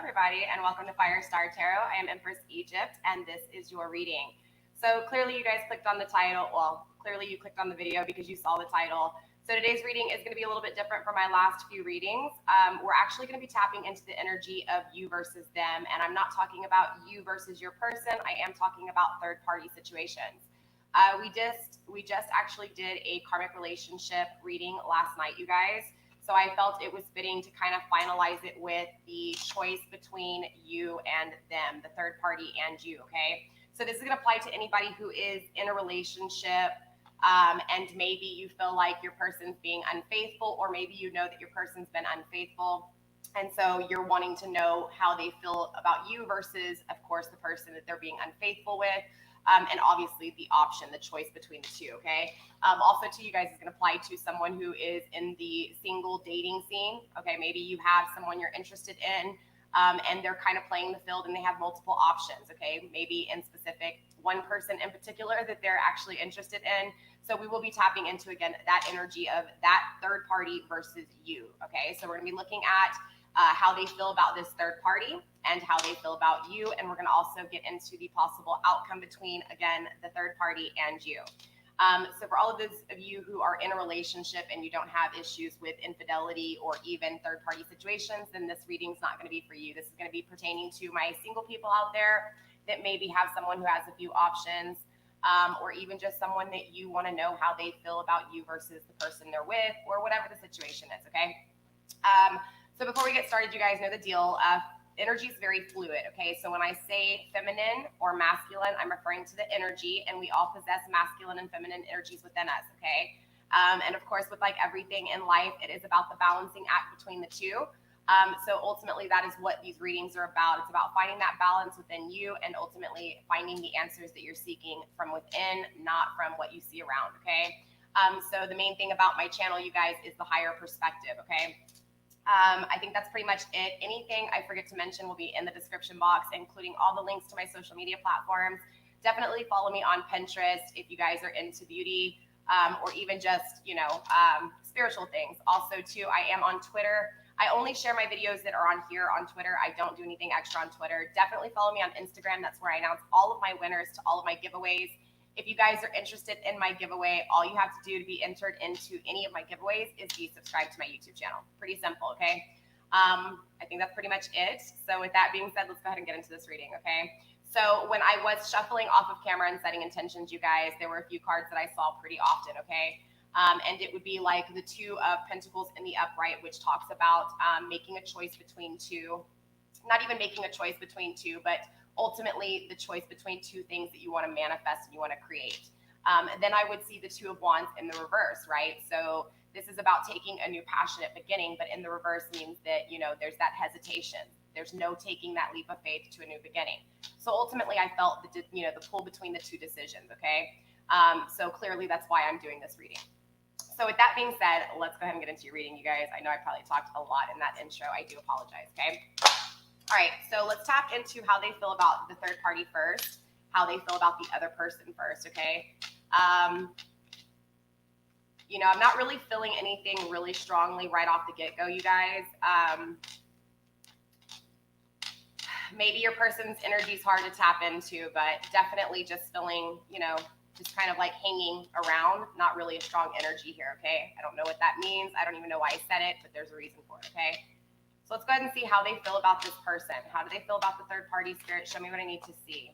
everybody, and welcome to FireStar Tarot. I am Empress Egypt, and this is your reading. So clearly you guys clicked on the title. Well, clearly you clicked on the video because you saw the title. So today's reading is going to be a little bit different from my last few readings. We're actually going to be tapping into the energy of you versus them, and I'm not talking about you versus your person. I am talking about third-party situations. We just actually did a karmic relationship reading last night, you guys. So I felt it was fitting to kind of finalize it with the choice between you and them, the third party and you, okay? So this is going to apply to anybody who is in a relationship and maybe you feel like your person's being unfaithful, or maybe you know that your person's been unfaithful. And so you're wanting to know how they feel about you versus, of course, the person that they're being unfaithful with. And obviously the option, the choice between the two, okay? Also to you guys is going to apply to someone who is in the single dating scene, okay? Maybe you have someone you're interested in and they're kind of playing the field and they have multiple options, okay? Maybe in specific, one person in particular that they're actually interested in. So we will be tapping into, again, that energy of that third party versus you, okay? So we're going to be looking at how they feel about this third party and how they feel about you. And we're going to also get into the possible outcome between, again, the third party and you. So for all of those of you who are in a relationship and you don't have issues with infidelity or even third party situations, then this reading is not going to be for you. This is going to be pertaining to my single people out there that maybe have someone who has a few options, or even just someone that you want to know how they feel about you versus the person they're with, or whatever the situation is, okay? So before we get started, you guys know the deal. Energy is very fluid, okay? So when I say feminine or masculine, I'm referring to the energy, and we all possess masculine and feminine energies within us, okay? And of course, with like everything in life, it is about the balancing act between the two. So ultimately, that is what these readings are about. It's about finding that balance within you and ultimately finding the answers that you're seeking from within, not from what you see around, okay? So the main thing about my channel, you guys, is the higher perspective, okay? I think that's pretty much it. Anything I forget to mention will be in the description box, including all the links to my social media platforms. Definitely follow me on Pinterest if you guys are into beauty or even just, spiritual things. Also, too, I am on Twitter. I only share my videos that are on here on Twitter. I don't do anything extra on Twitter. Definitely follow me on Instagram. That's where I announce all of my winners to all of my giveaways. If you guys are interested in my giveaway, all you have to do to be entered into any of my giveaways is be subscribed to my YouTube channel. Pretty simple, okay? I think that's pretty much it. So with that being said, let's go ahead and get into this reading, okay? So when I was shuffling off of camera and setting intentions, you guys, there were a few cards that I saw pretty often, okay? And it would be like the Two of Pentacles in the upright, which talks about making a choice between two. Not even making a choice between two, but ultimately the choice between two things that you want to manifest and you want to create. And then I would see the Two of Wands in the reverse, right? So this is about taking a new passionate beginning, but in the reverse means that, there's that hesitation. There's no taking that leap of faith to a new beginning. So ultimately I felt the pull between the two decisions, okay? So clearly that's why I'm doing this reading. So with that being said, let's go ahead and get into your reading, you guys. I know I probably talked a lot in that intro. I do apologize, okay? All right, so let's tap into how they feel about the third party first, how they feel about the other person first, okay? I'm not really feeling anything really strongly right off the get-go, you guys. Maybe your person's energy is hard to tap into, but definitely just feeling, just kind of like hanging around, not really a strong energy here, okay? I don't know what that means. I don't even know why I said it, but there's a reason for it, okay? So let's go ahead and see how they feel about this person. How do they feel about the third party? Spirit, show me what I need to see.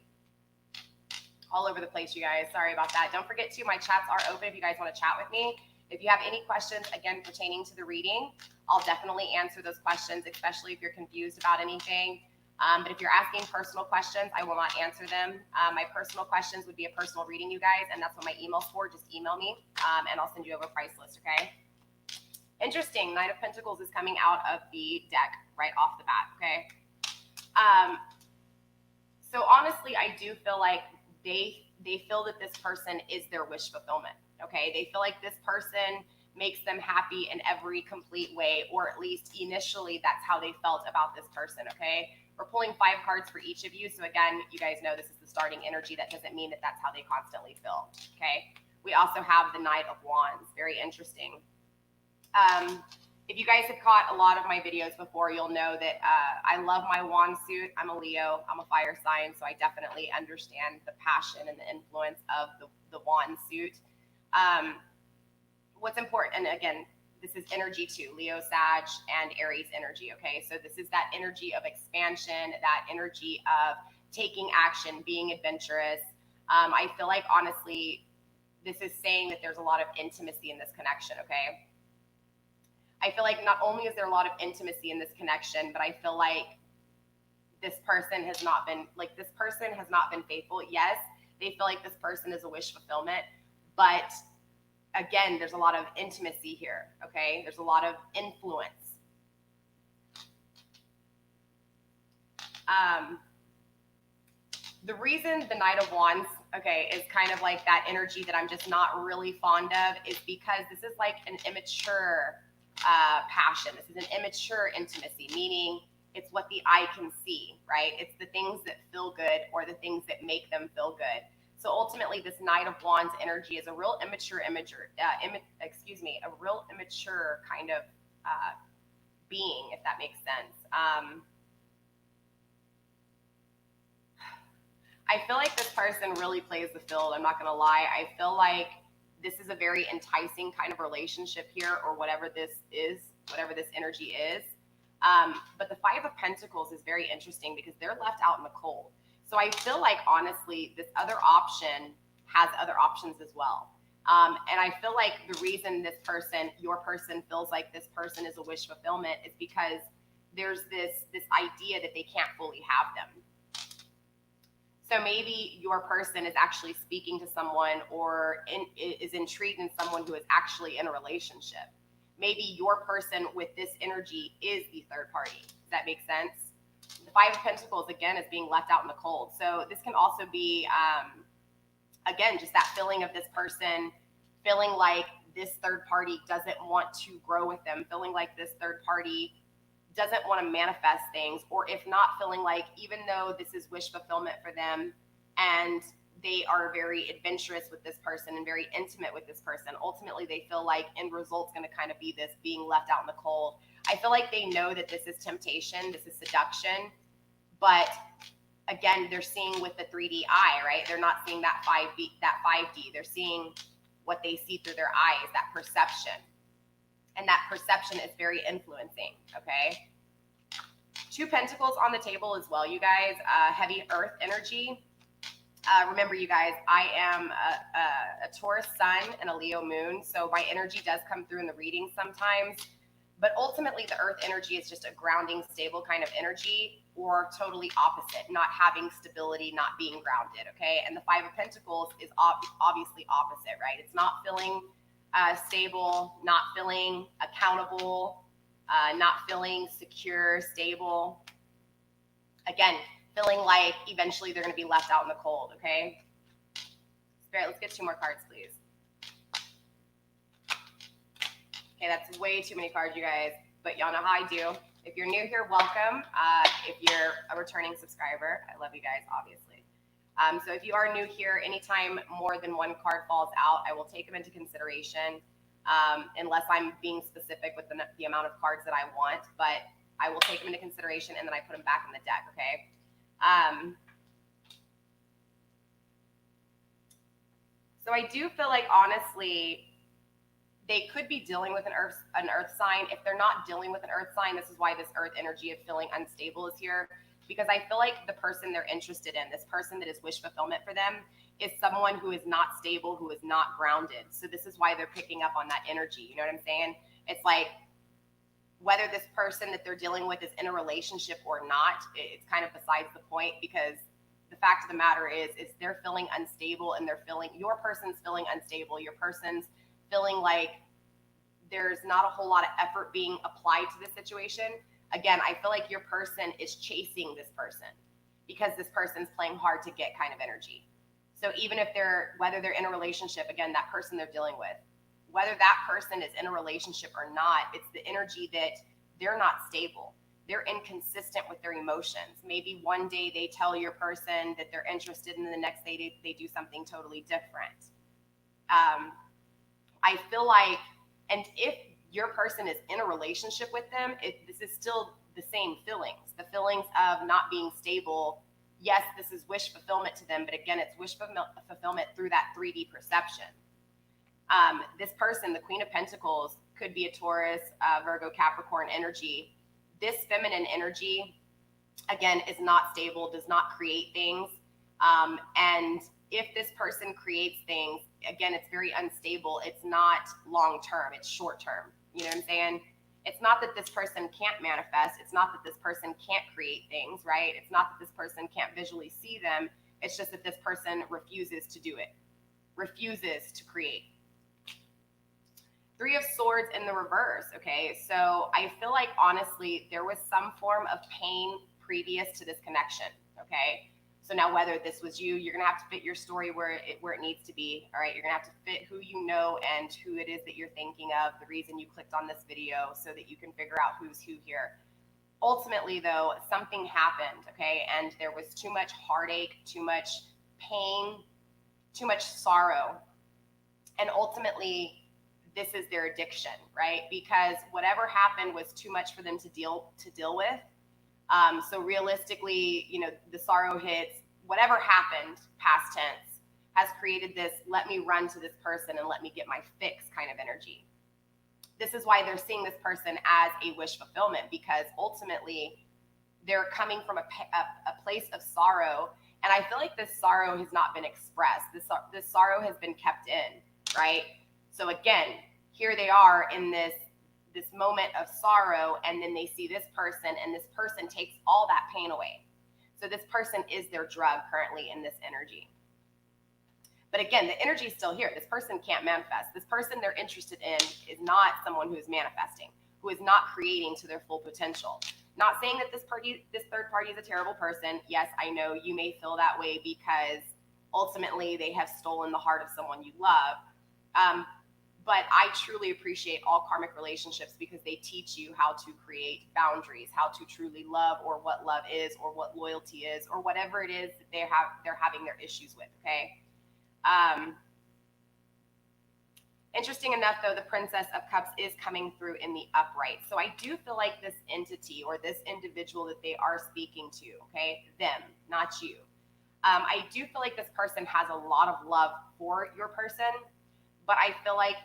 All over the place, you guys. Sorry about that. Don't forget to, my chats are open if you guys want to chat with me. If you have any questions, again, pertaining to the reading, I'll definitely answer those questions, especially if you're confused about anything. But if you're asking personal questions, I will not answer them. My personal questions would be a personal reading, you guys, and that's what my email's for. Just email me, and I'll send you over a price list, okay? Interesting. Knight of Pentacles is coming out of the deck right off the bat, okay? So honestly, I do feel like they feel that this person is their wish fulfillment, okay? They feel like this person makes them happy in every complete way, or at least initially that's how they felt about this person, okay? We're pulling 5 cards for each of you. So again, you guys know this is the starting energy. That doesn't mean that that's how they constantly feel, okay? We also have the Knight of Wands. Very interesting. If you guys have caught a lot of my videos before, you'll know that I love my wand suit. I'm a Leo, I'm a fire sign, so I definitely understand the passion and the influence of the wand suit. What's important, and again, this is energy too, Leo, Sag, and Aries energy, okay? So this is that energy of expansion, that energy of taking action, being adventurous. I feel like, honestly, this is saying that there's a lot of intimacy in this connection, okay? I feel like not only is there a lot of intimacy in this connection, but I feel like this person has not been faithful. Yes, they feel like this person is a wish fulfillment, but again, there's a lot of intimacy here, okay? There's a lot of influence. The reason the Knight of Wands, okay, is kind of like that energy that I'm just not really fond of is because this is like an immature passion. This is an immature intimacy, meaning it's what the eye can see, right? It's the things that feel good or the things that make them feel good. So ultimately, this Knight of Wands energy is a real immature a real immature kind of being, if that makes sense. I feel like this person really plays the field. I'm not going to lie. I feel like this is a very enticing kind of relationship here, or whatever this is, whatever this energy is. But the Five of Pentacles is very interesting because they're left out in the cold. So I feel like, honestly, this other option has other options as well. And I feel like the reason this person, your person, feels like this person is a wish fulfillment is because there's this idea that they can't fully have them. So maybe your person is actually speaking to someone or is intrigued in someone who is actually in a relationship. Maybe your person with this energy is the third party. Does that make sense? The Five of Pentacles, again, is being left out in the cold. So this can also be, again, just that feeling of this person feeling like this third party doesn't want to grow with them, feeling like this third party doesn't want to manifest things, or if not, feeling like even though this is wish fulfillment for them and they are very adventurous with this person and very intimate with this person, ultimately they feel like end result's going to kind of be this being left out in the cold. I feel like they know that this is temptation, this is seduction, but again, they're seeing with the 3D eye, right? They're not seeing that 5D. They're seeing what they see through their eyes, that perception. And that perception is very influencing, okay? Two Pentacles on the table as well, you guys. Heavy earth energy. Remember, you guys, I am a Taurus sun and a Leo moon, so my energy does come through in the reading sometimes. But ultimately, the earth energy is just a grounding, stable kind of energy, or totally opposite, not having stability, not being grounded, okay? And the Five of Pentacles is obviously opposite, right? It's not feeling stable, not feeling accountable, not feeling secure, stable. Again, feeling like eventually they're going to be left out in the cold, okay? Spirit, let's get 2 more cards, please. Okay, that's way too many cards, you guys, but y'all know how I do. If you're new here, welcome. If you're a returning subscriber, I love you guys, obviously. So if you are new here, anytime more than 1 card falls out, I will take them into consideration, unless I'm being specific with the amount of cards that I want, but I will take them into consideration and then I put them back in the deck, okay? So I do feel like, honestly, they could be dealing with an earth sign. If they're not dealing with an earth sign, this is why this earth energy of feeling unstable is here. Because I feel like the person they're interested in, this person that is wish fulfillment for them, is someone who is not stable, who is not grounded. So this is why they're picking up on that energy. You know what I'm saying? It's like, whether this person that they're dealing with is in a relationship or not, it's kind of besides the point, because the fact of the matter is they're feeling unstable, and your person's feeling unstable. Your person's feeling like there's not a whole lot of effort being applied to the situation. Again, I feel like your person is chasing this person because this person's playing hard to get kind of energy. So even if whether they're in a relationship, again, that person they're dealing with, whether that person is in a relationship or not, it's the energy that they're not stable. They're inconsistent with their emotions. Maybe one day they tell your person that they're interested, and the next day they do something totally different. I feel like, and if your person is in a relationship with them, this is still the same feelings, the feelings of not being stable. Yes, this is wish fulfillment to them, but again, it's wish fulfillment through that 3D perception. This person, the Queen of Pentacles, could be a Taurus, Virgo, Capricorn energy. This feminine energy, again, is not stable, does not create things. And if this person creates things, again, it's very unstable. It's not long term, it's short term. You know what I'm saying? It's not that this person can't manifest. It's not that this person can't create things, right? It's not that this person can't visually see them. It's just that this person refuses to do it, refuses to create. Three of Swords in the reverse, okay? So I feel like, honestly, there was some form of pain previous to this connection, okay? So now whether this was you, you're gonna have to fit your story where it needs to be, all right? You're gonna have to fit who you know and who it is that you're thinking of, the reason you clicked on this video, so that you can figure out who's who here. Ultimately, though, something happened, okay? And there was too much heartache, too much pain, too much sorrow. And ultimately, this is their addiction, right? Because whatever happened was too much for them to deal with. So realistically, you know, the sorrow hits, whatever happened, past tense, has created this, let me run to this person and let me get my fix kind of energy. This is why they're seeing this person as a wish fulfillment, because ultimately they're coming from a place of sorrow. And I feel like this sorrow has not been expressed. This sorrow has been kept in, right? So again, here they are in this moment of sorrow, and then they see this person, and this person takes all that pain away. So this person is their drug currently in this energy. But again, the energy is still here. This person can't manifest. This person they're interested in is not someone who is manifesting, who is not creating to their full potential. Not saying that this third party is a terrible person. Yes, I know you may feel that way because ultimately they have stolen the heart of someone you love. But I truly appreciate all karmic relationships because they teach you how to create boundaries, how to truly love, or what love is, or what loyalty is, or whatever it is that they're having their issues with, okay? Interesting enough, though, the Princess of Cups is coming through in the upright. So I do feel like this entity or this individual that they are speaking to, okay, them, not you. I do feel like this person has a lot of love for your person, but I feel like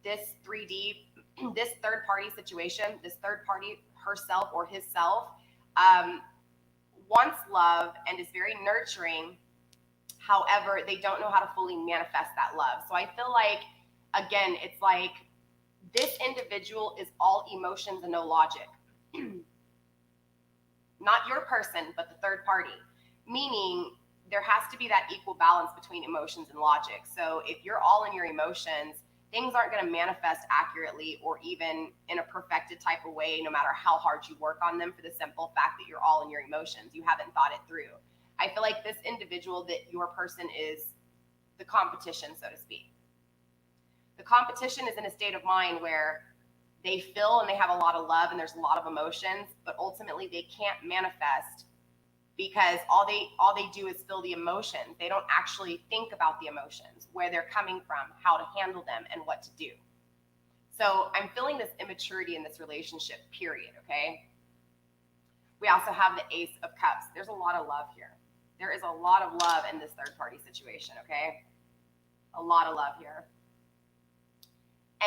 this 3D, this third party situation, this third party, herself or his self, wants love and is very nurturing. However, they don't know how to fully manifest that love. So I feel like, again, it's like this individual is all emotions and no logic. Not your person, but the third party. Meaning there has to be that equal balance between emotions and logic. So if you're all in your emotions, things aren't going to manifest accurately or even in a perfected type of way, no matter how hard you work on them, for the simple fact that you're all in your emotions. You haven't thought it through. I feel like this individual, that your person is the competition, so to speak. The competition is in a state of mind where they feel and they have a lot of love and there's a lot of emotions, but ultimately they can't manifest because all they do is feel the emotions. They don't actually think about the emotions, where they're coming from, how to handle them, and what to do. So I'm feeling this immaturity in this relationship, period, okay? We also have the Ace of Cups. There's a lot of love here. There is a lot of love in this third party situation, okay? A lot of love here.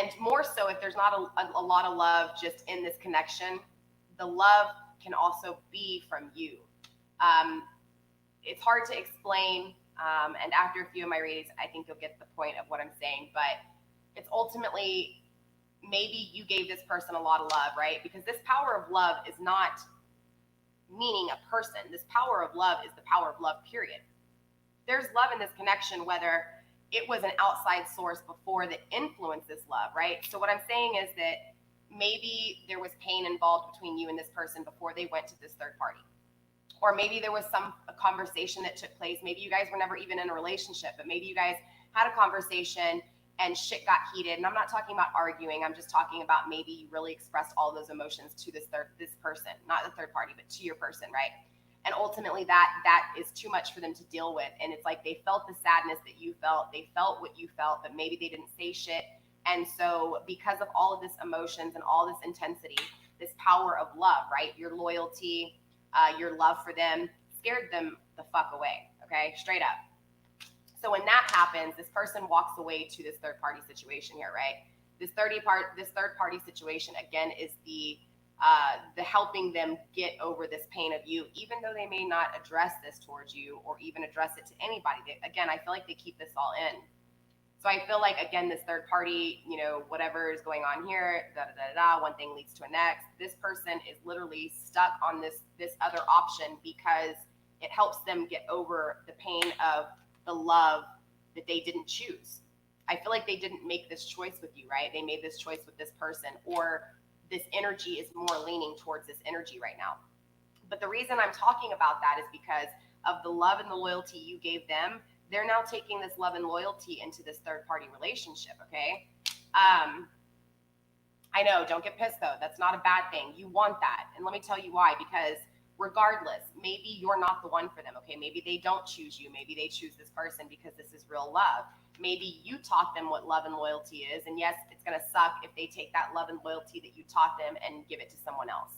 And more so, if there's not a lot of love just in this connection, the love can also be from you. It's hard to explain, and after a few of my readings, I think you'll get the point of what I'm saying, but it's ultimately, maybe you gave this person a lot of love, right? Because this power of love is not meaning a person. This power of love is the power of love, period. There's love in this connection, whether it was an outside source before that influenced this love, right? So what I'm saying is that maybe there was pain involved between you and this person before they went to this third party. Or maybe there was a conversation that took place. Maybe you guys were never even in a relationship, but maybe you guys had a conversation and shit got heated. And I'm not talking about arguing. I'm just talking about maybe you really expressed all those emotions to this person, not the third party, but to your person, right? And ultimately that is too much for them to deal with. And it's like they felt the sadness that you felt. They felt what you felt, but maybe they didn't say shit. And so because of all of this emotions and all this intensity, this power of love, right? Your loyalty, your love for them scared them the fuck away, okay? Straight up. So when that happens, this person walks away to this third party situation here, right? This third party situation, again, is the helping them get over this pain of you, even though they may not address this towards you or even address it to anybody. Again, I feel like they keep this all in. So I feel like, again, this third party, you know, whatever is going on here, one thing leads to a next. This person is literally stuck on this other option because it helps them get over the pain of the love that they didn't choose. I feel like they didn't make this choice with you, right? They made this choice with this person, or this energy is more leaning towards this energy right now. But the reason I'm talking about that is because of the love and the loyalty you gave them. They're now taking this love and loyalty into this third party relationship, okay? I know, don't get pissed though. That's not a bad thing. You want that. And let me tell you why, because regardless, maybe you're not the one for them, okay? Maybe they don't choose you. Maybe they choose this person because this is real love. Maybe you taught them what love and loyalty is. And yes, it's going to suck if they take that love and loyalty that you taught them and give it to someone else.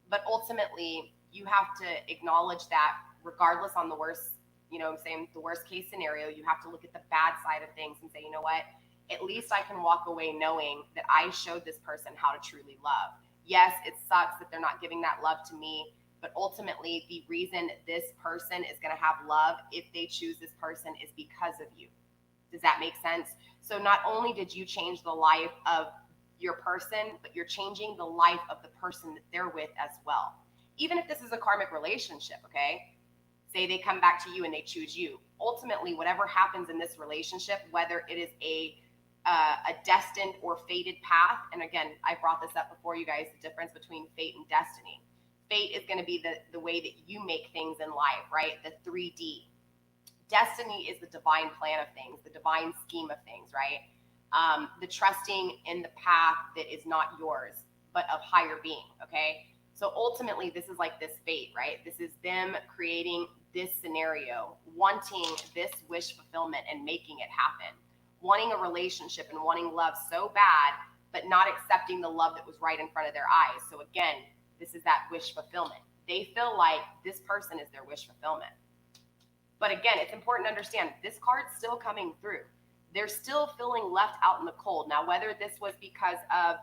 But ultimately, you have to acknowledge that regardless on the worst, you know what I'm saying, the worst case scenario, you have to look at the bad side of things and say, you know what, at least I can walk away knowing that I showed this person how to truly love. Yes, it sucks that they're not giving that love to me, but ultimately the reason this person is going to have love if they choose this person is because of you. Does that make sense? So not only did you change the life of your person, but you're changing the life of the person that they're with as well. Even if this is a karmic relationship, okay? Say they come back to you and they choose you. Ultimately, whatever happens in this relationship, whether it is a destined or fated path, and again, I brought this up before, you guys, the difference between fate and destiny. Fate is going to be the way that you make things in life, right? The 3D. Destiny is the divine plan of things, the divine scheme of things, right? The trusting in the path that is not yours, but of higher being, okay? So ultimately, this is like this fate, right? This is them creating this scenario, wanting this wish fulfillment and making it happen, wanting a relationship and wanting love so bad, but not accepting the love that was right in front of their eyes. So again, this is that wish fulfillment. They feel like this person is their wish fulfillment. But again, it's important to understand this card's still coming through. They're still feeling left out in the cold. Now, whether this was because of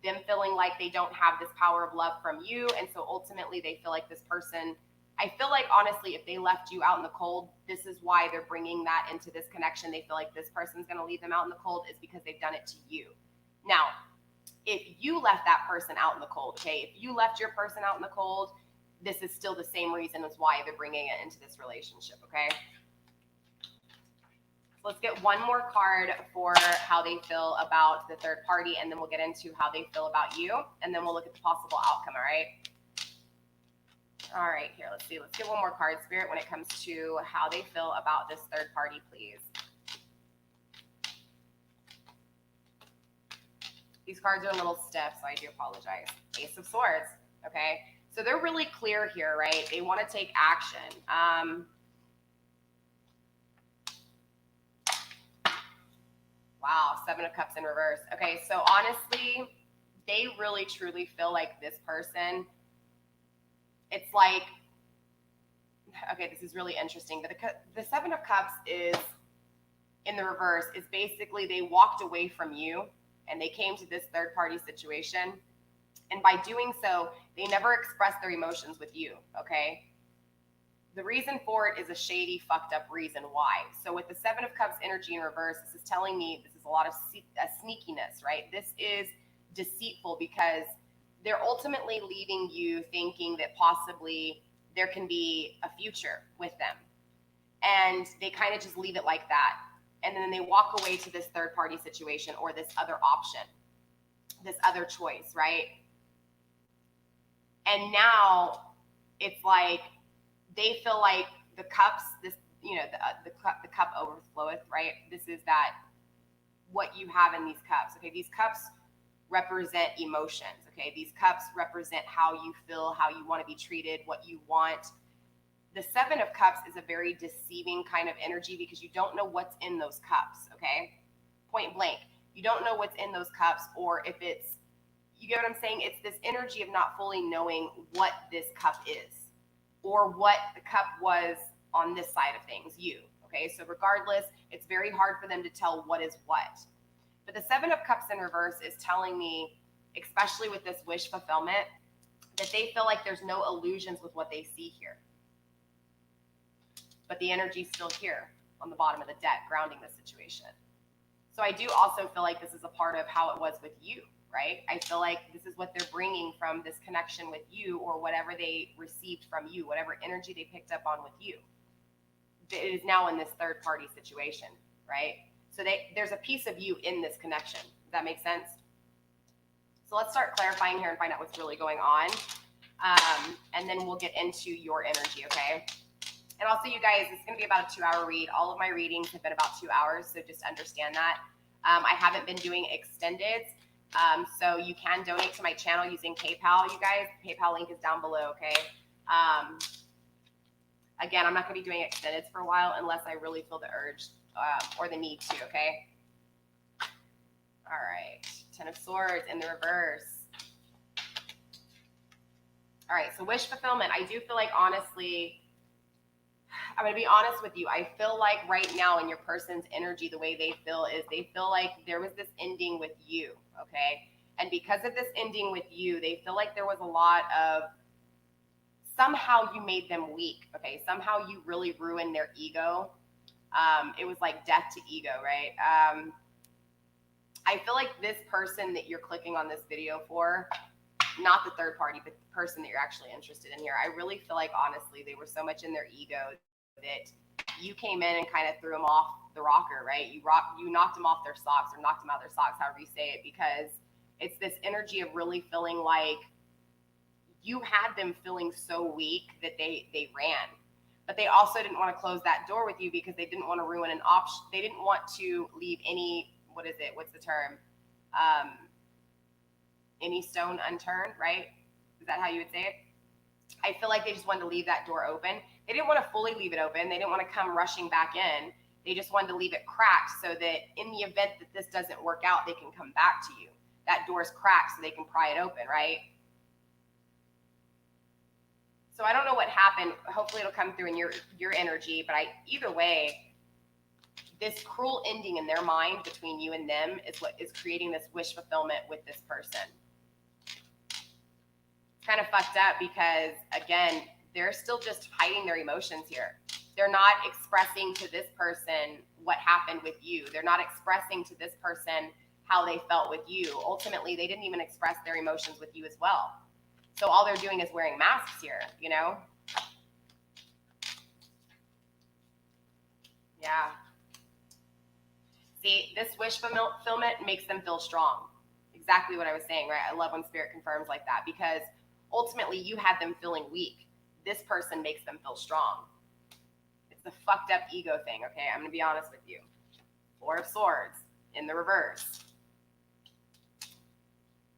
them feeling like they don't have this power of love from you, and so ultimately they feel like this person, I feel like honestly, if they left you out in the cold, this is why they're bringing that into this connection. They feel like this person's going to leave them out in the cold is because they've done it to you. Now, if you left that person out in the cold, okay, if you left your person out in the cold, this is still the same reason as why they're bringing it into this relationship, okay? So let's get one more card for how they feel about the third party, and then we'll get into how they feel about you, and then we'll look at the possible outcome, all right? All right, here, let's see. Let's get one more card, Spirit, when it comes to how they feel about this third party, please. These cards are a little stiff, so I do apologize. Ace of Swords, okay? So they're really clear here, right? They want to take action. Wow, Seven of Cups in reverse. Okay, so honestly, they really truly feel like this person, it's like, okay, this is really interesting, but the Seven of Cups is, in the reverse, is basically they walked away from you and they came to this third party situation. And by doing so, they never expressed their emotions with you, okay? The reason for it is a shady, fucked up reason why. So with the Seven of Cups energy in reverse, this is telling me this is a lot of sneakiness, right? This is deceitful because they're ultimately leaving you thinking that possibly there can be a future with them. And they kind of just leave it like that. And then they walk away to this third party situation or this other option, this other choice, right? And now it's like they feel like the cups, this, you know, the cup overfloweth, right? This is that what you have in these cups. Okay, these cups represent emotions. Okay, these cups represent how you feel, how you want to be treated, what you want. The Seven of Cups is a very deceiving kind of energy because you don't know what's in those cups. Okay, point blank. You don't know what's in those cups, or if it's, you get what I'm saying? It's this energy of not fully knowing what this cup is or what the cup was on this side of things, you. Okay, so regardless, it's very hard for them to tell what is what. But the Seven of Cups in reverse is telling me, especially with this wish fulfillment, that they feel like there's no illusions with what they see here. But the energy's still here on the bottom of the deck, grounding the situation. So I do also feel like this is a part of how it was with you, right? I feel like this is what they're bringing from this connection with you, or whatever they received from you, whatever energy they picked up on with you. It is now in this third party situation, right? So there's a piece of you in this connection. Does that make sense? So let's start clarifying here and find out what's really going on. And then we'll get into your energy, okay? And also, you guys, it's going to be about a 2-hour read. All of my readings have been about 2 hours, so just understand that. I haven't been doing extended, so you can donate to my channel using PayPal, you guys. The PayPal link is down below, okay? Again, I'm not going to be doing extended for a while unless I really feel the urge or the need to, okay? All right, Ten of Swords in the reverse. All right, so wish fulfillment. I do feel like, honestly, I'm going to be honest with you. I feel like right now in your person's energy, the way they feel is they feel like there was this ending with you, okay? And because of this ending with you, they feel like there was a lot of, somehow you made them weak, okay? Somehow you really ruined their ego. It was like death to ego, right? I feel like this person that you're clicking on this video for, not the third party, but the person that you're actually interested in here, I really feel like, honestly, they were so much in their ego that you came in and kind of threw them off the rocker, right? You knocked them off their socks, or knocked them out of their socks, however you say it, because it's this energy of really feeling like you had them feeling so weak that they ran. But they also didn't want to close that door with you because they didn't want to ruin an option. They didn't want to leave any, what's the term? Any stone unturned, right? Is that how you would say it? I feel like they just wanted to leave that door open. They didn't want to fully leave it open. They didn't want to come rushing back in. They just wanted to leave it cracked so that in the event that this doesn't work out, they can come back to you. That door's cracked so they can pry it open, right? So I don't know what happened. Hopefully it'll come through in your energy, but either way, this cruel ending in their mind between you and them is what is creating this wish fulfillment with this person. It's kind of fucked up because, again, they're still just hiding their emotions here. They're not expressing to this person what happened with you. They're not expressing to this person how they felt with you. Ultimately, they didn't even express their emotions with you as well. So all they're doing is wearing masks here, you know? Yeah. See, this wish fulfillment makes them feel strong. Exactly what I was saying, right? I love when spirit confirms like that, because ultimately you had them feeling weak. This person makes them feel strong. It's the fucked up ego thing, okay? I'm going to be honest with you. Four of Swords in the reverse.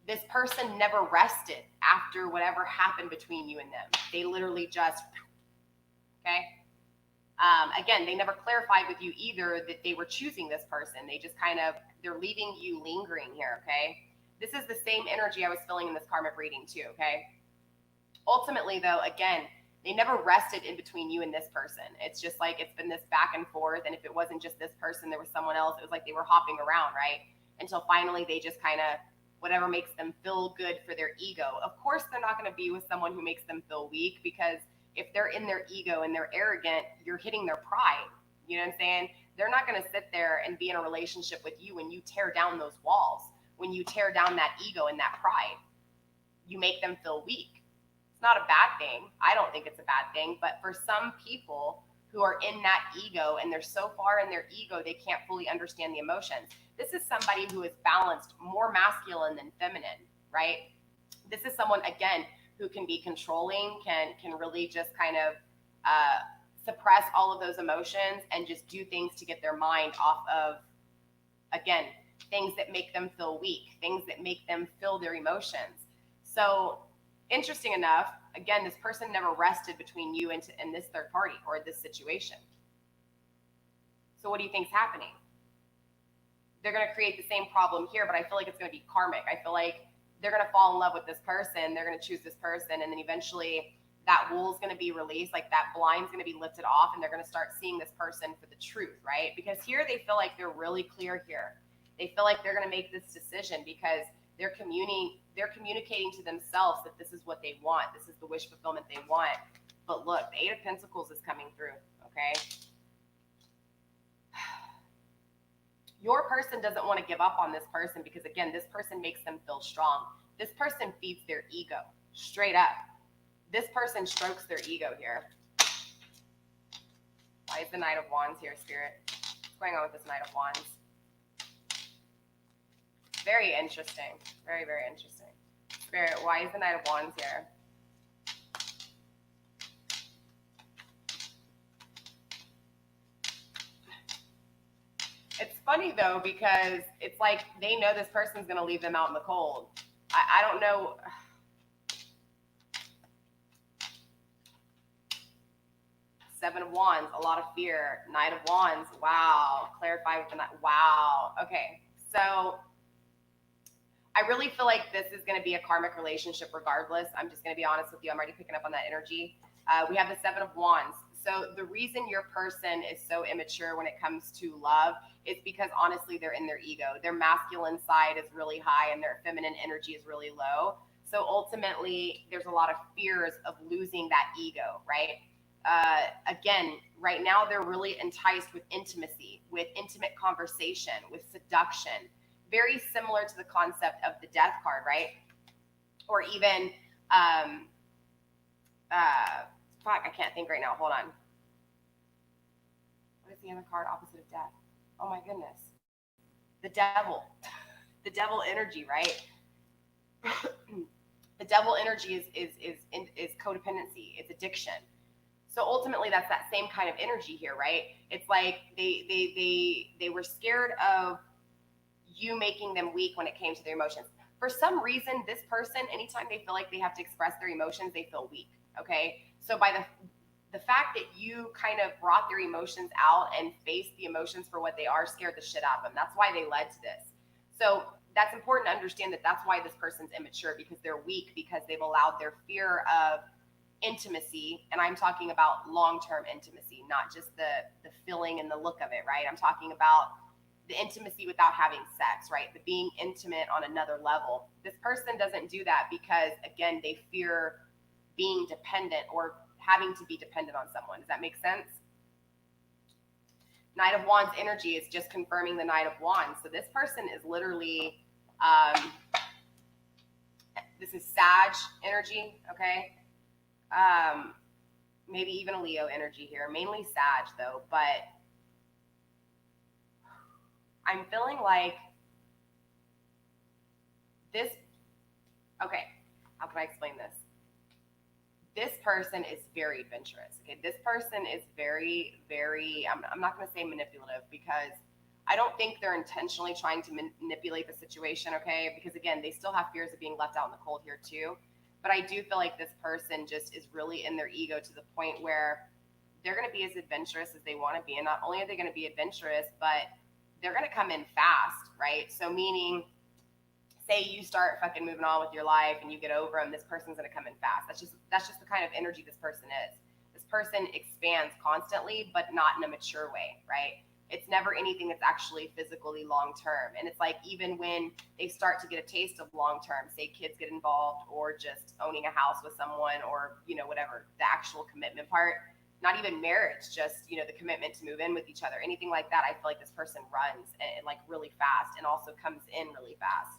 This person never rested after whatever happened between you and them. They literally just, okay? Again, they never clarified with you either that they were choosing this person. They just kind of, they're leaving you lingering here, okay? This is the same energy I was feeling in this karmic reading too, okay? Ultimately, though, again, they never rested in between you and this person. It's just like it's been this back and forth, and if it wasn't just this person, there was someone else. It was like they were hopping around, right? Until finally they just kind of, whatever makes them feel good for their ego. Of course, they're not going to be with someone who makes them feel weak, because if they're in their ego and they're arrogant, you're hitting their pride. You know what I'm saying? They're not going to sit there and be in a relationship with you when you tear down those walls, when you tear down that ego and that pride. You make them feel weak. It's not a bad thing. I don't think it's a bad thing. But for some people who are in that ego and they're so far in their ego, they can't fully understand the emotions. This is somebody who is balanced, more masculine than feminine, right? This is someone, again, who can be controlling, can really just kind of suppress all of those emotions and just do things to get their mind off of, again, things that make them feel weak, things that make them feel their emotions. So interesting enough, again, this person never rested between you and this third party or this situation. So what do you think is happening? they're going to create the same problem here, but I feel like it's going to be karmic. I feel like they're going to fall in love with this person. They're going to choose this person. And then eventually that wool is going to be released. Like that blind's going to be lifted off and they're going to start seeing this person for the truth, right? Because here they feel like they're really clear here. They feel like they're going to make this decision because they're communicating to themselves that this is what they want. This is the wish fulfillment they want. But look, the Eight of Pentacles is coming through, okay? Your person doesn't want to give up on this person because, again, this person makes them feel strong. This person feeds their ego, straight up. This person strokes their ego here. Why is the Knight of Wands here, Spirit? What's going on with this Knight of Wands? Very interesting. Very, very interesting. Spirit, why is the Knight of Wands here? It's funny, though, because it's like they know this person's going to leave them out in the cold. I don't know. Seven of Wands, a lot of fear. Knight of Wands, wow. Clarify with the Knight. Wow. Okay, so I really feel like this is going to be a karmic relationship regardless. I'm just going to be honest with you. I'm already picking up on that energy. We have the Seven of Wands. So the reason your person is so immature when it comes to love is because honestly, they're in their ego. Their masculine side is really high and their feminine energy is really low. So ultimately, there's a lot of fears of losing that ego, right? Again, right now, they're really enticed with intimacy, with intimate conversation, with seduction. Very similar to the concept of the Death card, right? Or even, fuck, I can't think right now. Hold on. What is the other card opposite of death? Oh my goodness. The devil. The devil energy, right? The devil energy is codependency. It's addiction. So ultimately, that's that same kind of energy here, right? It's like they were scared of you making them weak when it came to their emotions. For some reason, this person, anytime they feel like they have to express their emotions, they feel weak, okay? So by the fact that you kind of brought their emotions out and faced the emotions for what they are, scared the shit out of them. That's why they led to this. So that's important to understand that that's why this person's immature, because they're weak, because they've allowed their fear of intimacy, and I'm talking about long-term intimacy, not just the feeling and the look of it, right? I'm talking about the intimacy without having sex, right? The being intimate on another level. This person doesn't do that because, again, they fear being dependent or having to be dependent on someone. Does that make sense? Knight of Wands energy is just confirming the Knight of Wands. So this person is literally, this is Sag energy, okay? Maybe even a Leo energy here, mainly Sag though, but I'm feeling like this, okay, how can I explain this? This person is very adventurous, okay? This person is very, very, I'm not gonna say manipulative because I don't think they're intentionally trying to manipulate the situation, okay? Because again, they still have fears of being left out in the cold here too. But I do feel like this person just is really in their ego to the point where they're going to be as adventurous as they want to be. And not only are they going to be adventurous, but they're going to come in fast, right? So meaning, say you start fucking moving on with your life and you get over them, this person's going to come in fast. That's just the kind of energy this person is. This person expands constantly, but not in a mature way, right? It's never anything that's actually physically long-term. And it's like, even when they start to get a taste of long-term, say kids get involved or just owning a house with someone or, you know, whatever, the actual commitment part, not even marriage, just, you know, the commitment to move in with each other, anything like that, I feel like this person runs and like really fast and also comes in really fast.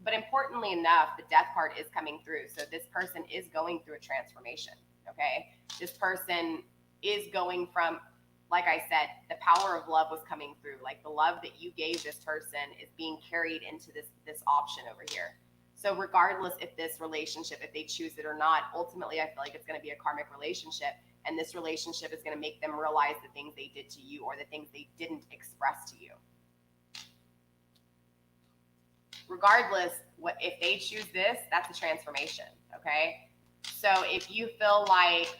But importantly enough, the Death card is coming through. So this person is going through a transformation, okay? This person is going from, like I said, the power of love was coming through. Like the love that you gave this person is being carried into this option over here. So regardless if this relationship, if they choose it or not, ultimately I feel like it's going to be a karmic relationship. And this relationship is going to make them realize the things they did to you or the things they didn't express to you. Regardless, if they choose this, that's a transformation, okay? So if you feel like,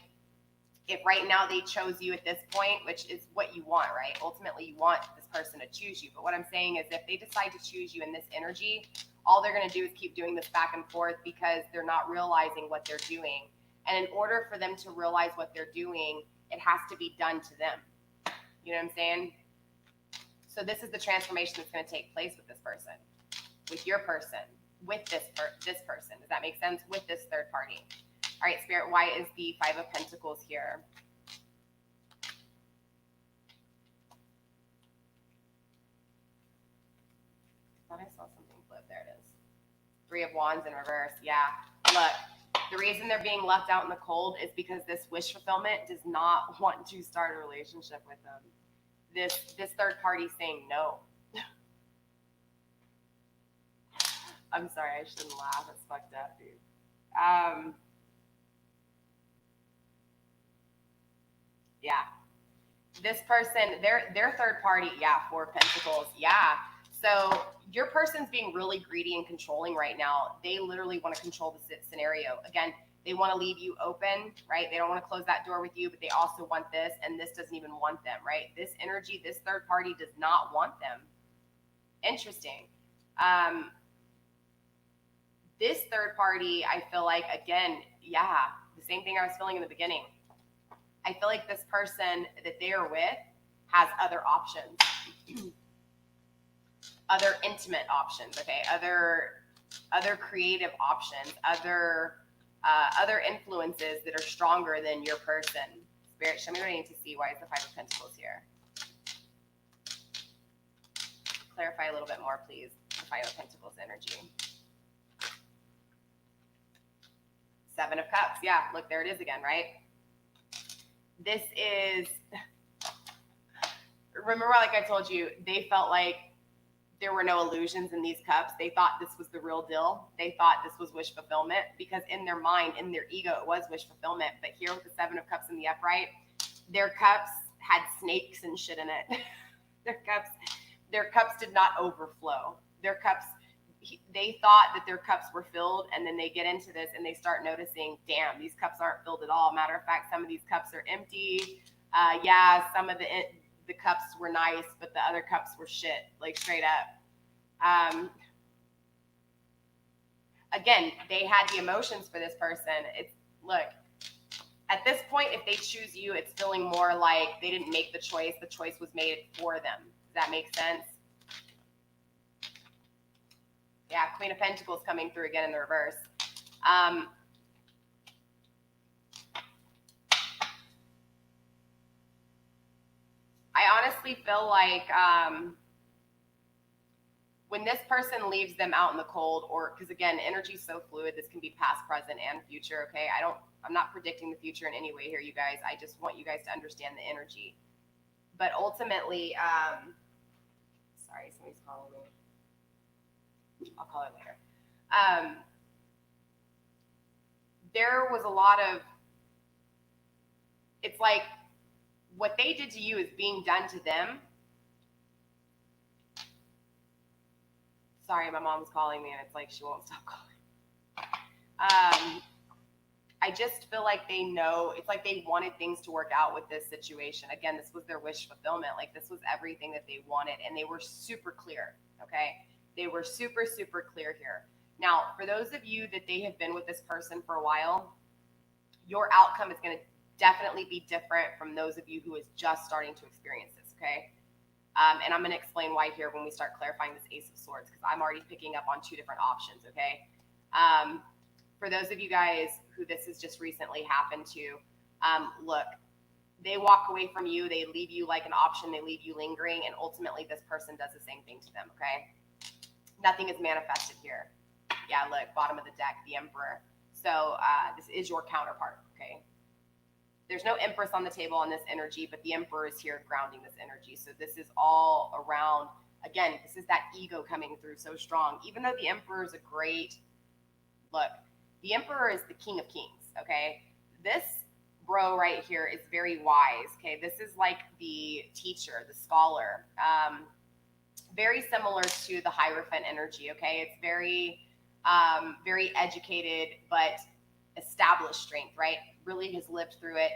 if right now they chose you at this point, which is what you want, right? Ultimately, you want this person to choose you. But what I'm saying is if they decide to choose you in this energy, all they're going to do is keep doing this back and forth because they're not realizing what they're doing. And in order for them to realize what they're doing, it has to be done to them. You know what I'm saying? So this is the transformation that's going to take place with this person, with your person, with this person. Does that make sense? With this third party. All right, Spirit, why is the Five of Pentacles here? I thought I saw something flip. There it is. Three of Wands in reverse. Yeah. Look, the reason they're being left out in the cold is because this wish fulfillment does not want to start a relationship with them. This third party saying no. I'm sorry, I shouldn't laugh. It's fucked up, dude. Yeah. This person, their third party, yeah, Four of Pentacles, yeah. So your person's being really greedy and controlling right now. They literally want to control the scenario. Again, they want to leave you open, right? They don't want to close that door with you, but they also want this, and this doesn't even want them, right? This energy, this third party does not want them. Interesting. This third party, I feel like, again, yeah, the same thing I was feeling in the beginning. I feel like this person that they are with has other options, other intimate options, okay, other creative options, other influences that are stronger than your person. Spirit, show me what I need to see. Why is the Five of Pentacles here? Clarify a little bit more, please. The Five of Pentacles energy. Seven of Cups. Yeah, look, there it is again, right? This is, remember, like I told you, they felt like there were no illusions in these cups. They thought this was the real deal. They thought this was wish fulfillment because in their mind, in their ego, it was wish fulfillment. But here with the Seven of Cups in the upright, their cups had snakes and shit in it. their cups did not overflow. Their cups, they thought that their cups were filled, and then they get into this and they start noticing, damn, these cups aren't filled at all. Matter of fact, some of these cups are empty. Yeah, some of the cups were nice, but the other cups were shit, like straight up. Again, they had the emotions for this person. It's, look, at this point, if they choose you, it's feeling more like they didn't make the choice was made for them. Does that make sense? Yeah, Queen of Pentacles coming through again in the reverse. I honestly feel like when this person leaves them out in the cold, or because again, energy is so fluid, this can be past, present, and future. Okay, I'm not predicting the future in any way here, you guys. I just want you guys to understand the energy. But ultimately, sorry, somebody's calling me. I'll call it later. There was a lot of, it's like what they did to you is being done to them. Sorry, my mom's calling me and it's like she won't stop calling. I just feel like they know, it's like they wanted things to work out with this situation. Again, this was their wish fulfillment. Like this was everything that they wanted, and they were super clear, okay? They were super, super clear here. Now, for those of you that they have been with this person for a while, your outcome is going to definitely be different from those of you who is just starting to experience this, okay? And I'm going to explain why here when we start clarifying this Ace of Swords, because I'm already picking up on two different options, okay? For those of you guys who this has just recently happened to, look, they walk away from you, they leave you like an option, they leave you lingering, and ultimately this person does the same thing to them, okay? Nothing is manifested here. Yeah, look, bottom of the deck, the Emperor. So this is your counterpart, okay? There's no Empress on the table on this energy, but the Emperor is here grounding this energy. So this is all around, again, this is that ego coming through so strong. Even though the Emperor is a great, look, the Emperor is the King of Kings, okay? This bro right here is very wise, okay? This is like the teacher, the scholar. Very similar to the Hierophant energy, okay? It's very, very educated, but established strength, right? Really has lived through it.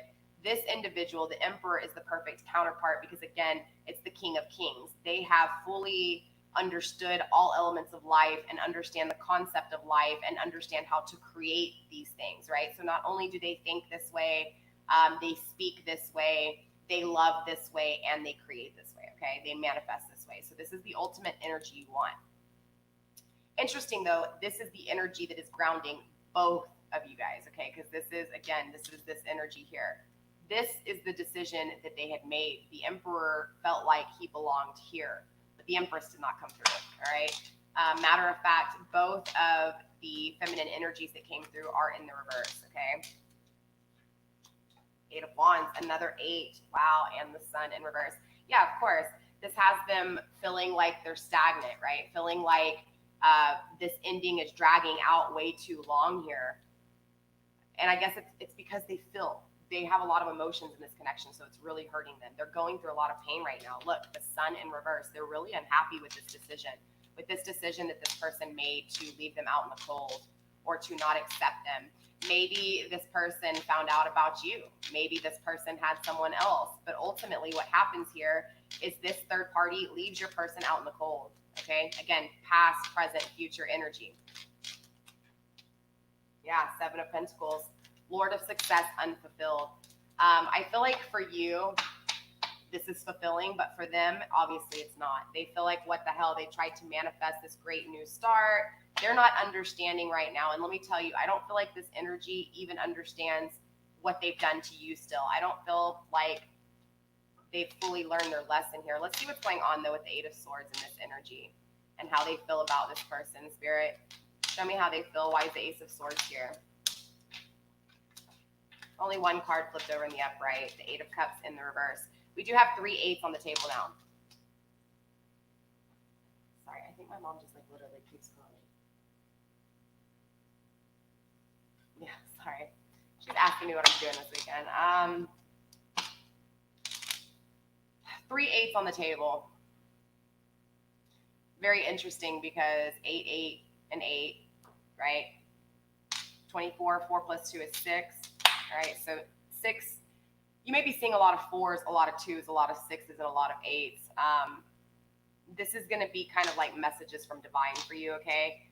this individual, the Emperor, is the perfect counterpart because, again, it's the King of Kings. They have fully understood all elements of life and understand the concept of life and understand how to create these things, right? So not only do they think this way, they speak this way, they love this way, and they create this way, okay? They manifest this way. So this is the ultimate energy you want. Interesting, though, this is the energy that is grounding both of you guys, okay? Because this is, again, this is this energy here. This is the decision that they had made. The Emperor felt like he belonged here, but the Empress did not come through, all right? Matter of fact, both of the feminine energies that came through are in the reverse, okay? 8 of Wands, another 8, wow, and the Sun in reverse. Yeah, of course, this has them feeling like they're stagnant, right? Feeling like this ending is dragging out way too long here. And I guess it's because they have a lot of emotions in this connection, so it's really hurting them. They're going through a lot of pain right now. Look, the Sun in reverse. They're really unhappy with this decision that this person made to leave them out in the cold or to not accept them. Maybe this person found out about you. Maybe this person had someone else. But ultimately what happens here is this third party leaves your person out in the cold, okay? Again, past, present, future energy. Yeah, 7 of Pentacles. Lord of Success, unfulfilled. I feel like for you, this is fulfilling, but for them, obviously it's not. They feel like, what the hell? They tried to manifest this great new start. They're not understanding right now. And let me tell you, I don't feel like this energy even understands what they've done to you still. I don't feel like they've fully learned their lesson here. Let's see what's going on, though, with the 8 of Swords in this energy and how they feel about this person. Spirit, show me how they feel. Why is the Ace of Swords here? Only one card flipped over in the upright, the 8 of Cups in the reverse. We do have 3 8s on the table now. Sorry, I think my mom just like literally keeps calling. Yeah, sorry. She's asking me what I'm doing this weekend. 3 8s on the table. Very interesting because 8, 8, and 8, right? 24, 4 plus 2 is 6. All right, so 6. You may be seeing a lot of 4s, a lot of 2s, a lot of 6s, and a lot of 8s. This is going to be kind of like messages from divine for you, okay?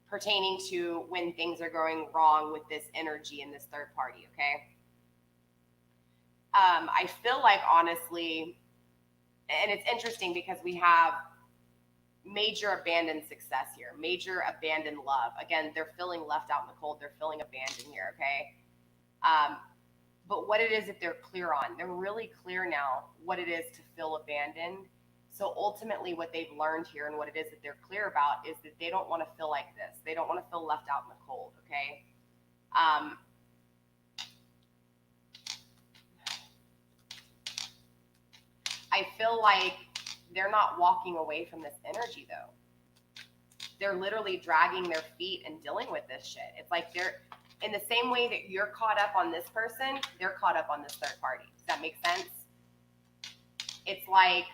Pertaining to when things are going wrong with this energy in this third party, okay? I feel like, honestly, and it's interesting because we have major abandoned success here, major abandoned love. Again, they're feeling left out in the cold. They're feeling abandoned here, okay? But what it is that they're clear on, they're really clear now what it is to feel abandoned. So ultimately what they've learned here and what it is that they're clear about is that they don't want to feel like this. They don't want to feel left out in the cold, okay? I feel like they're not walking away from this energy, though. They're literally dragging their feet and dealing with this shit. It's like they're, in the same way that you're caught up on this person, they're caught up on this third party. Does that make sense? It's like,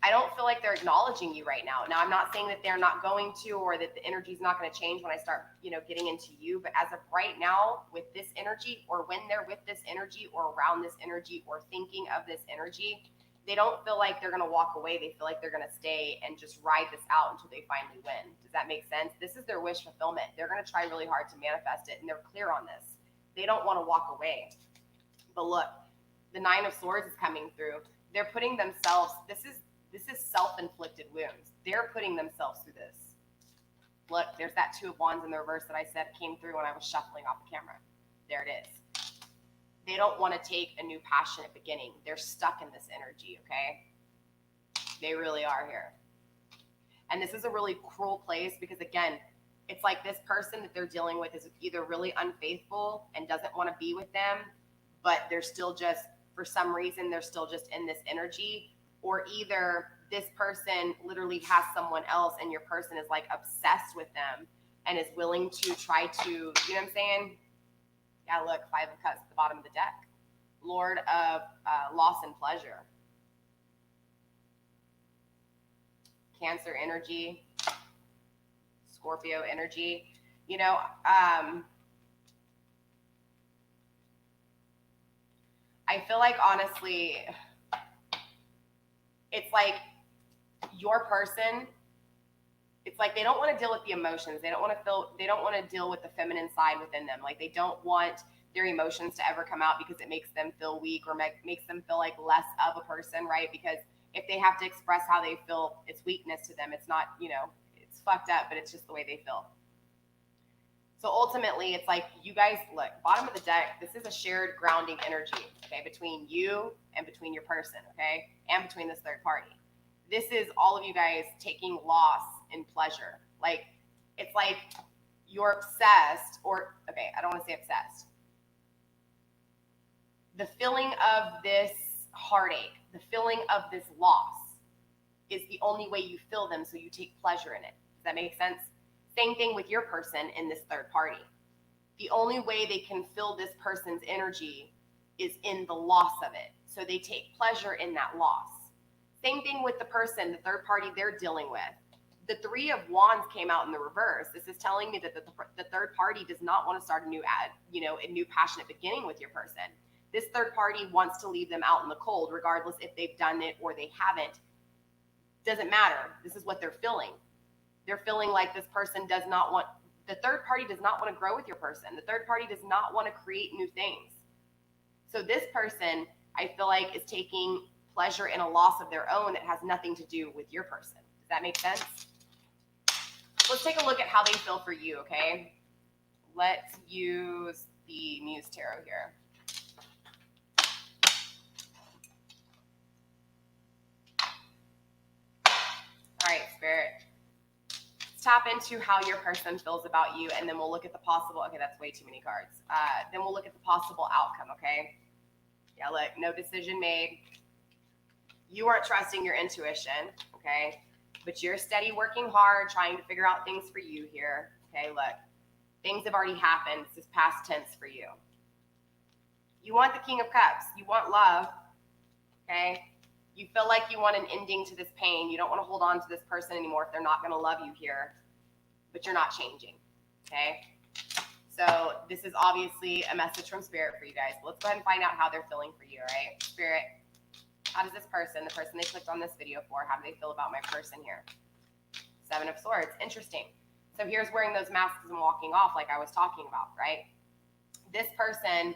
I don't feel like they're acknowledging you right now. Now, I'm not saying that they're not going to, or that the energy is not going to change when I start, getting into you. But as of right now, with this energy, or when they're with this energy, or around this energy, or thinking of this energy, they don't feel like they're going to walk away. They feel like they're going to stay and just ride this out until they finally win. Does that make sense? This is their wish fulfillment. They're going to try really hard to manifest it, and they're clear on this. They don't want to walk away. But look, the 9 of Swords is coming through. They're putting themselves, this is self-inflicted wounds. They're putting themselves through this. Look, there's that 2 of Wands in the reverse that I said came through when I was shuffling off the camera. There it is. They don't want to take a new passionate beginning. They're stuck in this energy, okay? They really are here. And this is a really cruel place because, again, it's like this person that they're dealing with is either really unfaithful and doesn't want to be with them, but they're still just, for some reason, they're still just in this energy, or either this person literally has someone else and your person is like obsessed with them and is willing to try to, you know what I'm saying? Yeah, look, 5 of Cups at the bottom of the deck. Lord of loss and pleasure. Cancer energy. Scorpio energy. I feel like, honestly, it's like your person, it's like they don't want to deal with the emotions. They don't want to deal with the feminine side within them. Like, they don't want their emotions to ever come out because it makes them feel weak or makes them feel like less of a person, right? Because if they have to express how they feel, it's weakness to them. It's not, it's fucked up, but it's just the way they feel. So ultimately, it's like, you guys, look, bottom of the deck, this is a shared grounding energy, okay, between you and between your person, okay, and between this third party. This is all of you guys taking loss in pleasure. Like, it's like you're obsessed, or, okay, I don't want to say obsessed. The feeling of this heartache, the feeling of this loss is the only way you feel them, so you take pleasure in it. Does that make sense? Same thing with your person in this third party. The only way they can feel this person's energy is in the loss of it. So they take pleasure in that loss. Same thing with the person, the third party they're dealing with. The Three of Wands came out in the reverse. This is telling me that the third party does not want to start a new passionate beginning with your person. This third party wants to leave them out in the cold, regardless if they've done it or they haven't. Doesn't matter. This is what they're feeling. They're feeling like this person does not want, the third party does not want to grow with your person. The third party does not want to create new things. So this person, I feel like, is taking pleasure in a loss of their own that has nothing to do with your person. Does that make sense? Let's take a look at how they feel for you, okay? Let's use the Muse Tarot here. All right, Spirit. Let's tap into how your person feels about you, and then we'll look at the possible, okay, that's way too many cards. Then we'll look at the possible outcome, okay? Yeah, look, no decision made. You aren't trusting your intuition, okay? But you're steady working hard, trying to figure out things for you here, okay? Look, things have already happened. This is past tense for you. You want the King of Cups. You want love, okay? You feel like you want an ending to this pain. You don't want to hold on to this person anymore if they're not going to love you here, but you're not changing, okay? So this is obviously a message from Spirit for you guys. Let's go ahead and find out how they're feeling for you, all right? Spirit, how does this person, the person they clicked on this video for, how do they feel about my person here? Seven of Swords. Interesting. So here's wearing those masks and walking off like I was talking about, right? This person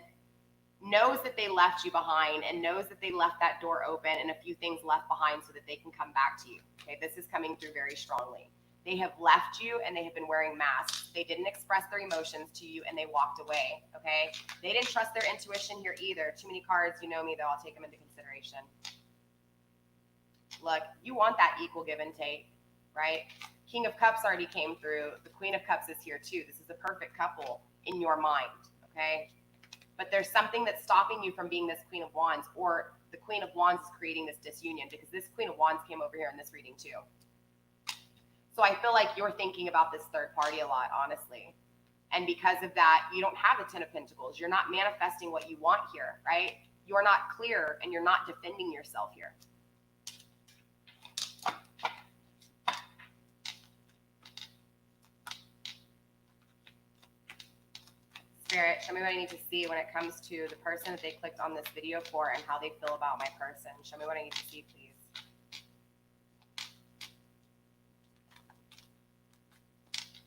knows that they left you behind and knows that they left that door open and a few things left behind so that they can come back to you. Okay, this is coming through very strongly. They have left you and they have been wearing masks. They didn't express their emotions to you and they walked away, okay? They didn't trust their intuition here either. Too many cards, you know me though, I'll take them into consideration. Look, you want that equal give and take, right? King of Cups already came through. The Queen of Cups is here too. This is a perfect couple in your mind, okay? But there's something that's stopping you from being this Queen of Wands, or the Queen of Wands is creating this disunion, because this Queen of Wands came over here in this reading too. So I feel like you're thinking about this third party a lot, honestly. And because of that, you don't have the Ten of Pentacles. You're not manifesting what you want here, right? You're not clear and you're not defending yourself here. Spirit, show me what I need to see when it comes to the person that they clicked on this video for and how they feel about my person. Show me what I need to see, please.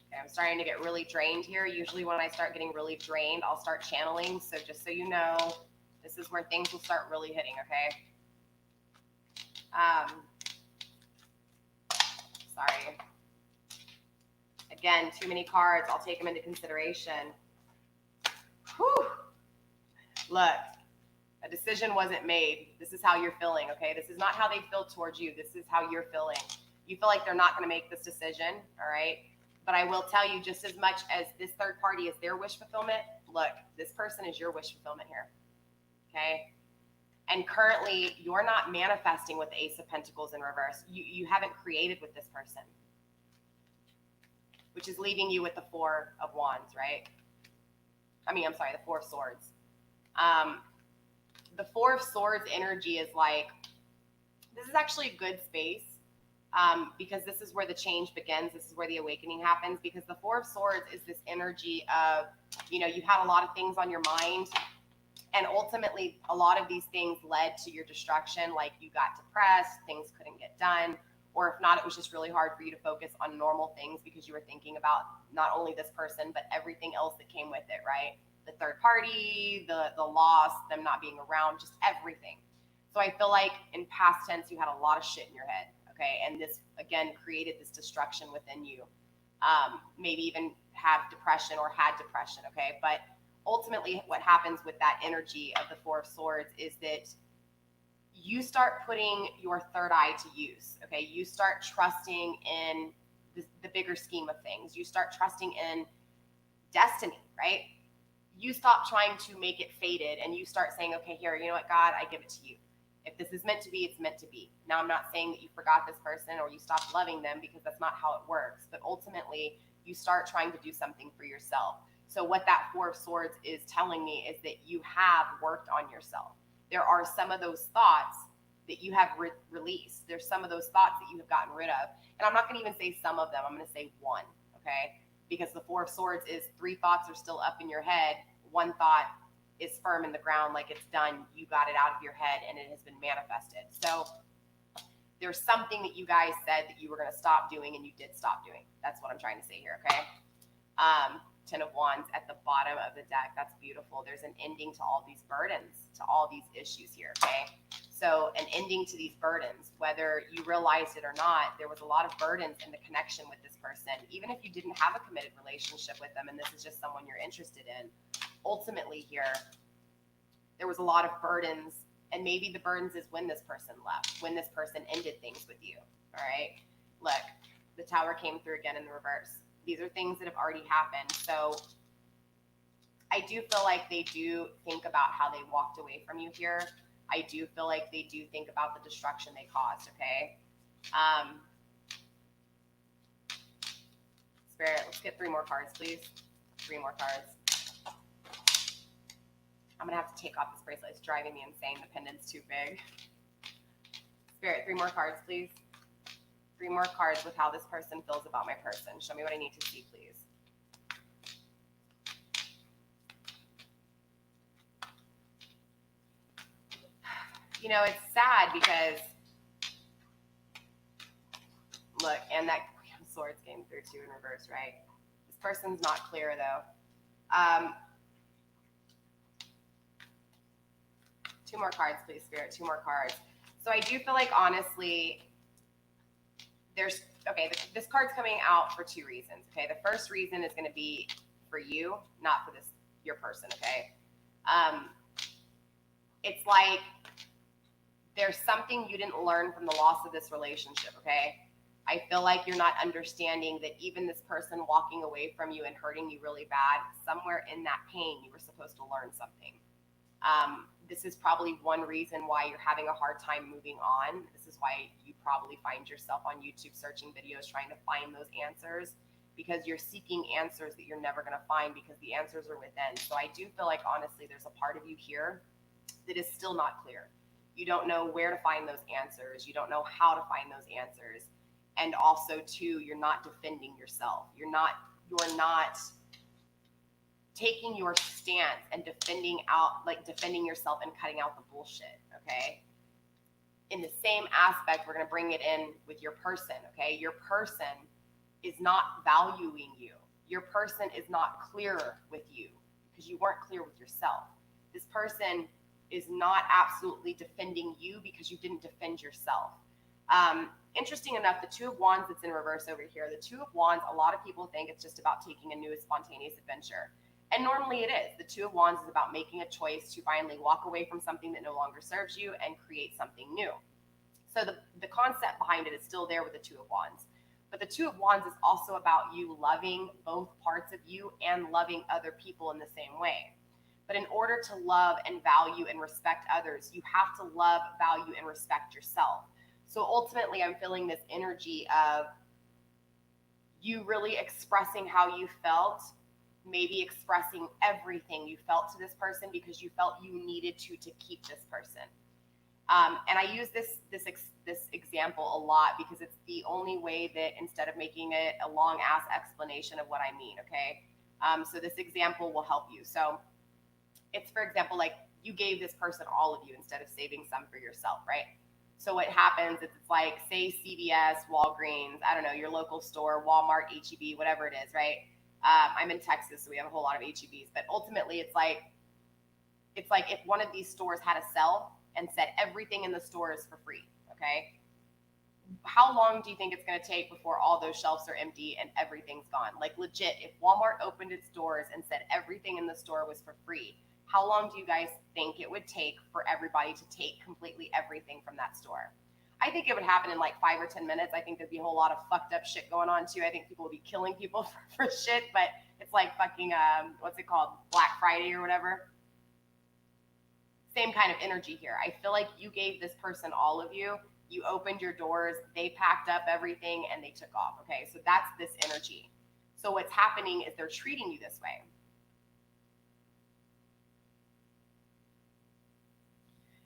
Okay, I'm starting to get really drained here. Usually when I start getting really drained, I'll start channeling. So just so you know, this is where things will start really hitting, okay? Sorry. Again, too many cards. I'll take them into consideration. Whew. Look, a decision wasn't made. This is how you're feeling, okay? This is not how they feel towards you. This is how you're feeling. You feel like they're not going to make this decision, all right? But I will tell you, just as much as this third party is their wish fulfillment, look, this person is your wish fulfillment here, okay? And currently, you're not manifesting with the Ace of Pentacles in reverse. You haven't created with this person, which is leaving you with the Four of Wands, right? I'm sorry, the Four of Swords. The Four of Swords energy is like, this is actually a good space because this is where the change begins. This is where the awakening happens, because the Four of Swords is this energy of, you know, you had a lot of things on your mind And ultimately, a lot of these things led to your destruction. Like you got depressed, things couldn't get done, or if not, it was just really hard for you to focus on normal things because you were thinking about not only this person, but everything else that came with it, right? The third party, the loss, them not being around, just everything. So I feel like in past tense, you had a lot of shit in your head, okay? And this, again, created this destruction within you. Maybe even have depression or had depression, okay? But ultimately, what happens with that energy of the Four of Swords is that you start putting your third eye to use, okay? You start trusting in the bigger scheme of things. You start trusting in destiny, right? You stop trying to make it fated and you start saying, okay, here, you know what, God, I give it to you. If this is meant to be, it's meant to be. Now, I'm not saying that you forgot this person or you stopped loving them, because that's not how it works. But ultimately, you start trying to do something for yourself. So what that Four of Swords is telling me is that you have worked on yourself. There are some of those thoughts that you have released. There's some of those thoughts that you have gotten rid of. And I'm not going to even say some of them. I'm going to say one, okay? Because the Four of Swords is 3 thoughts are still up in your head. 1 thought is firm in the ground, like it's done. You got it out of your head and it has been manifested. So there's something that you guys said that you were going to stop doing and you did stop doing. That's what I'm trying to say here, okay? 10 of Wands at the bottom of the deck. That's beautiful. There's an ending to all these burdens, to all these issues here, okay? So an ending to these burdens, whether you realized it or not, there was a lot of burdens in the connection with this person. Even if you didn't have a committed relationship with them and this is just someone you're interested in, ultimately here, there was a lot of burdens, and maybe the burdens is when this person left, when this person ended things with you, all right? Look, the Tower came through again in the reverse. These are things that have already happened. So I do feel like they do think about how they walked away from you here. I do feel like they do think about the destruction they caused, okay? Spirit, let's get 3 more cards, please. 3 more cards. I'm going to have to take off this bracelet. It's driving me insane. The pendant's too big. Spirit, 3 more cards, please. 3 more cards with how this person feels about my person. Show me what I need to see, please. You know, it's sad because, look, and that Queen of Swords came through too in reverse, right? This person's not clear, though. 2 more cards, please, Spirit. 2 more cards. So I do feel like, honestly, this card's coming out for 2 reasons, okay? The first reason is going to be for you, not for your person, okay? It's like there's something you didn't learn from the loss of this relationship, okay? I feel like you're not understanding that even this person walking away from you and hurting you really bad, somewhere in that pain, you were supposed to learn something. This is probably one reason why you're having a hard time moving on. This is why you probably find yourself on YouTube searching videos trying to find those answers, because you're seeking answers that you're never going to find because the answers are within. So I do feel like, honestly, there's a part of you here that is still not clear. You don't know where to find those answers. You don't know how to find those answers. And also, too, you're not defending yourself. You're not taking your stance and defending yourself and cutting out the bullshit, okay? In the same aspect, we're going to bring it in with your person, okay? Your person is not valuing you. Your person is not clear with you because you weren't clear with yourself. This person is not absolutely defending you because you didn't defend yourself. Interesting enough, the 2 of Wands that's in reverse over here, the 2 of Wands, a lot of people think it's just about taking a new spontaneous adventure. And normally it is. The 2 of Wands is about making a choice to finally walk away from something that no longer serves you and create something new. So the concept behind it is still there with the 2 of Wands. But the 2 of Wands is also about you loving both parts of you and loving other people in the same way. But in order to love and value and respect others, you have to love, value, and respect yourself. So ultimately, I'm feeling this energy of you really expressing how you felt, maybe expressing everything you felt to this person because you felt you needed to keep this person. And I use this example a lot because it's the only way that, instead of making it a long ass explanation of what I mean, okay? So this example will help you. So it's, for example, like you gave this person all of you instead of saving some for yourself, right? So what happens is it's like, say CVS, Walgreens, I don't know, your local store, Walmart, HEB, whatever it is, right? I'm in Texas, so we have a whole lot of HEBs, but ultimately it's like if one of these stores had a sell and said everything in the store is for free, okay? How long do you think it's going to take before all those shelves are empty and everything's gone? Like legit, if Walmart opened its doors and said everything in the store was for free, how long do you guys think it would take for everybody to take completely everything from that store? I think it would happen in like 5 or 10 minutes. I think there'd be a whole lot of fucked up shit going on too. I think people would be killing people for shit, but it's like fucking, what's it called? Black Friday or whatever. Same kind of energy here. I feel like you gave this person all of you. You opened your doors, they packed up everything, and they took off, okay? So that's this energy. So what's happening is they're treating you this way.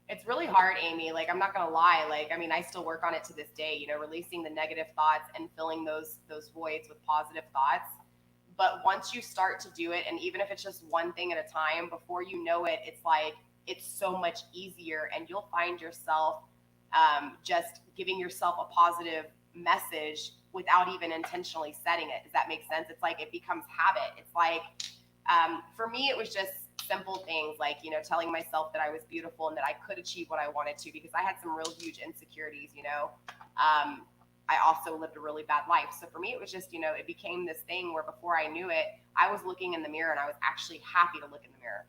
It's really hard, Amy. Like, I'm not gonna lie. Like, I mean, I still work on it to this day, you know, releasing the negative thoughts and filling those voids with positive thoughts. But once you start to do it, and even if it's just one thing at a time, before you know it, it's like, it's so much easier, and you'll find yourself just giving yourself a positive message without even intentionally setting it. Does that make sense? It's like it becomes habit. It's like, for me, it was just simple things like, you know, telling myself that I was beautiful and that I could achieve what I wanted to, because I had some real huge insecurities, you know. I also lived a really bad life. So for me, it was just, you know, it became this thing where before I knew it, I was looking in the mirror and I was actually happy to look in the mirror.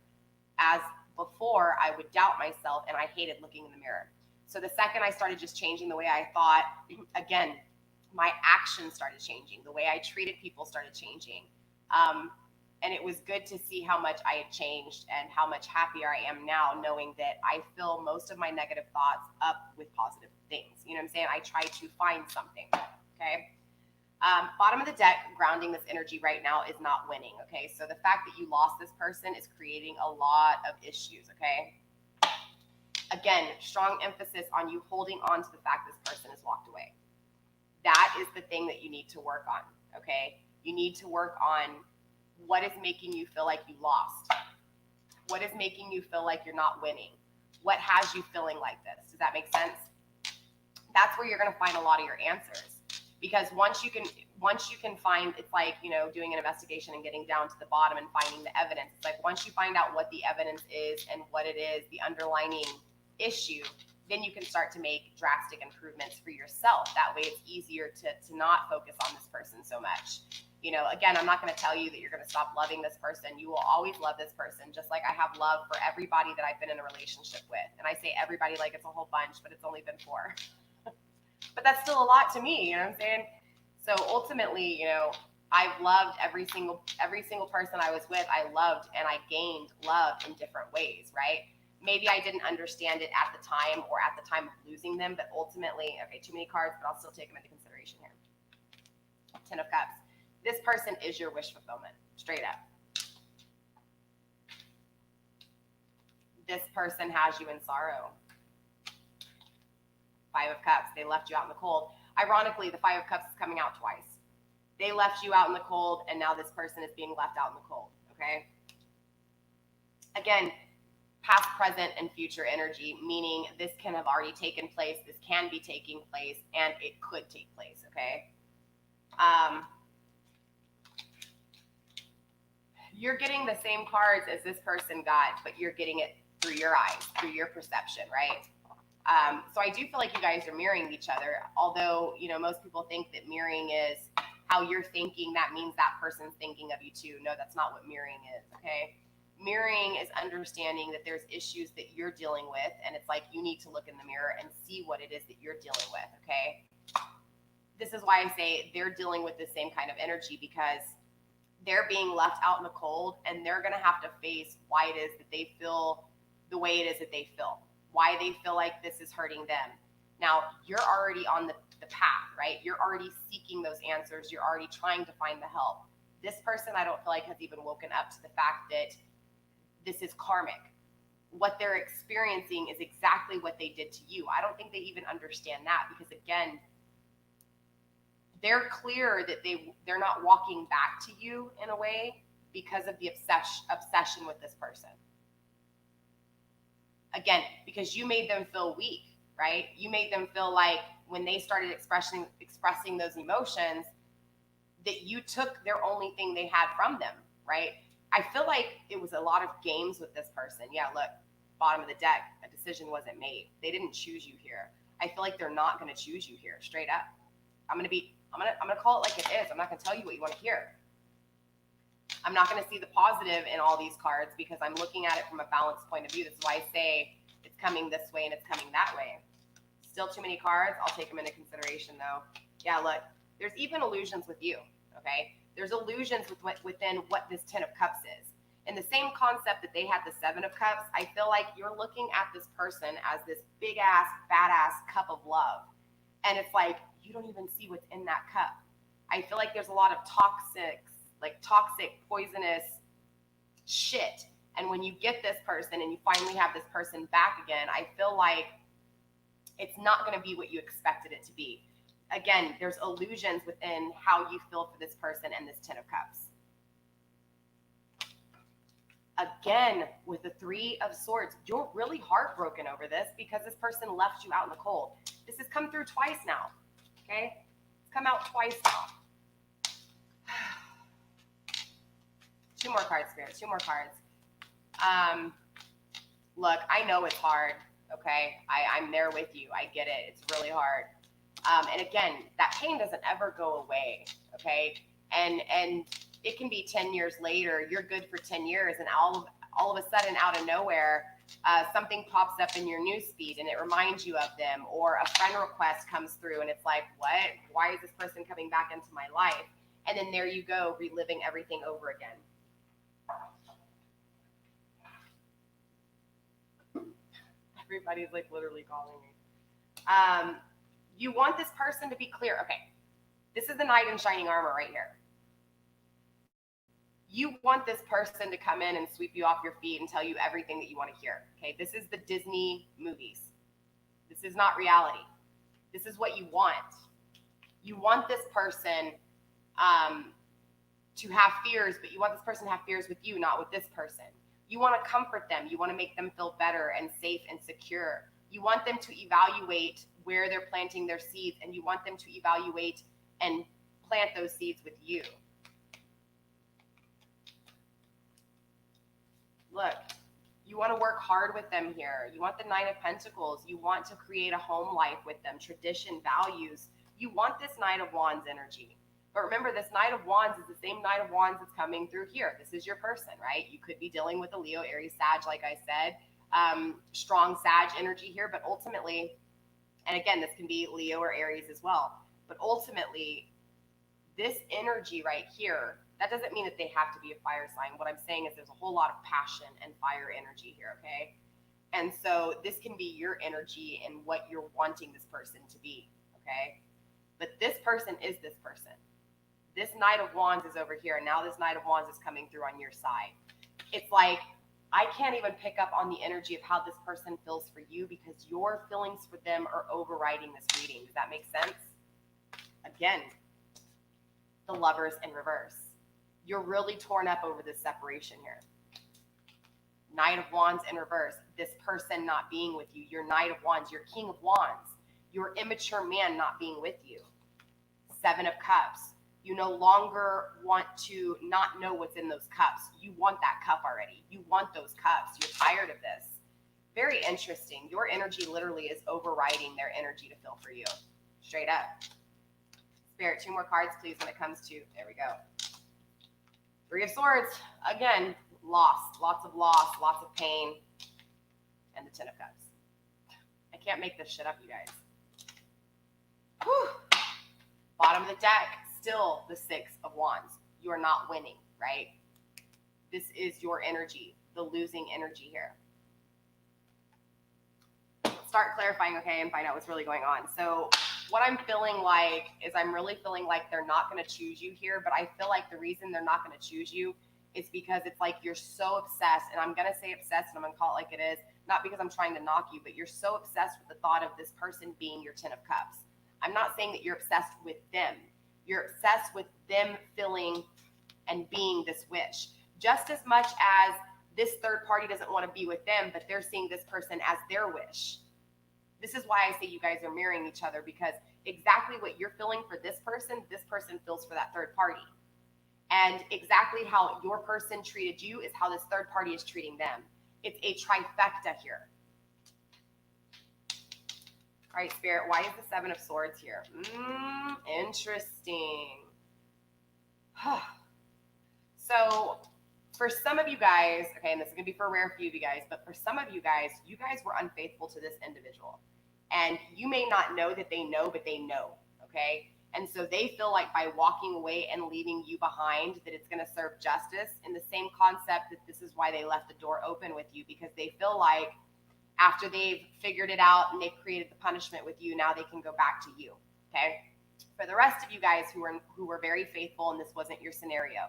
As before, I would doubt myself and I hated looking in the mirror. So the second I started just changing the way I thought, again, my actions started changing. The way I treated people started changing. And it was good to see how much I had changed and how much happier I am now, knowing that I fill most of my negative thoughts up with positive things. You know what I'm saying? I try to find something, okay? Bottom of the deck, grounding this energy right now is not winning, okay? So the fact that you lost this person is creating a lot of issues, okay? Again, strong emphasis on you holding on to the fact this person has walked away. That is the thing that you need to work on, okay? You need to work on what is making you feel like you lost. What is making you feel like you're not winning? What has you feeling like this? Does that make sense? That's where you're going to find a lot of your answers. Because once you can find, it's like, you know, doing an investigation and getting down to the bottom and finding the evidence. It's like once you find out what the evidence is and what it is, the underlying issue, then you can start to make drastic improvements for yourself. That way it's easier to not focus on this person so much. You know, again, I'm not going to tell you that you're going to stop loving this person. You will always love this person, just like I have love for everybody that I've been in a relationship with. And I say everybody like it's a whole bunch, but it's only been 4. But that's still a lot to me, you know what I'm saying? So ultimately, you know, I've loved every single person I was with. I loved and I gained love in different ways, right? Maybe I didn't understand it at the time or at the time of losing them, but ultimately, okay, too many cards, but I'll still take them into consideration here. 10 of Cups. This person is your wish fulfillment, straight up. This person has you in sorrow. 5 of Cups, they left you out in the cold. Ironically, the 5 of Cups is coming out twice. They left you out in the cold, and now this person is being left out in the cold, okay? Again, past, present, and future energy, meaning this can have already taken place, this can be taking place, and it could take place, okay? You're getting the same cards as this person got, but you're getting it through your eyes, through your perception, right? So I do feel like you guys are mirroring each other, although, you know, most people think that mirroring is how you're thinking, that means that person's thinking of you too. No, that's not what mirroring is, okay? Mirroring is understanding that there's issues that you're dealing with, and it's like you need to look in the mirror and see what it is that you're dealing with, okay? This is why I say they're dealing with the same kind of energy, because they're being left out in the cold, and they're going to have to face why it is that they feel the way it is that they feel, why they feel like this is hurting them. Now, you're already on the path, right? You're already seeking those answers. You're already trying to find the help. This person, I don't feel like, has even woken up to the fact that this is karmic. What they're experiencing is exactly what they did to you. I don't think they even understand that, because again, they're clear that they're not walking back to you in a way because of the obsession with this person. Again, because you made them feel weak, right? You made them feel like when they started expressing those emotions, that you took their only thing they had from them, right? I feel like it was a lot of games with this person. Yeah, look, bottom of the deck, a decision wasn't made. They didn't choose you here. I feel like they're not going to choose you here, straight up. I'm going to call it like it is. I'm not going to tell you what you want to hear. I'm not going to see the positive in all these cards because I'm looking at it from a balanced point of view. This is why I say it's coming this way and it's coming that way. Still too many cards. I'll take them into consideration though. Yeah, look, there's even illusions with you, okay? There's illusions within what this 10 of Cups is. In the same concept that they had the 7 of Cups, I feel like you're looking at this person as this big ass, badass cup of love. And it's like, you don't even see what's in that cup. I feel like there's a lot of toxic, poisonous shit. And when you get this person and you finally have this person back again, I feel like it's not going to be what you expected it to be. Again, there's illusions within how you feel for this person and this 10 of Cups. Again, with the 3 of Swords, you're really heartbroken over this because this person left you out in the cold. This has come through twice now, okay? It's come out twice now. 2 more cards, Spirit, 2 more cards. Look, I know it's hard, okay? I'm there with you. I get it. It's really hard. And again, that pain doesn't ever go away, okay? And it can be 10 years later, you're good for 10 years, and all of a sudden, out of nowhere, something pops up in your newsfeed and it reminds you of them, or a friend request comes through and it's like, what? Why is this person coming back into my life? And then there you go, reliving everything over again. Everybody's like literally calling me. You want this person to be clear. Okay, this is the knight in shining armor right here. You want this person to come in and sweep you off your feet and tell you everything that you want to hear. Okay, this is the Disney movies. This is not reality. This is what you want. You want this person to have fears, but you want this person to have fears with you, not with this person. You want to comfort them. You want to make them feel better and safe and secure. You want them to evaluate where they're planting their seeds, and you want them to evaluate and plant those seeds with you. Look, you want to work hard with them here. You want the 9 of Pentacles. You want to create a home life with them, tradition, values. You want this Knight of Wands energy. But remember, this Knight of Wands is the same Knight of Wands that's coming through here. This is your person, right? You could be dealing with a Leo, Aries, Sag, like I said. Strong Sag energy here, but ultimately, and again, this can be Leo or Aries as well, but ultimately, this energy right here, that doesn't mean that they have to be a fire sign. What I'm saying is there's a whole lot of passion and fire energy here, okay? And so this can be your energy and what you're wanting this person to be, okay? But this person is this person. This Knight of Wands is over here, and now this Knight of Wands is coming through on your side. It's like, I can't even pick up on the energy of how this person feels for you because your feelings for them are overriding this reading. Does that make sense? Again, the Lovers in reverse. You're really torn up over this separation here. Knight of Wands in reverse. This person not being with you. Your Knight of Wands, your King of Wands. Your immature man not being with you. 7 of Cups. You no longer want to not know what's in those cups. You want that cup already. You want those cups. You're tired of this. Very interesting. Your energy literally is overriding their energy to feel for you. Straight up. Spirit, 2 more cards, please, when it comes to, there we go. 3 of Swords. Again, loss. Lots of loss, lots of pain. And the 10 of Cups. I can't make this shit up, you guys. Whew. Bottom of the deck. Still the 6 of Wands. You're not winning, right? This is your energy, the losing energy here. Let's start clarifying, okay, and find out what's really going on. So what I'm feeling like is I'm really feeling like they're not going to choose you here, but I feel like the reason they're not going to choose you is because it's like you're so obsessed, and I'm going to say obsessed, and I'm going to call it like it is, not because I'm trying to knock you, but you're so obsessed with the thought of this person being your 10 of Cups. I'm not saying that you're obsessed with them. You're obsessed with them feeling and being this wish. Just as much as this third party doesn't want to be with them, but they're seeing this person as their wish. This is why I say you guys are mirroring each other, because exactly what you're feeling for this person feels for that third party. And exactly how your person treated you is how this third party is treating them. It's a trifecta here. All right, Spirit, why is the Seven of Swords here? Interesting. So for some of you guys, okay, and this is going to be for a rare few of you guys, but for some of you guys were unfaithful to this individual. And you may not know that they know, but they know, okay? And so they feel like by walking away and leaving you behind that it's going to serve justice, in the same concept that this is why they left the door open with you, because they feel like after they've figured it out and they've created the punishment with you, now they can go back to you, okay? For the rest of you guys who were very faithful and this wasn't your scenario,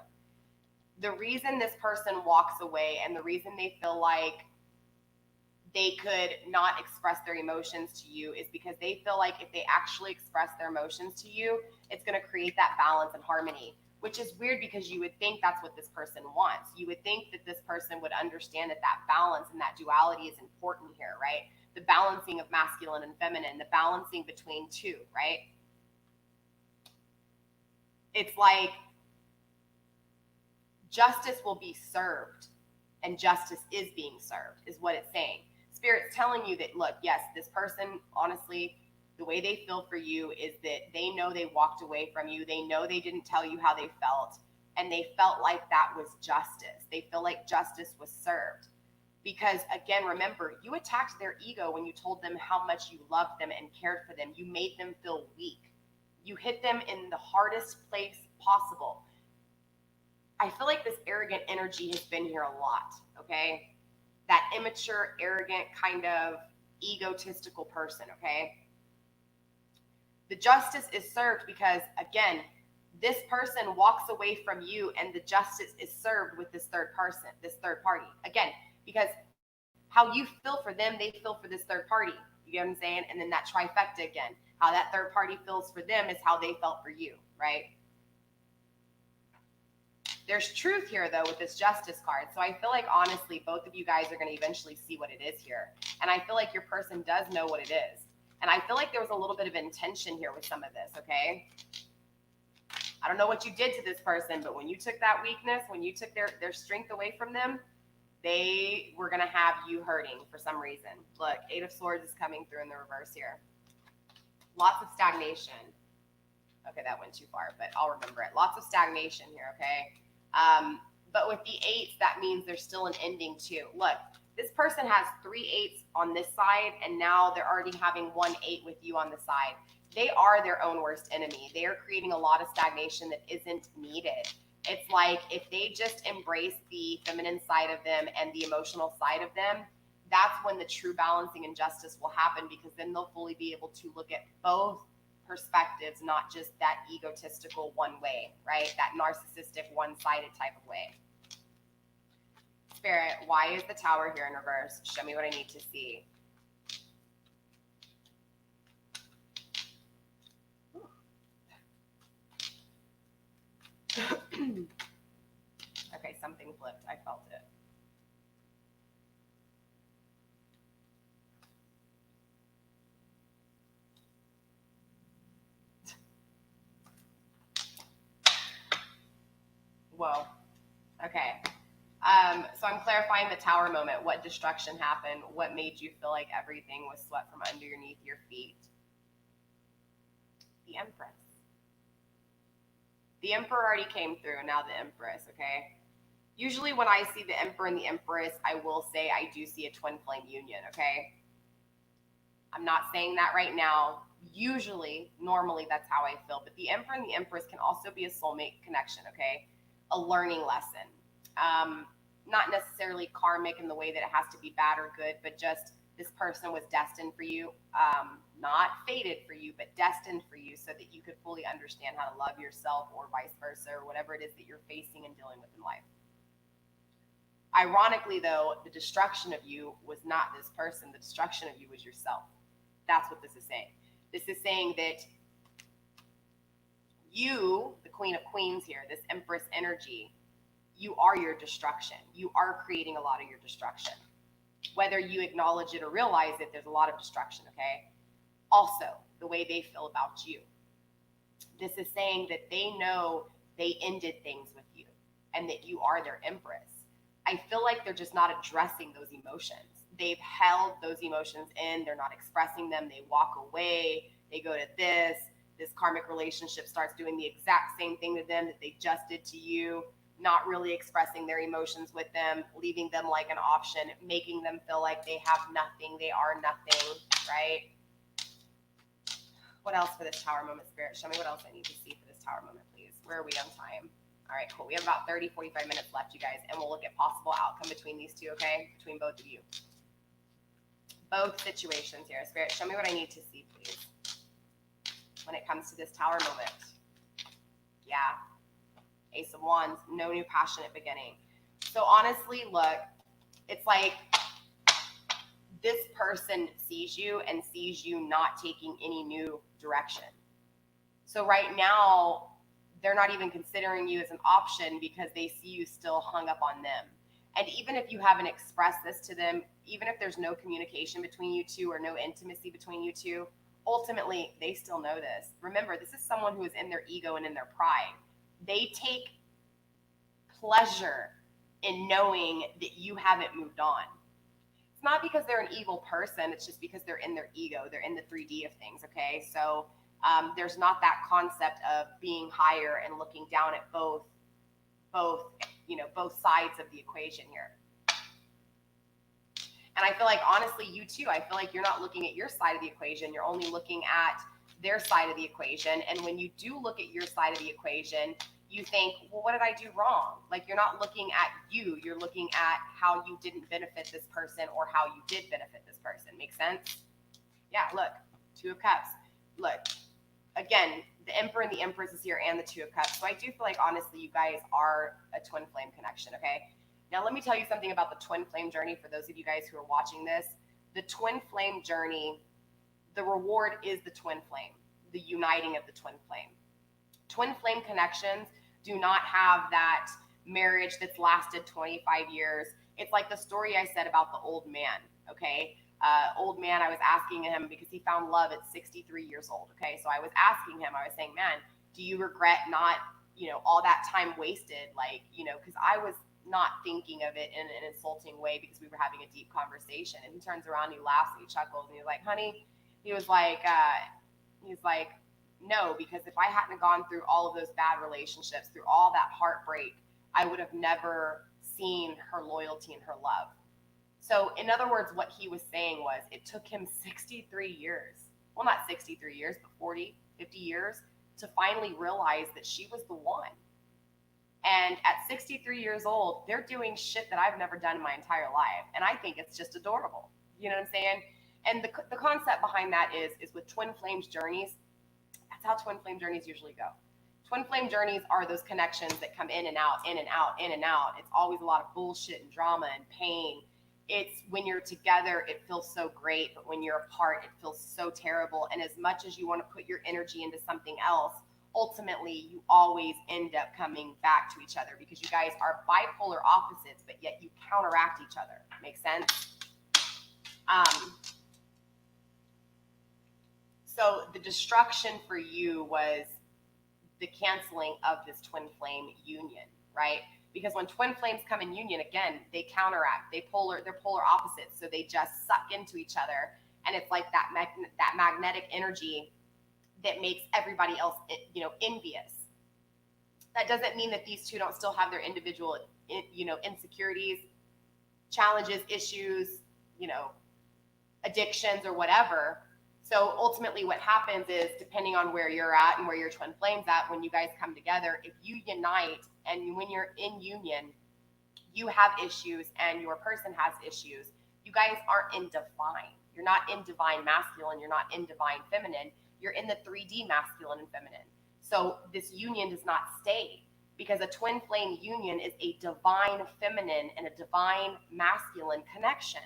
the reason this person walks away and the reason they feel like they could not express their emotions to you is because they feel like if they actually express their emotions to you, it's going to create that balance and harmony, which is weird because you would think that's what this person wants. You would think that this person would understand that balance and that duality is important here, right? The balancing of masculine and feminine, the balancing between two, right? It's like justice will be served and justice is being served is what it's saying. Spirit's telling you that, look, yes, this person, honestly, the way they feel for you is that they know they walked away from you. They know they didn't tell you how they felt, and they felt like that was justice. They feel like justice was served. Because, again, remember, you attacked their ego when you told them how much you loved them and cared for them. You made them feel weak. You hit them in the hardest place possible. I feel like this arrogant energy has been here a lot, okay? That immature, arrogant, kind of egotistical person, okay? The justice is served because, again, this person walks away from you and the justice is served with this third person, this third party. Again, because how you feel for them, they feel for this third party. You get what I'm saying? And then that trifecta again. How that third party feels for them is how they felt for you, right? There's truth here, though, with this justice card. So I feel like, honestly, both of you guys are going to eventually see what it is here. And I feel like your person does know what it is. And I feel like there was a little bit of intention here with some of this, okay? I don't know what you did to this person, but when you took that weakness, when you took their strength away from them, they were going to have you hurting for some reason. Look, Eight of Swords is coming through in the reverse here. Lots of stagnation. Okay, that went too far, but I'll remember it. Lots of stagnation here, okay? But with the eights, that means there's still an ending too. Look, this person has 3 8s on this side, and now they're already having 1 8 with you on the side. They are their own worst enemy. They are creating a lot of stagnation that isn't needed. It's like if they just embrace the feminine side of them and the emotional side of them, that's when the true balancing and justice will happen, because then they'll fully be able to look at both perspectives, not just that egotistical one way, right? That narcissistic one-sided type of way. Spirit, why is the Tower here in reverse? Show me what I need to see. Okay, something flipped. I felt it. Whoa. Okay. So I'm clarifying the Tower moment. What destruction happened? What made you feel like everything was swept from underneath your feet? The Empress. The Emperor already came through, now the Empress, okay? Usually when I see the Emperor and the Empress, I will say I do see a twin flame union, okay? I'm not saying that right now. Usually, normally, that's how I feel. But the Emperor and the Empress can also be a soulmate connection, okay? A learning lesson. Not necessarily karmic in the way that it has to be bad or good, but just this person was destined for you, not fated for you, but destined for you so that you could fully understand how to love yourself, or vice versa, or whatever it is that you're facing and dealing with in life. Ironically, though, the destruction of you was not this person. The destruction of you was yourself. That's what this is saying. This is saying that you, the Queen of Queens here, this Empress energy, you are your destruction. You are creating a lot of your destruction. Whether you acknowledge it or realize it, there's a lot of destruction, okay? Also, the way they feel about you. This is saying that they know they ended things with you and that you are their empress. I feel like they're just not addressing those emotions. They've held those emotions in, they're not expressing them, they walk away, they go to this karmic relationship starts doing the exact same thing to them that they just did to you, not really expressing their emotions with them, leaving them like an option, making them feel like they have nothing, they are nothing, right? What else for this Tower moment, Spirit? Show me what else I need to see for this Tower moment, please. Where are we on time? All right, cool. We have about 30, 45 minutes left, you guys, and we'll look at possible outcome between these two, okay? Between both of you. Both situations here. Spirit, show me what I need to see, please, when it comes to this Tower moment. Yeah. Ace of Wands, no new passionate beginning. So honestly, look, it's like this person sees you and sees you not taking any new direction. So right now, they're not even considering you as an option because they see you still hung up on them. And even if you haven't expressed this to them, even if there's no communication between you two or no intimacy between you two, ultimately, they still know this. Remember, this is someone who is in their ego and in their pride. They take pleasure in knowing that you haven't moved on. It's not because they're an evil person. It's just because they're in their ego. They're in the 3D of things, okay? So there's not that concept of being higher and looking down at both sides of the equation here. And I feel like, honestly, you too, I feel like you're not looking at your side of the equation. You're only looking at their side of the equation. And when you do look at your side of the equation, you think, well, what did I do wrong? Like, you're not looking at you. You're looking at how you didn't benefit this person or how you did benefit this person. Make sense? Yeah, look, Two of Cups. Look, again, the Emperor and the Empress is here and the Two of Cups. So I do feel like, honestly, you guys are a twin flame connection, okay? Now, let me tell you something about the twin flame journey for those of you guys who are watching this. The twin flame journey, the reward is the twin flame, the uniting of the twin flame. Twin flame connections do not have that marriage that's lasted 25 years. It's like the story I said about the old man, okay? Old man, I was asking him because he found love at 63 years old, okay? So I was asking him, I was saying, man, do you regret not, all that time wasted? Like, because I was not thinking of it in an insulting way because we were having a deep conversation. And he turns around, he laughs, and he chuckles, and he's like, honey, he was like, no, because if I hadn't gone through all of those bad relationships, through all that heartbreak, I would have never seen her loyalty and her love. So in other words, what he was saying was it took him 63 years, well, not 63 years, but 40, 50 years to finally realize that she was the one. And at 63 years old, they're doing shit that I've never done in my entire life. And I think it's just adorable. You know what I'm saying? And the concept behind that is with twin flames journeys, that's how twin flame journeys usually go. Twin flame journeys are those connections that come in and out, in and out, in and out. It's always a lot of bullshit and drama and pain. It's when you're together, it feels so great, but when you're apart, it feels so terrible. And as much as you want to put your energy into something else, ultimately you always end up coming back to each other because you guys are bipolar opposites, but yet you counteract each other. Make sense? So the destruction for you was the canceling of this twin flame union, right? Because when twin flames come in union, again, they counteract. They're polar opposites, so they just suck into each other, and it's like that magnetic energy that makes everybody else, envious. That doesn't mean that these two don't still have their individual, insecurities, challenges, issues, addictions or whatever. So ultimately what happens is, depending on where you're at and where your twin flame's at, when you guys come together, if you unite and when you're in union, you have issues and your person has issues, you guys aren't in divine. You're not in divine masculine. You're not in divine feminine. You're in the 3D masculine and feminine. So this union does not stay, because a twin flame union is a divine feminine and a divine masculine connection.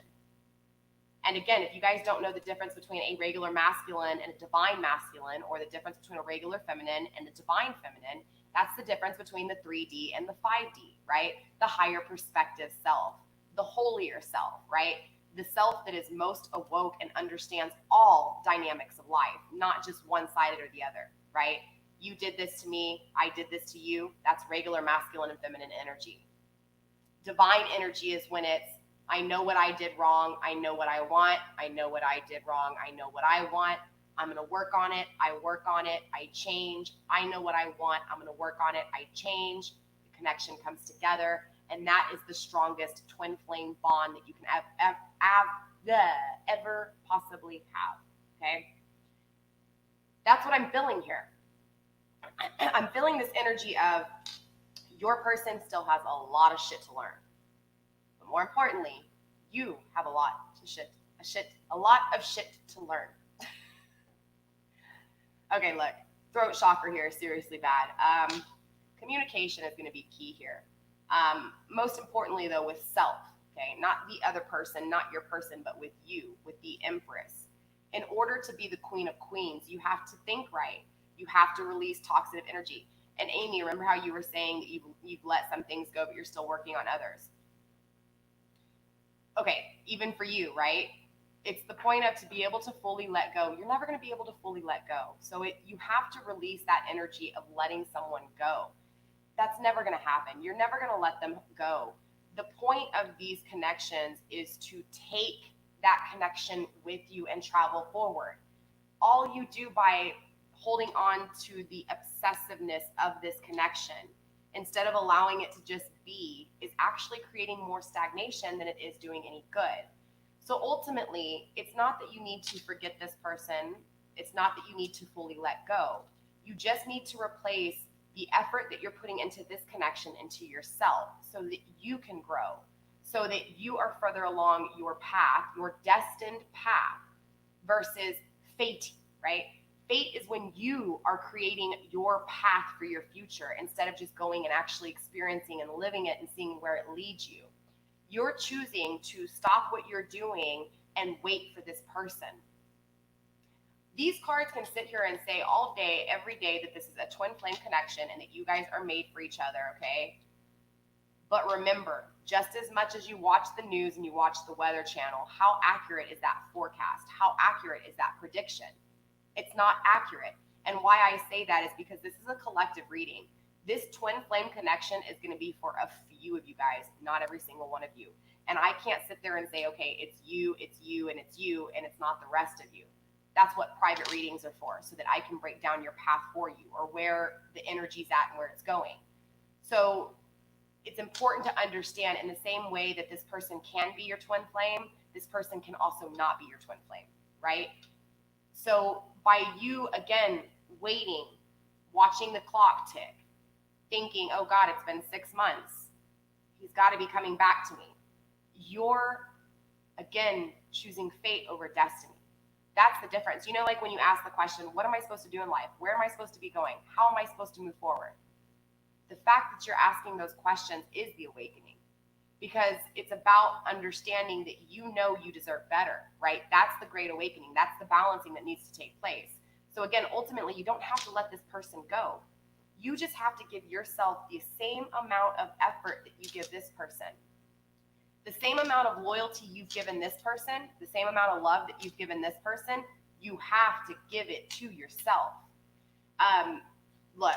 And again, if you guys don't know the difference between a regular masculine and a divine masculine, or the difference between a regular feminine and a divine feminine, That's the difference between the 3D and the 5D, right? The higher perspective self, the holier self, right? The self that is most awoke and understands all dynamics of life, not just one-sided or the other, right? You did this to me, I did this to you. That's regular masculine and feminine energy. Divine energy is when it's, I know what I did wrong, I know what I want, I know what I did wrong, I know what I want, I'm going to work on it, I work on it, I change, I know what I want, I'm going to work on it, I change, the connection comes together, and that is the strongest twin flame bond that you can ever possibly have, okay? That's what I'm feeling here. I'm feeling this energy of your person still has a lot of shit to learn. But more importantly, you have a lot of shit to learn. Okay, look, throat chakra here is seriously bad. Communication is going to be key here. Most importantly, though, with self, okay, not the other person, not your person, but with you, with the Empress. In order to be the Queen of Queens, you have to think right. You have to release toxic energy. And Amy, remember how you were saying that you've let some things go, but you're still working on others? Okay, even for you, right? It's the point of to be able to fully let go. You're never going to be able to fully let go. So you have to release that energy of letting someone go. That's never going to happen. You're never going to let them go. The point of these connections is to take that connection with you and travel forward. All you do by holding on to the obsessiveness of this connection, instead of allowing it to just be, is actually creating more stagnation than it is doing any good. So ultimately, it's not that you need to forget this person. It's not that you need to fully let go. You just need to replace the effort that you're putting into this connection into yourself so that you can grow, so that you are further along your path, your destined path, versus fate, right? Fate is when you are creating your path for your future instead of just going and actually experiencing and living it and seeing where it leads you. You're choosing to stop what you're doing and wait for this person. These cards can sit here and say all day, every day, that this is a twin flame connection and that you guys are made for each other, okay? But remember, just as much as you watch the news and you watch the Weather Channel, how accurate is that forecast? How accurate is that prediction? It's not accurate. And why I say that is because this is a collective reading. This twin flame connection is going to be for a few of you guys, not every single one of you. And I can't sit there and say, okay, it's you, and it's not the rest of you. That's what private readings are for, so that I can break down your path for you, or where the energy's at and where it's going. So it's important to understand, in the same way that this person can be your twin flame, this person can also not be your twin flame, right? So by you, again, waiting, watching the clock tick, thinking, oh God, it's been 6 months, he's got to be coming back to me. You're, again, choosing fate over destiny. That's the difference. You know, like when you ask the question, what am I supposed to do in life? Where am I supposed to be going? How am I supposed to move forward? The fact that you're asking those questions is the awakening, because it's about understanding that you know you deserve better, right? That's the great awakening. That's the balancing that needs to take place. So again, ultimately, you don't have to let this person go. You just have to give yourself the same amount of effort that you give this person. The same amount of loyalty you've given this person, the same amount of love that you've given this person, you have to give it to yourself. Look,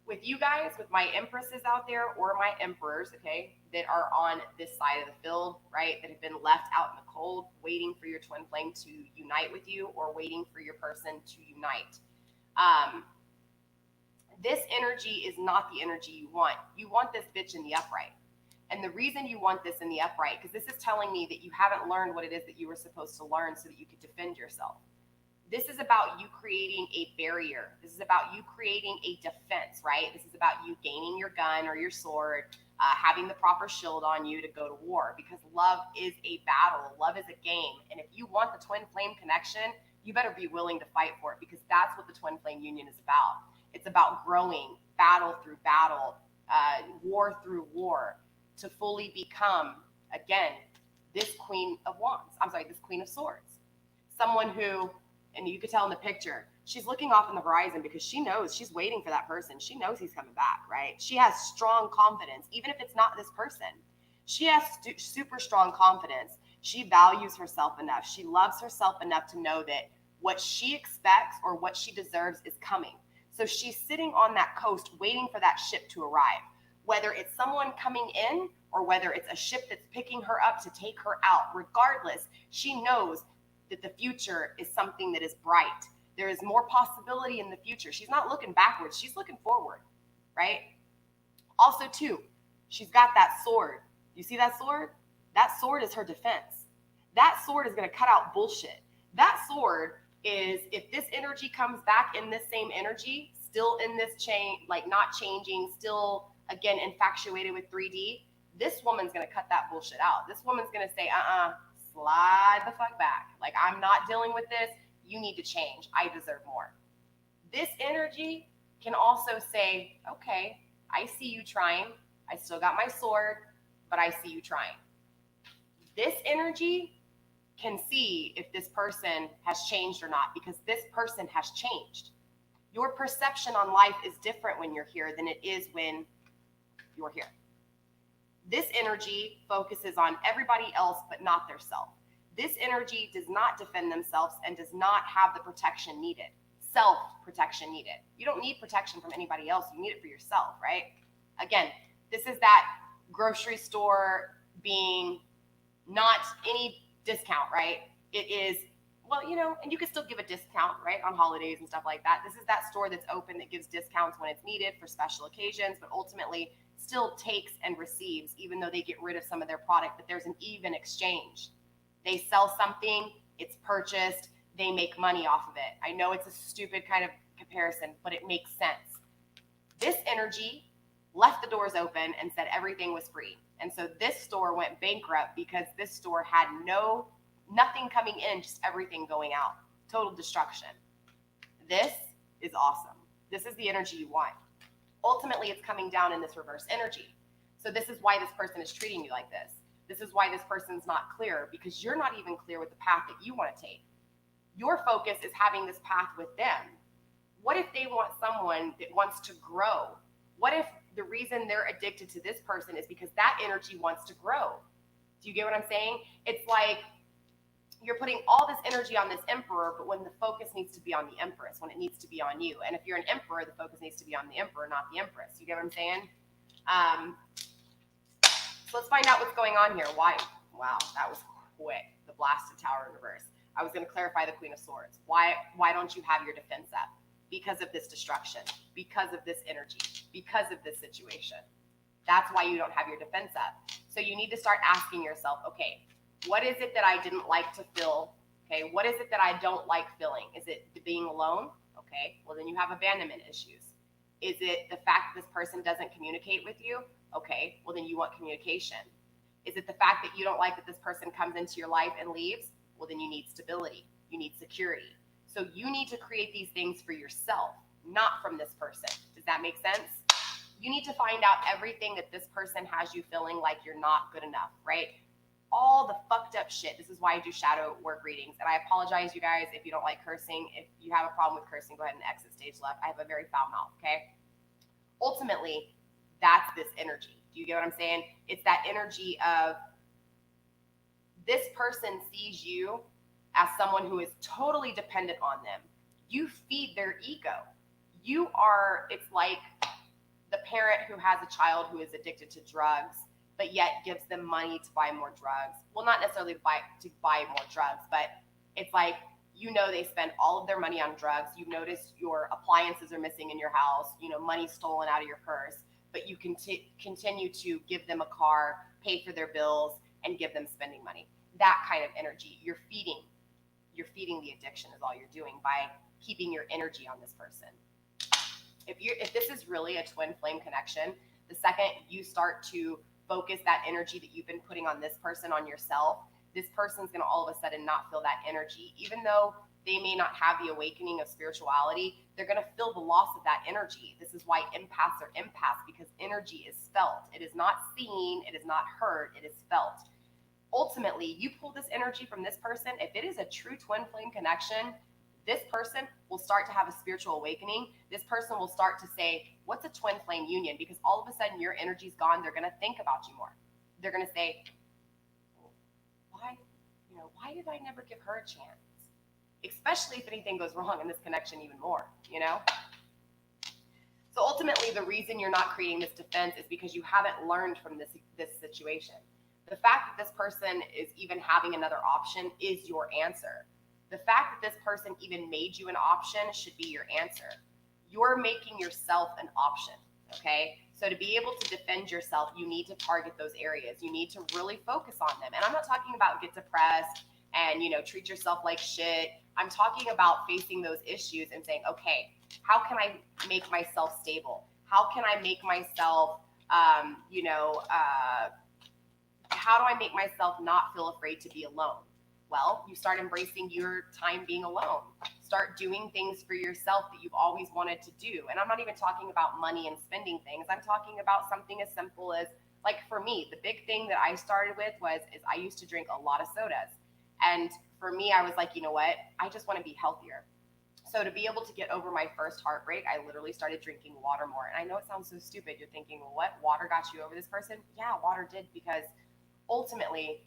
with you guys, with my empresses out there, or my emperors, okay, that are on this side of the field, right, that have been left out in the cold, waiting for your twin flame to unite with you, or waiting for your person to unite. This energy is not the energy you want. You want this bitch in the upright. And the reason you want this in the upright, because this is telling me that you haven't learned what it is that you were supposed to learn so that you could defend yourself. This is about you creating a barrier. This is about you creating a defense, right? This is about you gaining your gun or your sword, having the proper shield on you to go to war, because love is a battle. Love is a game. And if you want the twin flame connection, you better be willing to fight for it, because that's what the twin flame union is about. It's about growing battle through battle, war through war, to fully become, again, this Queen of Wands. I'm sorry, this Queen of Swords. Someone who, and you could tell in the picture, She's looking off in the horizon because she knows she's waiting for that person. She knows he's coming back, right? She has strong confidence, even if it's not this person. She has super strong confidence. She values herself enough. She loves herself enough to know that what she expects or what she deserves is coming. So she's sitting on that coast waiting for that ship to arrive, whether it's someone coming in or whether it's a ship that's picking her up to take her out. Regardless, she knows that the future is something that is bright. There is more possibility in the future. She's not looking backwards. She's looking forward, right? Also, too, she's got that sword. You see that sword? That sword is her defense. That sword is going to cut out bullshit. That sword is, if this energy comes back in this same energy, still in this chain, like not changing, still, again, infatuated with 3D, this woman's going to cut that bullshit out. This woman's going to say, slide the fuck back. Like, I'm not dealing with this. You need to change. I deserve more. This energy can also say, okay, I see you trying. I still got my sword, but I see you trying. This energy can see if this person has changed or not, because this person has changed. Your perception on life is different when you're here than it is when you're here. This energy focuses on everybody else but not their self. This energy does not defend themselves and does not have the protection needed, self-protection needed. You don't need protection from anybody else. You need it for yourself, right? Again, this is that grocery store being not any discount, right? It is, well, you know, and you can still give a discount, right, on holidays and stuff like that. This is that store that's open that gives discounts when it's needed for special occasions, but ultimately still takes and receives, even though they get rid of some of their product, but there's an even exchange. They sell something, it's purchased, they make money off of it. I know it's a stupid kind of comparison, but it makes sense. This energy left the doors open and said everything was free. And so this store went bankrupt because this store had nothing coming in, just everything going out. Total destruction. This is awesome. This is the energy you want. Ultimately, it's coming down in this reverse energy. So this is why this person is treating you like this. This is why this person's not clear, because you're not even clear with the path that you want to take. Your focus is having this path with them. What if they want someone that wants to grow? What if the reason they're addicted to this person is because that energy wants to grow? Do you get what I'm saying? It's like you're putting all this energy on this emperor, but when the focus needs to be on the empress, when it needs to be on you. And if you're an emperor, the focus needs to be on the emperor, not the empress. You get what I'm saying? So let's find out what's going on here. Why? Wow, that was quick. The blasted tower in reverse. I was going to clarify the Queen of Swords. Why don't you have your defense up? Because of this destruction, because of this energy, because of this situation. That's why you don't have your defense up. So you need to start asking yourself, okay, what is it that I didn't like to feel? Okay, what is it that I don't like feeling? Is it being alone? Okay, well then you have abandonment issues. Is it the fact that this person doesn't communicate with you? Okay, well then you want communication. Is it the fact that you don't like that this person comes into your life and leaves? Well then you need stability. You need security. So you need to create these things for yourself, not from this person. Does that make sense? You need to find out everything that this person has you feeling like you're not good enough, right? All the fucked up shit. This is why I do shadow work readings. And I apologize, you guys, if you don't like cursing. If you have a problem with cursing, go ahead and exit stage left. I have a very foul mouth, okay? Ultimately, that's this energy. Do you get what I'm saying? It's that energy of this person sees you as someone who is totally dependent on them. You feed their ego. You are, it's like the parent who has a child who is addicted to drugs, but yet gives them money to buy more drugs. Well, not necessarily to buy more drugs, but it's like, you know, they spend all of their money on drugs. You've noticed your appliances are missing in your house, you know, money stolen out of your purse, but you continue to give them a car, pay for their bills, and give them spending money. That kind of energy. You're feeding the addiction is all you're doing by keeping your energy on this person. If this is really a twin flame connection, the second you start to focus that energy that you've been putting on this person on yourself, this person's going to all of a sudden not feel that energy. Even though they may not have the awakening of spirituality, they're going to feel the loss of that energy. This is why empaths are empaths, because energy is felt. It is not seen, it is not heard, it is felt. Ultimately, you pull this energy from this person, if it is a true twin flame connection, this person will start to have a spiritual awakening. This person will start to say, what's a twin flame union? Because all of a sudden your energy's gone. They're going to think about you more. They're going to say, why did I never give her a chance? Especially if anything goes wrong in this connection even more, So ultimately, the reason you're not creating this defense is because you haven't learned from this situation. The fact that this person is even having another option is your answer. The fact that this person even made you an option should be your answer. You're making yourself an option, okay? So to be able to defend yourself, you need to target those areas. You need to really focus on them. And I'm not talking about get depressed and, treat yourself like shit. I'm talking about facing those issues and saying, okay, how can I make myself stable? How can I make myself, how do I make myself not feel afraid to be alone? Well, you start embracing your time being alone. Start doing things for yourself that you've always wanted to do. And I'm not even talking about money and spending things. I'm talking about something as simple as, like for me, the big thing that I started with is I used to drink a lot of sodas. And for me, I was like, you know what? I just want to be healthier. So to be able to get over my first heartbreak, I literally started drinking water more. And I know it sounds so stupid. You're thinking, well, what? Water got you over this person? Yeah, water did, because ultimately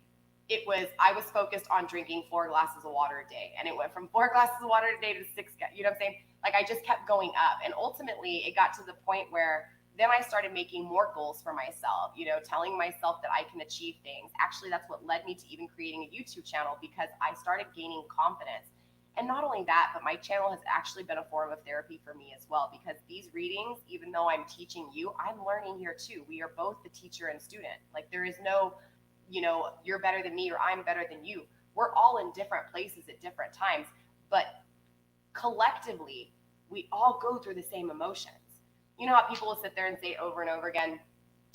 I was focused on drinking 4 glasses of water a day. And it went from 4 glasses of water a day to 6, you know what I'm saying? Like I just kept going up. And ultimately it got to the point where then I started making more goals for myself, telling myself that I can achieve things. Actually, that's what led me to even creating a YouTube channel, because I started gaining confidence. And not only that, but my channel has actually been a form of therapy for me as well, because these readings, even though I'm teaching you, I'm learning here too. We are both the teacher and student. Like there is no, you're better than me or I'm better than you. We're all in different places at different times, but collectively, we all go through the same emotions. You know how people will sit there and say over and over again,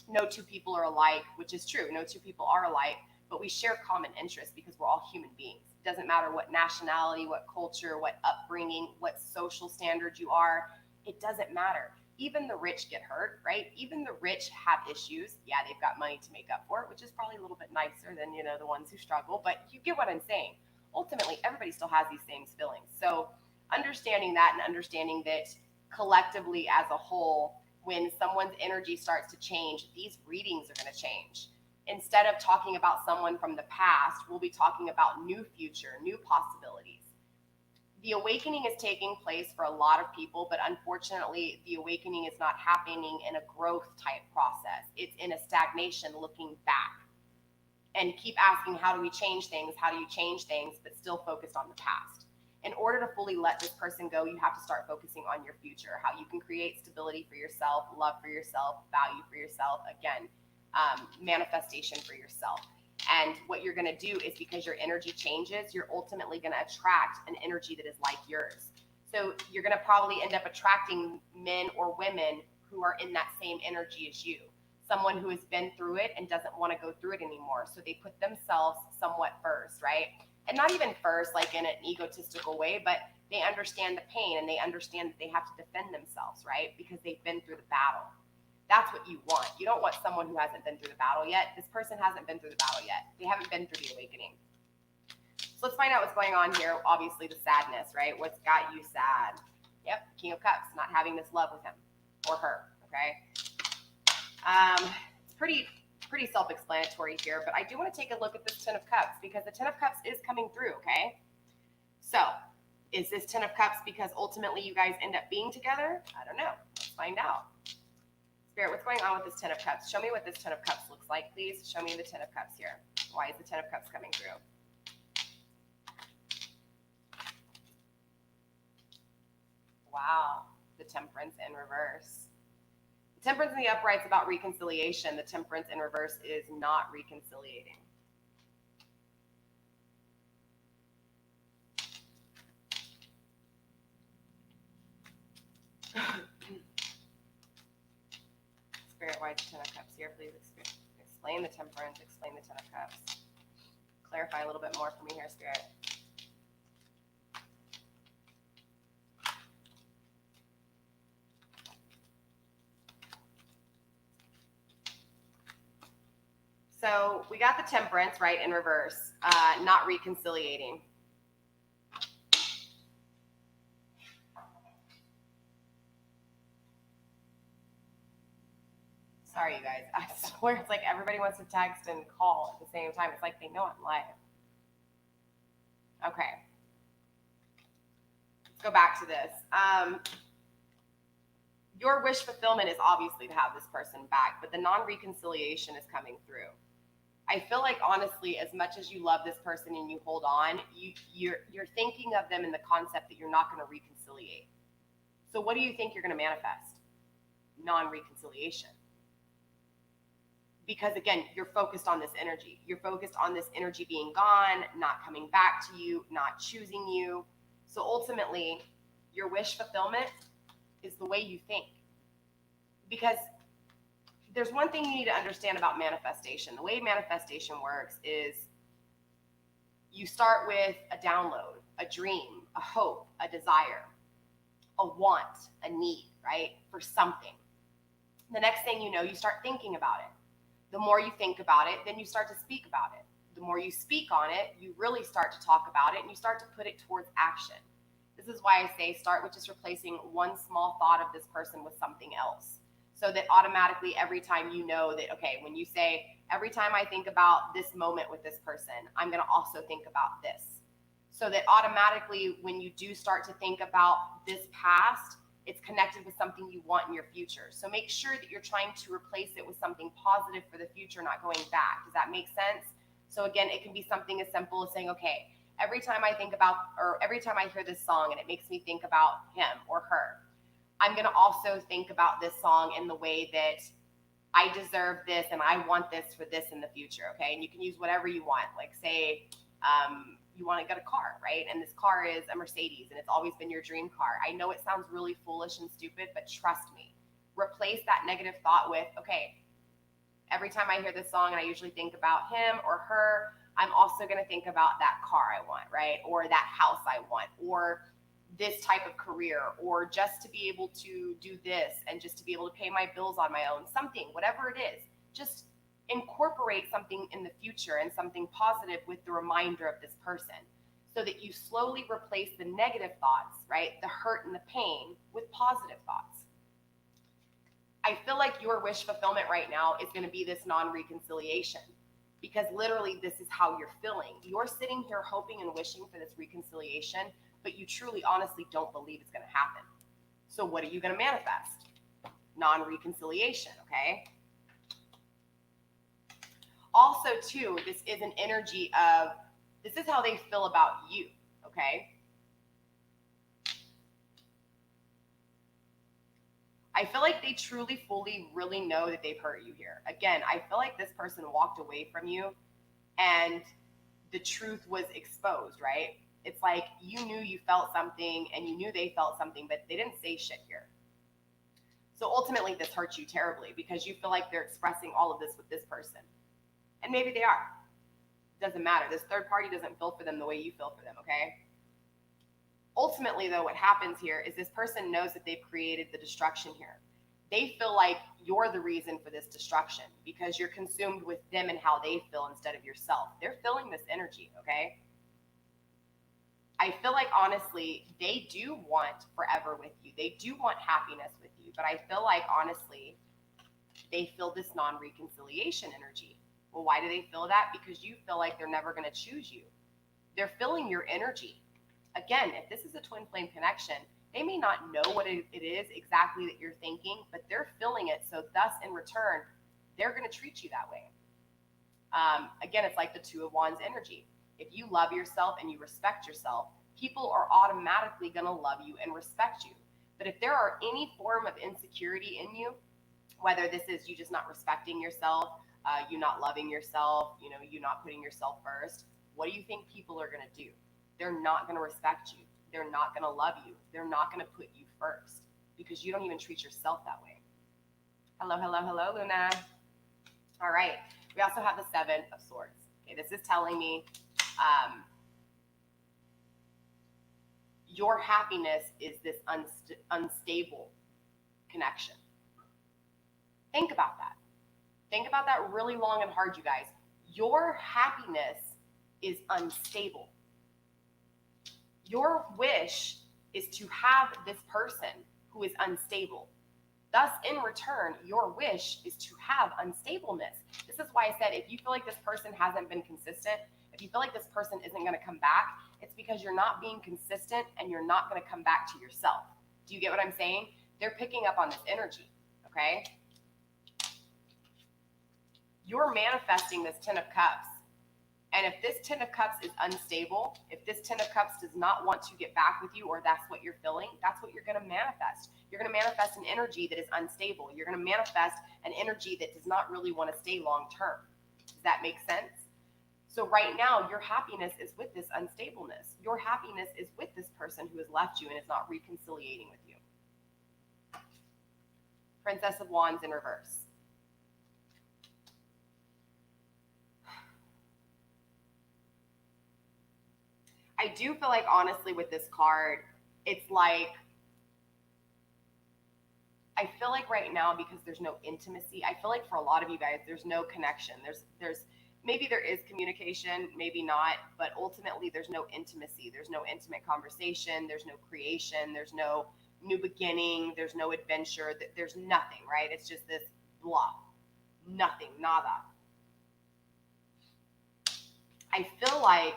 no two people are alike, which is true. No two people are alike, but we share common interests because we're all human beings. It doesn't matter what nationality, what culture, what upbringing, what social standard you are. It doesn't matter. Even the rich get hurt, right? Even the rich have issues. Yeah, they've got money to make up for it, which is probably a little bit nicer than, the ones who struggle, but you get what I'm saying. Ultimately, everybody still has these same feelings. So understanding that and understanding that collectively as a whole, when someone's energy starts to change, these readings are going to change. Instead of talking about someone from the past, we'll be talking about new future, new possibilities. The awakening is taking place for a lot of people, but unfortunately, the awakening is not happening in a growth type process. It's in a stagnation, looking back and keep asking, how do we change things? How do you change things, but still focused on the past? In order to fully let this person go, you have to start focusing on your future, how you can create stability for yourself, love for yourself, value for yourself, again, manifestation for yourself. And what you're going to do is, because your energy changes, you're ultimately going to attract an energy that is like yours. So you're going to probably end up attracting men or women who are in that same energy as you. Someone who has been through it and doesn't want to go through it anymore. So they put themselves somewhat first, right? And not even first, like in an egotistical way, but they understand the pain and they understand that they have to defend themselves, right? Because they've been through the battle. That's what you want. You don't want someone who hasn't been through the battle yet. This person hasn't been through the battle yet. They haven't been through the awakening. So let's find out what's going on here. Obviously, the sadness, right? What's got you sad? Yep, King of Cups, not having this love with him or her, okay? It's pretty self-explanatory here, but I do want to take a look at this Ten of Cups, because the Ten of Cups is coming through, okay? So is this Ten of Cups because ultimately you guys end up being together? I don't know. Let's find out. Spirit, what's going on with this Ten of Cups? Show me what this Ten of Cups looks like, please. Show me the Ten of Cups here. Why is the Ten of Cups coming through? Wow, the Temperance in reverse. The Temperance in the upright is about reconciliation. The Temperance in reverse is not reconciliating. Spirit, why the Ten of Cups here? Please explain the Temperance, explain the Ten of Cups. Clarify a little bit more for me here, Spirit. So we got the Temperance, right, in reverse, not reconciliating. Sorry, you guys. I swear it's like everybody wants to text and call at the same time. It's like they know I'm live. Okay. Let's go back to this. Your wish fulfillment is obviously to have this person back, but the non-reconciliation is coming through. I feel like, honestly, as much as you love this person and you hold on, you're thinking of them in the concept that you're not going to reconciliate. So what do you think you're going to manifest? Non-reconciliation. Because again, you're focused on this energy. You're focused on this energy being gone, not coming back to you, not choosing you. So ultimately, your wish fulfillment is the way you think. Because there's one thing you need to understand about manifestation. The way manifestation works is you start with a download, a dream, a hope, a desire, a want, a need, right? For something. The next thing you know, you start thinking about it. The more you think about it, then you start to speak about it. The more you speak on it, you really start to talk about it and you start to put it towards action. This is why I say start with just replacing one small thought of this person with something else. So that automatically every time you know that, okay, when you say, every time I think about this moment with this person, I'm going to also think about this. So that automatically when you do start to think about this past, it's connected with something you want in your future. So make sure that you're trying to replace it with something positive for the future, not going back. Does that make sense? So again, it can be something as simple as saying, okay, every time I think about, or every time I hear this song and it makes me think about him or her, I'm going to also think about this song in the way that I deserve this and I want this for this in the future, okay? And you can use whatever you want. Like say, you want to get a car, right? And this car is a Mercedes and it's always been your dream car. I know it sounds really foolish and stupid, but trust me. Replace that negative thought with, okay, every time I hear this song and I usually think about him or her, I'm also going to think about that car I want, right? Or that house I want, or this type of career, or just to be able to do this and just to be able to pay my bills on my own, something, whatever it is. Just incorporate something in the future and something positive with the reminder of this person so that you slowly replace the negative thoughts, right? The hurt and the pain with positive thoughts. I feel like your wish fulfillment right now is going to be this non-reconciliation because literally this is how you're feeling. You're sitting here hoping and wishing for this reconciliation, but you truly, honestly don't believe it's going to happen. So what are you going to manifest? Non-reconciliation, okay? Also, too, this is an energy of, this is how they feel about you, okay? I feel like they truly, fully, really know that they've hurt you here. Again, I feel like this person walked away from you and the truth was exposed, right? It's like you knew you felt something and you knew they felt something, but they didn't say shit here. So ultimately, this hurts you terribly because you feel like they're expressing all of this with this person. And maybe they are. It doesn't matter. This third party doesn't feel for them the way you feel for them, okay? Ultimately, though, what happens here is this person knows that they've created the destruction here. They feel like you're the reason for this destruction because you're consumed with them and how they feel instead of yourself. They're feeling this energy, okay? I feel like, honestly, they do want forever with you. They do want happiness with you. But I feel like, honestly, they feel this non-reconciliation energy. Well, why do they feel that? Because you feel like they're never going to choose you. They're feeling your energy. Again, if this is a twin flame connection, they may not know what it is exactly that you're thinking, but they're feeling it. So thus, in return, they're going to treat you that way. Again, it's like the Two of Wands energy. If you love yourself and you respect yourself, people are automatically going to love you and respect you. But if there are any form of insecurity in you, whether this is you just not respecting yourself, you not loving yourself, you not putting yourself first, what do you think people are going to do? They're not going to respect you. They're not going to love you. They're not going to put you first because you don't even treat yourself that way. Hello, hello, hello, Luna. All right. We also have the Seven of Swords. Okay, this is telling me your happiness is this unstable connection. Think about that. Think about that really long and hard, you guys. Your happiness is unstable. Your wish is to have this person who is unstable. Thus, in return, your wish is to have unstableness. This is why I said, if you feel like this person hasn't been consistent, if you feel like this person isn't going to come back, it's because you're not being consistent and you're not going to come back to yourself. Do you get what I'm saying? They're picking up on this energy, okay? You're manifesting this 10 of Cups. And if this 10 of Cups is unstable, if this 10 of Cups does not want to get back with you, or that's what you're feeling, that's what you're going to manifest. You're going to manifest an energy that is unstable. You're going to manifest an energy that does not really want to stay long term. Does that make sense? So right now, your happiness is with this unstableness. Your happiness is with this person who has left you and is not reconciliating with you. Princess of Wands in reverse. I do feel like, honestly, with this card, it's like, I feel like right now, because there's no intimacy, I feel like for a lot of you guys, there's no connection. There's maybe there is communication, maybe not, but ultimately there's no intimacy. There's no intimate conversation. There's no creation. There's no new beginning. There's no adventure. There's nothing, right? It's just this blah, nothing, nada. I feel like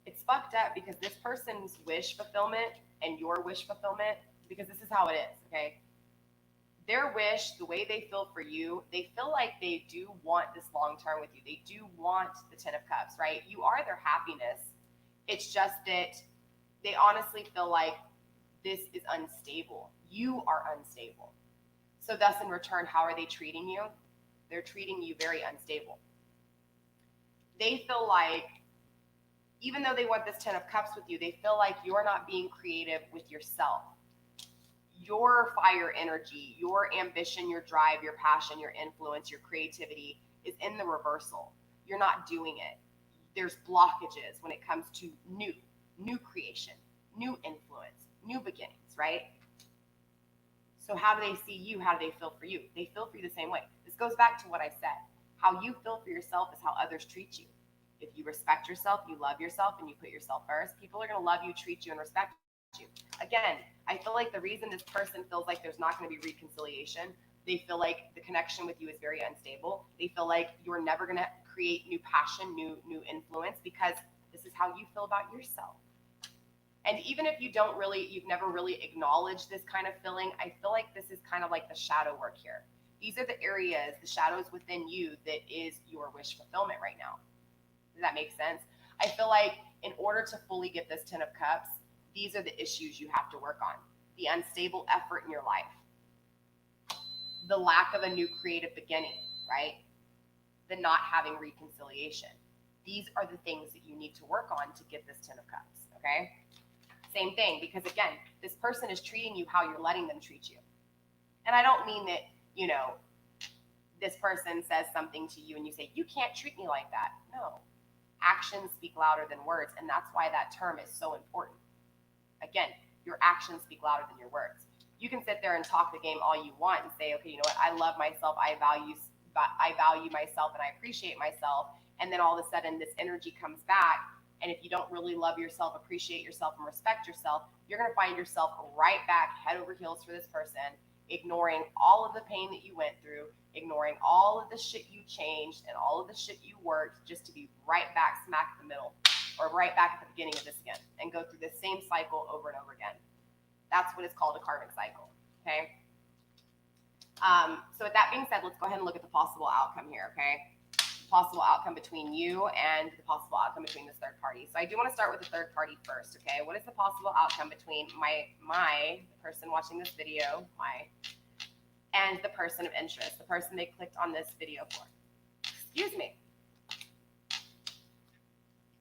it's fucked up because this person's wish fulfillment and your wish fulfillment, because this is how it is, okay? Their wish, the way they feel for you, they feel like they do want this long term with you. They do want the 10 of Cups, right? You are their happiness. It's just that they honestly feel like this is unstable. You are unstable. So thus, in return, how are they treating you? They're treating you very unstable. They feel like, even though they want this 10 of Cups with you, they feel like you're not being creative with yourself. Your fire energy, your ambition, your drive, your passion, your influence, your creativity is in the reversal. You're not doing it. There's blockages when it comes to new creation, new influence, new beginnings, right? So how do they see you? How do they feel for you? They feel for you the same way. This goes back to what I said. How you feel for yourself is how others treat you. If you respect yourself, you love yourself, and you put yourself first, people are going to love you, treat you, and respect you. Again, I feel like the reason this person feels like there's not going to be reconciliation, they feel like the connection with you is very unstable. They feel like you're never going to create new passion, new influence, because this is how you feel about yourself. And even if you've never really acknowledged this kind of feeling, I feel like this is kind of like the shadow work here. These are the areas, the shadows within you that is your wish fulfillment right now. Does that make sense? I feel like in order to fully get this 10 of Cups, these are the issues you have to work on. The unstable effort in your life. The lack of a new creative beginning, right? The not having reconciliation. These are the things that you need to work on to get this 10 of Cups, okay? Same thing, because again, this person is treating you how you're letting them treat you. And I don't mean that, this person says something to you and you say, you can't treat me like that. No. Actions speak louder than words, and that's why that term is so important. Again, your actions speak louder than your words. You can sit there and talk the game all you want and say, okay, you know what? I love myself. I value myself and I appreciate myself. And then all of a sudden this energy comes back. And if you don't really love yourself, appreciate yourself, and respect yourself, you're going to find yourself right back head over heels for this person, ignoring all of the pain that you went through, ignoring all of the shit you changed and all of the shit you worked, just to be right back smack in the middle, or right back at the beginning of this again, and go through the same cycle over and over again. That's what is called a karmic cycle, okay? So with that being said, let's go ahead and look at the possible outcome here, okay? Possible outcome between you and the possible outcome between this third party. So I do want to start with the third party first, okay? What is the possible outcome between the person watching this video, and the person of interest, the person they clicked on this video for? Excuse me.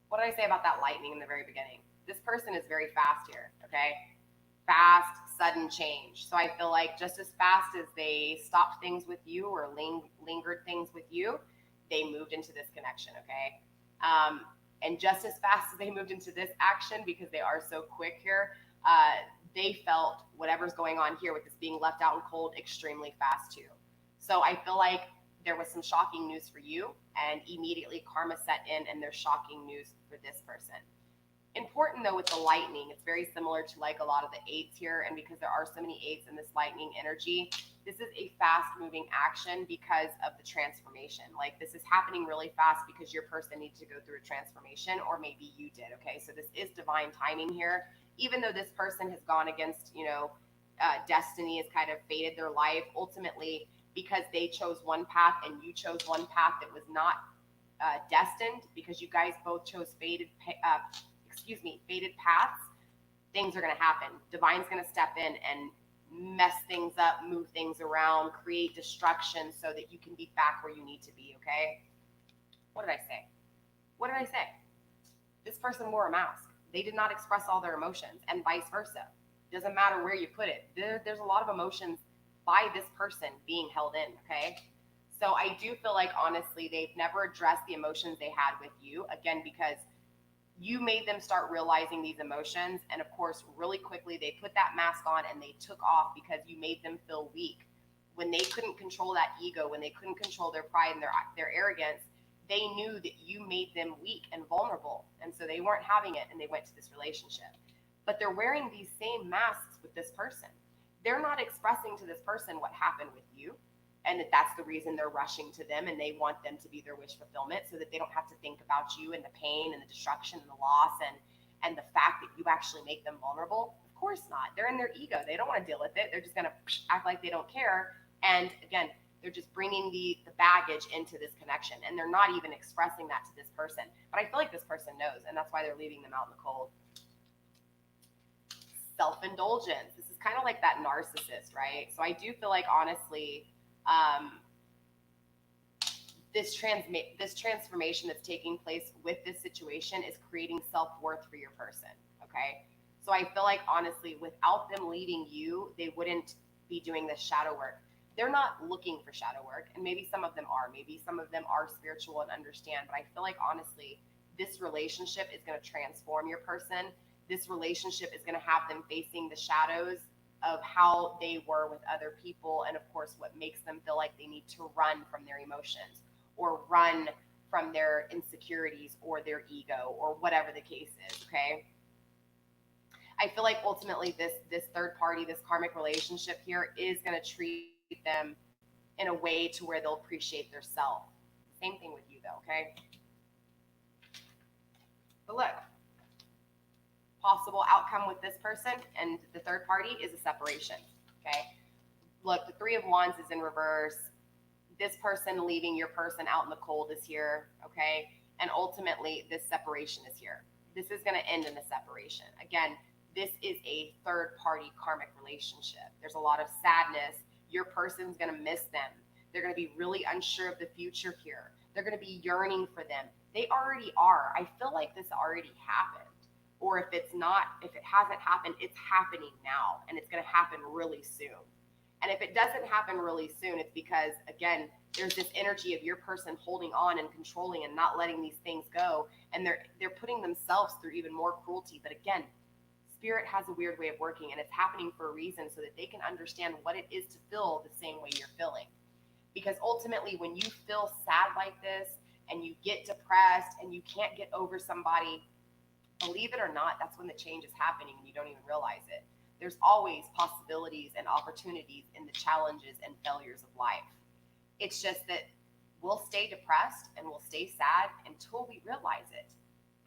What did I say about that lightning in the very beginning? This person is very fast here, okay? Fast, sudden change. So I feel like just as fast as they stopped things with you or lingered things with you, they moved into this connection, okay? And just as fast as they moved into this action, because they are so quick here, they felt whatever's going on here with this being left out in cold extremely fast too. So I feel like there was some shocking news for you, and immediately karma set in and there's shocking news for this person. Important though with the lightning, it's very similar to like a lot of the eights here, and because there are so many eights in this lightning energy, this is a fast moving action because of the transformation. Like this is happening really fast because your person needs to go through a transformation, or maybe you did. Okay, so this is divine timing here. Even though this person has gone against, destiny, has kind of fated their life, ultimately because they chose one path and you chose one path that was not destined, because you guys both chose fated paths, things are going to happen. Divine's going to step in and mess things up, move things around, create destruction so that you can be back where you need to be, okay? What did I say? What did I say? This person wore a mask. They did not express all their emotions, and vice versa. Doesn't matter where you put it. There's a lot of emotions by this person being held in, okay? So I do feel like, honestly, they've never addressed the emotions they had with you, again, because you made them start realizing these emotions. And of course, really quickly, they put that mask on and they took off because you made them feel weak. When they couldn't control that ego, when they couldn't control their pride and their arrogance, they knew that you made them weak and vulnerable. And so they weren't having it, and they went to this relationship. But they're wearing these same masks with this person. They're not expressing to this person what happened with you, and that's the reason they're rushing to them, and they want them to be their wish fulfillment so that they don't have to think about you and the pain and the destruction and the loss and the fact that you actually make them vulnerable. Of course not. They're in their ego. They don't want to deal with it. They're just going to act like they don't care. And again, they're just bringing the baggage into this connection, and they're not even expressing that to this person. But I feel like this person knows, and that's why they're leaving them out in the cold. Self-indulgence. This is kind of like that narcissist, right? So I do feel like, honestly, this transformation that's taking place with this situation is creating self-worth for your person, okay? So I feel like, honestly, without them leading you, they wouldn't be doing this shadow work. They're not looking for shadow work, and maybe some of them are. Maybe some of them are spiritual and understand, but I feel like, honestly, this relationship is going to transform your person. This relationship is going to have them facing the shadows of how they were with other people, and of course what makes them feel like they need to run from their emotions or run from their insecurities or their ego or whatever the case is, okay? I feel like ultimately this third party, this karmic relationship here, is going to treat them in a way to where they'll appreciate their self. Same thing with you though, okay? But look, possible outcome with this person and the third party is a separation, okay? Look, the Three of Wands is in reverse. This person leaving your person out in the cold is here, okay? And ultimately, this separation is here. This is going to end in a separation. Again, this is a third party karmic relationship. There's a lot of sadness. Your person's going to miss them. They're going to be really unsure of the future here. They're going to be yearning for them. They already are. I feel like this already happened. Or if it hasn't happened, it's happening now, and it's going to happen really soon. And if it doesn't happen really soon, it's because, again, there's this energy of your person holding on and controlling and not letting these things go, and they're putting themselves through even more cruelty. But again, spirit has a weird way of working, and it's happening for a reason so that they can understand what it is to feel the same way you're feeling. Because ultimately, when you feel sad like this and you get depressed and you can't get over somebody, believe it or not, that's when the change is happening and you don't even realize it. There's always possibilities and opportunities in the challenges and failures of life. It's just that we'll stay depressed and we'll stay sad until we realize it.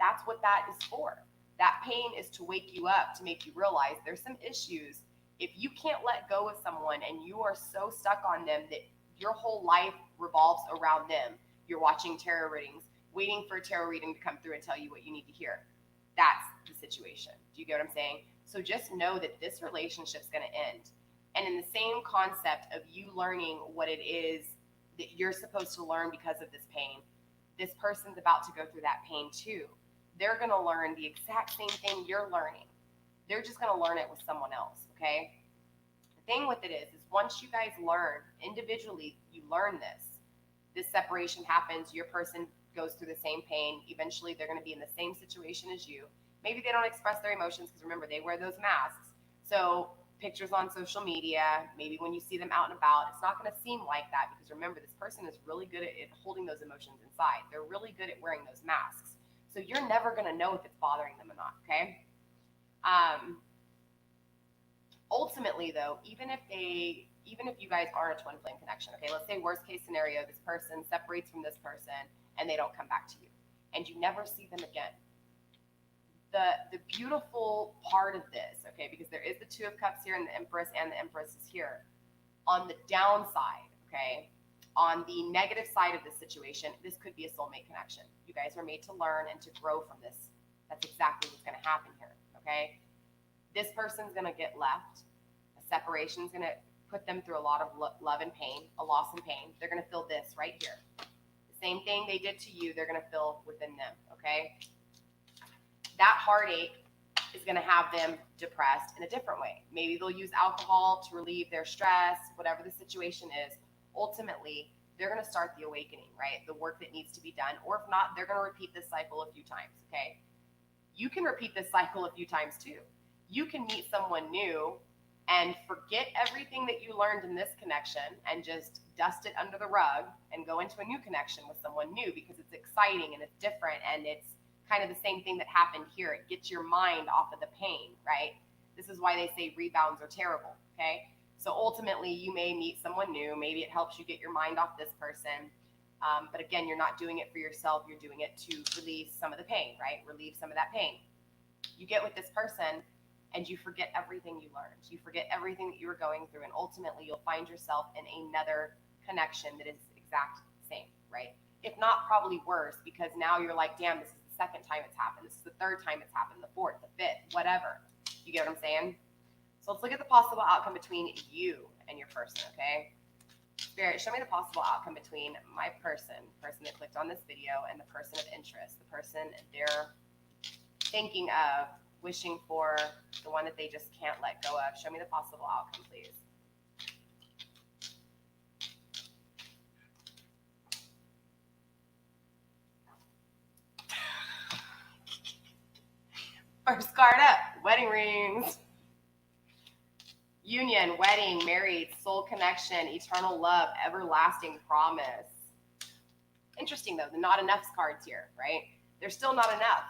That's what that is for. That pain is to wake you up, to make you realize there's some issues. If you can't let go of someone and you are so stuck on them that your whole life revolves around them, you're watching tarot readings, waiting for a tarot reading to come through and tell you what you need to hear. That's the situation. Do you get what I'm saying? So just know that this relationship's going to end. And in the same concept of you learning what it is that you're supposed to learn because of this pain, this person's about to go through that pain too. They're going to learn the exact same thing you're learning. They're just going to learn it with someone else, okay? The thing with it is once you guys learn individually, you learn this separation happens, your person goes through the same pain. Eventually, they're going to be in the same situation as you. Maybe they don't express their emotions because remember, they wear those masks. So pictures on social media, maybe when you see them out and about, it's not going to seem like that because remember, this person is really good at holding those emotions inside. They're really good at wearing those masks. So you're never going to know if it's bothering them or not, okay? Ultimately, though, even if you guys are a twin flame connection, okay, let's say worst case scenario, this person separates from this person and they don't come back to you, and you never see them again. The beautiful part of this, okay, because there is the Two of Cups here and the Empress is here. On the downside, okay, on the negative side of this situation, this could be a soulmate connection. You guys are made to learn and to grow from this. That's exactly what's going to happen here, okay? This person's going to get left. A separation is going to put them through a lot of love and pain, a loss and pain. They're going to feel this right here. The same thing they did to you, they're going to feel within them, okay? That heartache is going to have them depressed in a different way. Maybe they'll use alcohol to relieve their stress, whatever the situation is. Ultimately, they're going to start the awakening, right? The work that needs to be done. Or if not, they're going to repeat this cycle a few times, okay? You can repeat this cycle a few times too. You can meet someone new and forget everything that you learned in this connection and just dust it under the rug and go into a new connection with someone new because it's exciting and it's different and it's kind of the same thing that happened here. It gets your mind off of the pain, right? This is why they say rebounds are terrible, okay? So ultimately, you may meet someone new. Maybe it helps you get your mind off this person. But again, you're not doing it for yourself. You're doing it to release some of the pain, right? Relieve some of that pain. You get with this person and you forget everything you learned. You forget everything that you were going through. And ultimately, you'll find yourself in another connection that is exact same, right? If not, probably worse, because now you're like, damn, this is the second time it's happened. This is the third time it's happened, the fourth, the fifth, whatever. You get what I'm saying? So let's look at the possible outcome between you and your person, okay? Spirit, show me the possible outcome between my person that clicked on this video, and the person of interest, the person they're thinking of, wishing for, the one that they just can't let go of. Show me the possible outcome, please. First card up, wedding rings. Union, wedding, married, soul connection, eternal love, everlasting promise. Interesting though, the not enough cards here, right? They're still not enough.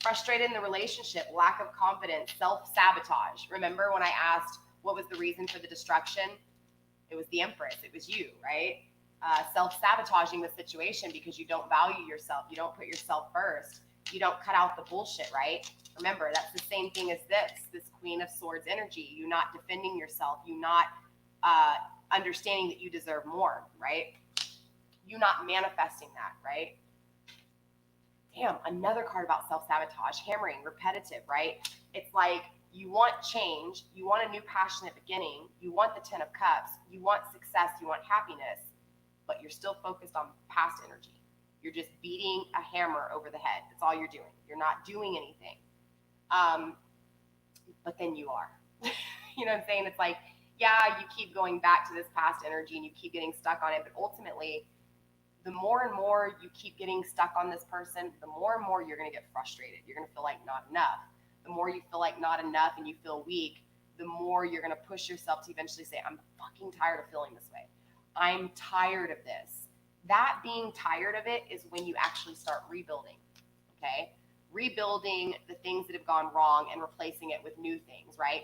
Frustrated in the relationship, lack of confidence, self-sabotage. Remember when I asked what was the reason for the destruction? It was the Empress, it was you, right? Self-sabotaging the situation because you don't value yourself, you don't put yourself first, you don't cut out the bullshit, right? Remember, that's the same thing as this Queen of Swords energy. You not defending yourself, you not understanding that you deserve more, right? You not manifesting that, right? Damn, another card about self-sabotage, hammering, repetitive, right? It's like you want change, you want a new passionate beginning, you want the 10 of Cups, you want success, you want happiness, but you're still focused on past energy. You're just beating a hammer over the head. That's all you're doing. You're not doing anything. But then you are. You know what I'm saying? It's like, yeah, you keep going back to this past energy and you keep getting stuck on it, but ultimately, the more and more you keep getting stuck on this person, the more and more you're going to get frustrated. You're going to feel like not enough. The more you feel like not enough and you feel weak, the more you're going to push yourself to eventually say, I'm fucking tired of feeling this way. I'm tired of this. That being tired of it is when you actually start rebuilding, okay? Rebuilding the things that have gone wrong and replacing it with new things, right?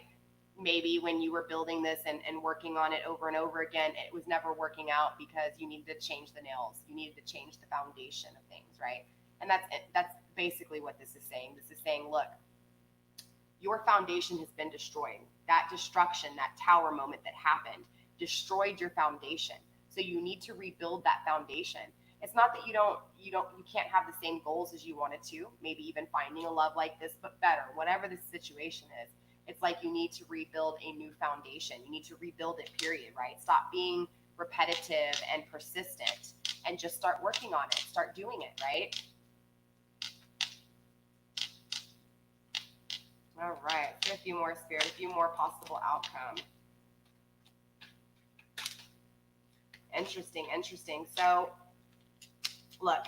Maybe when you were building this and working on it over and over again, it was never working out because you needed to change the nails. You needed to change the foundation of things, right? And that's basically what this is saying. This is saying, look, your foundation has been destroyed. That destruction, that tower moment that happened, destroyed your foundation. So you need to rebuild that foundation. It's not that you can't have the same goals as you wanted to, maybe even finding a love like this, but better, whatever the situation is. It's like you need to rebuild a new foundation. You need to rebuild it, period, right? Stop being repetitive and persistent and just start working on it. Start doing it, right? All right, let's get a few more, Spirit, a few more possible outcomes. Interesting. So, look,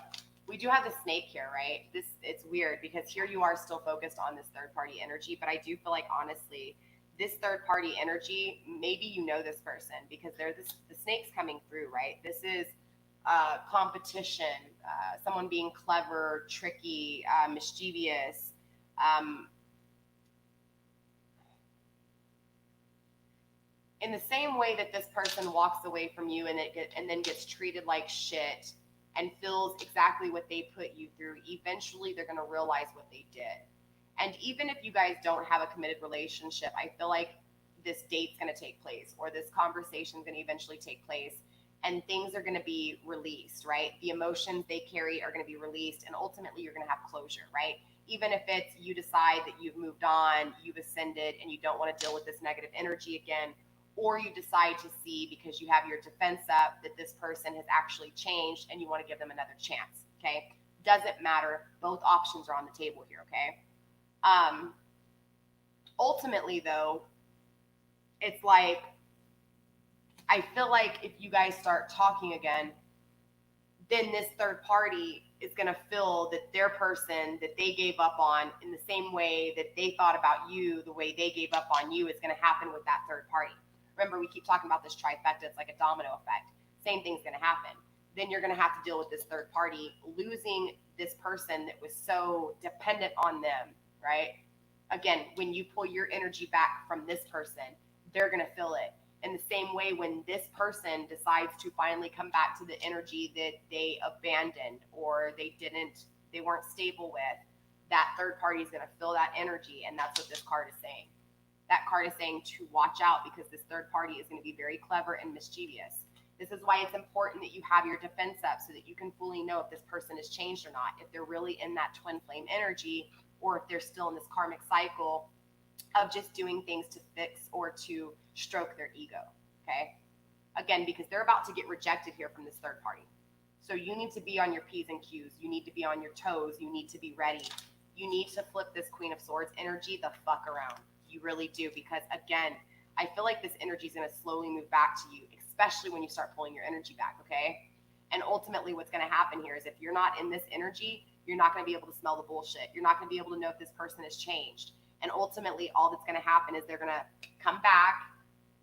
we do have the snake here, right? It's weird because here you are still focused on this third party energy, but I do feel like honestly, this third party energy, maybe you know this person because the snake's coming through, right? This is competition, someone being clever, tricky, mischievous. In the same way that this person walks away from you and then gets treated like shit and feels exactly what they put you through, eventually they're going to realize what they did. And even if you guys don't have a committed relationship, I feel like this date's going to take place, or this conversation is going to eventually take place, and things are going to be released, right? The emotions they carry are going to be released, and ultimately you're going to have closure, right? Even if it's you decide that you've moved on, you've ascended, and you don't want to deal with this negative energy again, or you decide to see, because you have your defense up, that this person has actually changed and you want to give them another chance, okay? Doesn't matter. Both options are on the table here, okay? Ultimately, though, it's like, I feel like if you guys start talking again, then this third party is going to feel that their person that they gave up on, in the same way that they thought about you, the way they gave up on you, is going to happen with that third party. Remember, we keep talking about this trifecta. It's like a domino effect. Same thing's going to happen. Then you're going to have to deal with this third party losing this person that was so dependent on them, right? Again, when you pull your energy back from this person, they're going to feel it. In the same way, when this person decides to finally come back to the energy that they abandoned, or they weren't stable with, that third party is going to feel that energy. And that's what this card is saying. That card is saying to watch out, because this third party is going to be very clever and mischievous. This is why it's important that you have your defense up, so that you can fully know if this person has changed or not, if they're really in that twin flame energy, or if they're still in this karmic cycle of just doing things to fix or to stroke their ego, okay? Again, because they're about to get rejected here from this third party. So you need to be on your P's and Q's. You need to be on your toes. You need to be ready. You need to flip this Queen of Swords energy the fuck around. You really do, because again, I feel like this energy is going to slowly move back to you, especially when you start pulling your energy back, okay? And ultimately what's going to happen here is, if you're not in this energy, you're not going to be able to smell the bullshit. You're not going to be able to know if this person has changed. And ultimately all that's going to happen is they're going to come back.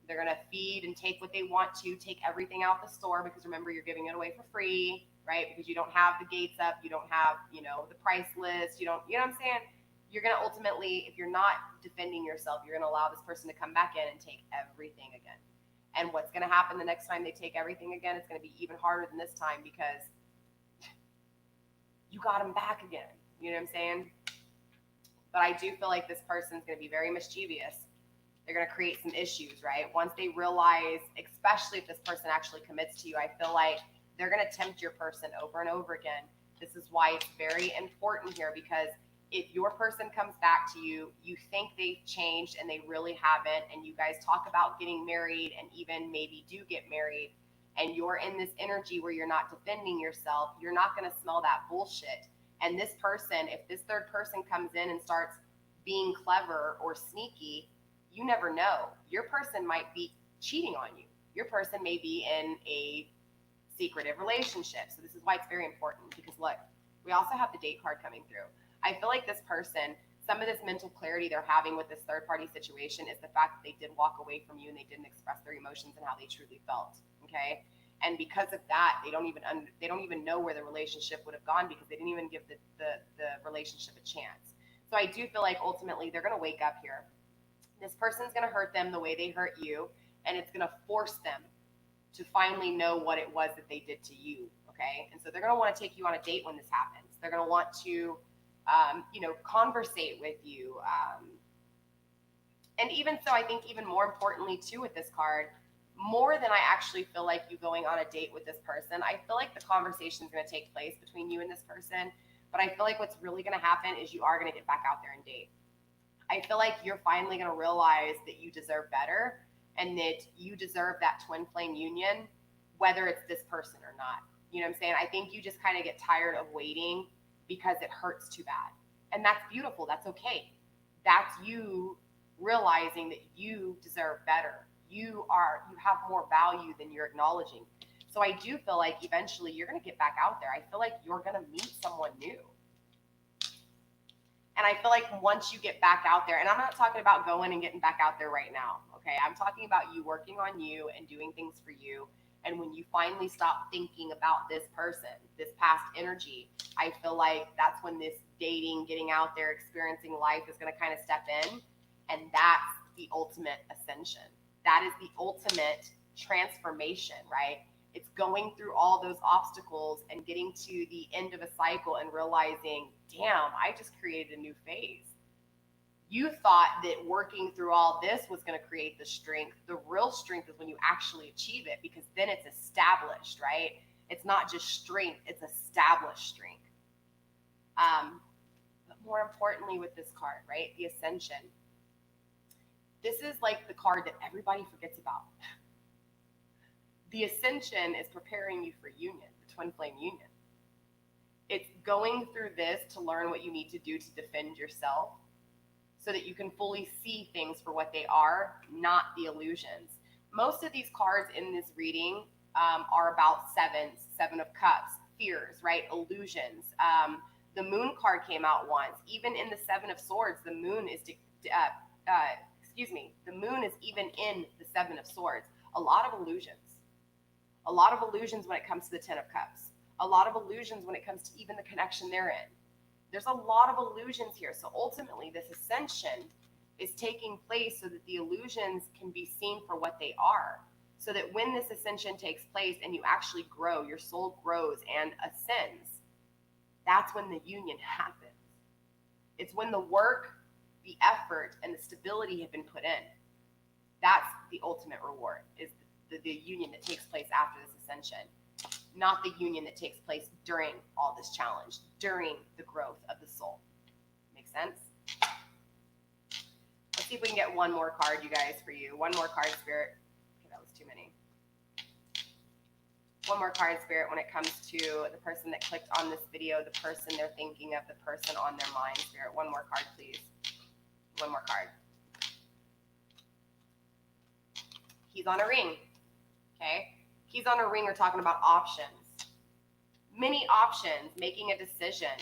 They're going to feed and take what they want to, take everything out the store, because remember, you're giving it away for free, right? Because you don't have the gates up. You don't have, the price list. You know what I'm saying? You're going to ultimately, if you're not defending yourself, you're going to allow this person to come back in and take everything again. And what's going to happen the next time they take everything again, it's going to be even harder than this time, because you got them back again. You know what I'm saying? But I do feel like this person's going to be very mischievous. They're going to create some issues, right? Once they realize, especially if this person actually commits to you, I feel like they're going to tempt your person over and over again. This is why it's very important here, because if your person comes back to you, you think they've changed and they really haven't, and you guys talk about getting married and even maybe do get married, and you're in this energy where you're not defending yourself, you're not going to smell that bullshit. And this person, if this third person comes in and starts being clever or sneaky, you never know. Your person might be cheating on you. Your person may be in a secretive relationship. So this is why it's very important, because look, we also have the date card coming through. I feel like this person, some of this mental clarity they're having with this third party situation is the fact that they did walk away from you and they didn't express their emotions and how they truly felt. Okay. And because of that, they don't even know where the relationship would have gone, because they didn't even give the relationship a chance. So I do feel like ultimately they're going to wake up here. This person's going to hurt them the way they hurt you, and it's going to force them to finally know what it was that they did to you. Okay. And so they're going to want to take you on a date when this happens. They're going to want to, conversate with you. And even so, I think even more importantly too with this card, more than I actually feel like you going on a date with this person, I feel like the conversation is going to take place between you and this person. But I feel like what's really going to happen is you are going to get back out there and date. I feel like you're finally going to realize that you deserve better, and that you deserve that twin flame union, whether it's this person or not. You know what I'm saying? I think you just kind of get tired of waiting because it hurts too bad. And that's beautiful. That's okay. That's you realizing that you deserve better. You have more value than you're acknowledging. So I do feel like eventually you're going to get back out there. I feel like you're going to meet someone new. And I feel like once you get back out there, and I'm not talking about going and getting back out there right now, okay? I'm talking about you working on you and doing things for you And when you finally stop thinking about this person, this past energy, I feel like that's when this dating, getting out there, experiencing life is going to kind of step in. And that's the ultimate ascension. That is the ultimate transformation, right? It's going through all those obstacles and getting to the end of a cycle and realizing, damn, I just created a new phase. You thought that working through all this was going to create the strength. The real strength is when you actually achieve it, because then it's established, right? It's not just strength, it's established strength. But more importantly with this card, right? The Ascension. This is like the card that everybody forgets about. The Ascension is preparing you for union, the twin flame union. It's going through this to learn what you need to do to defend yourself so that you can fully see things for what they are, not the illusions. Most of these cards in this reading are about sevens, Seven of Cups, fears, right? Illusions. The Moon card came out once. Even in the Seven of Swords, the Moon is, the Moon is even in the Seven of Swords. A lot of illusions. A lot of illusions when it comes to the Ten of Cups. A lot of illusions when it comes to even the connection they're in. There's a lot of illusions here. So ultimately, this ascension is taking place so that the illusions can be seen for what they are. So that when this ascension takes place and you actually grow, your soul grows and ascends, that's when the union happens. It's when the work, the effort, and the stability have been put in. That's the ultimate reward, is the union that takes place after this ascension, not the union that takes place during all this challenge, during the growth of the soul. Make sense? Let's see if we can get one more card, you guys, for you. One more card, Spirit. Okay, that was too many. One more card, Spirit, when it comes to the person that clicked on this video, the person they're thinking of, the person on their mind, Spirit. One more card, please. One more card. Keys on a ring. Okay? Keys on a ring are talking about options. Many options, making a decision,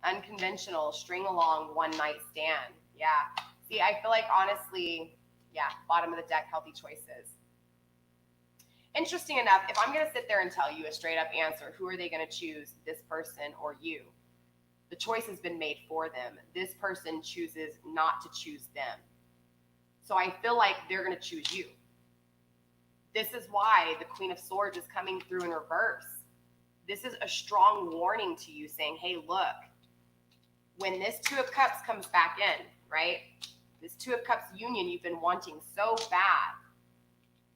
unconventional, string along, one night stand. Yeah. See, I feel like honestly, yeah, bottom of the deck, healthy choices. Interesting enough, if I'm going to sit there and tell you a straight up answer, who are they going to choose, this person or you? The choice has been made for them. This person chooses not to choose them. So I feel like they're going to choose you. This is why the Queen of Swords is coming through in reverse. This is a strong warning to you saying, hey, look, when this Two of Cups comes back in, right? This Two of Cups union you've been wanting so bad.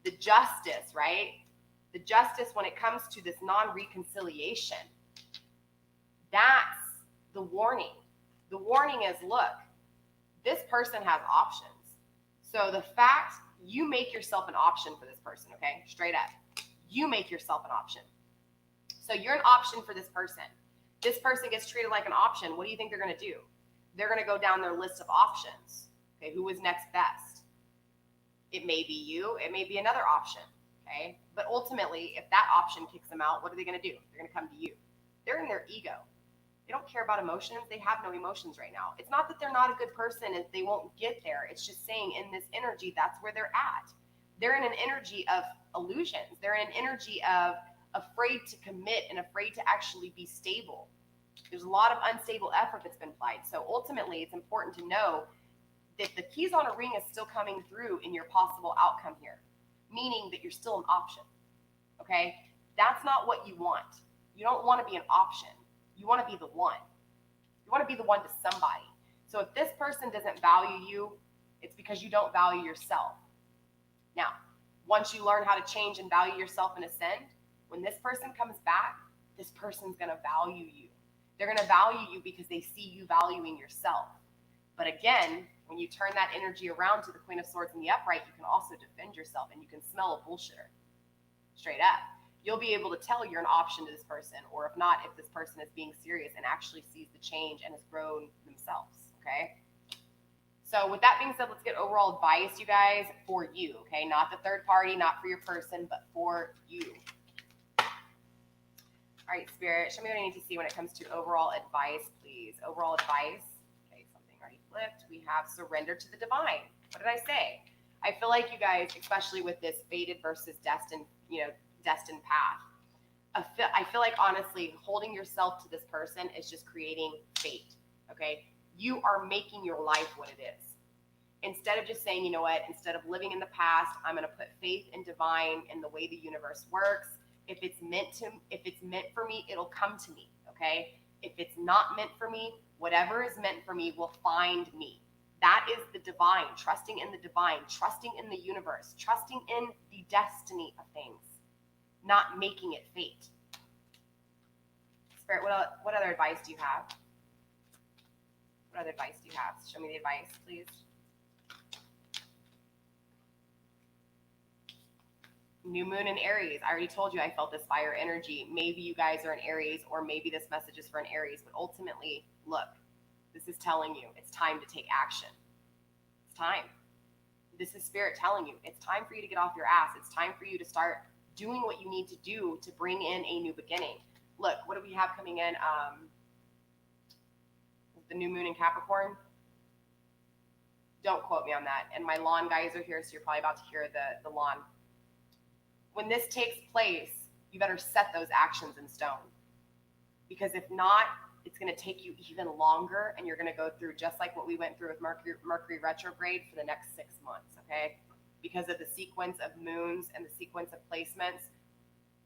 The justice, right? The justice when it comes to this non-reconciliation. That's the warning. The warning is, look, this person has options. So the fact you make yourself an option for this person, okay? Straight up. You make yourself an option. So you're an option for this person. This person gets treated like an option. What do you think they're going to do? They're going to go down their list of options. Okay, who is next best? It may be you. It may be another option. Okay, but ultimately, if that option kicks them out, what are they going to do? They're going to come to you. They're in their ego. They don't care about emotions. They have no emotions right now. It's not that they're not a good person and they won't get there. It's just saying in this energy, that's where they're at. They're in an energy of illusions. They're in an energy of afraid to commit and afraid to actually be stable. There's a lot of unstable effort that's been applied. So ultimately, it's important to know that the keys on a ring is still coming through in your possible outcome here, meaning that you're still an option. Okay? That's not what you want. You don't want to be an option. You want to be the one. You want to be the one to somebody. So if this person doesn't value you, it's because you don't value yourself. Now, once you learn how to change and value yourself and ascend, when this person comes back, this person's going to value you. They're going to value you because they see you valuing yourself. But again, when you turn that energy around to the Queen of Swords in the upright, you can also defend yourself and you can smell a bullshitter. Straight up. You'll be able to tell you're an option to this person, or if not, if this person is being serious and actually sees the change and has grown themselves, okay? So with that being said, let's get overall advice, you guys, for you, okay? Not the third party, not for your person, but for you. All right, Spirit, show me what I need to see when it comes to overall advice, please. Overall advice. Okay, something already flipped. We have surrender to the divine. What did I say? I feel like you guys, especially with this fated versus destined, destined path. I feel like, honestly, holding yourself to this person is just creating fate, okay? You are making your life what it is. Instead of just saying, you know what, instead of living in the past, I'm going to put faith in divine and the way the universe works. If it's meant for me, it'll come to me, okay? If it's not meant for me, whatever is meant for me will find me. That is the divine, trusting in the divine, trusting in the universe, trusting in the destiny of things, not making it fate. Spirit, what other advice do you have? What other advice do you have? Show me the advice, please. New moon in Aries. I already told you I felt this fire energy. Maybe you guys are in Aries, or maybe this message is for an Aries, but ultimately, look, this is telling you it's time to take action. It's time. This is Spirit telling you it's time for you to get off your ass. It's time for you to start doing what you need to do to bring in a new beginning. Look, what do we have coming in? The new moon in Capricorn. Don't quote me on that. And my lawn guys are here, so you're probably about to hear the lawn. When this takes place, you better set those actions in stone. Because if not, it's going to take you even longer, and you're going to go through just like what we went through with Mercury retrograde for the next 6 months, okay? Because of the sequence of moons and the sequence of placements.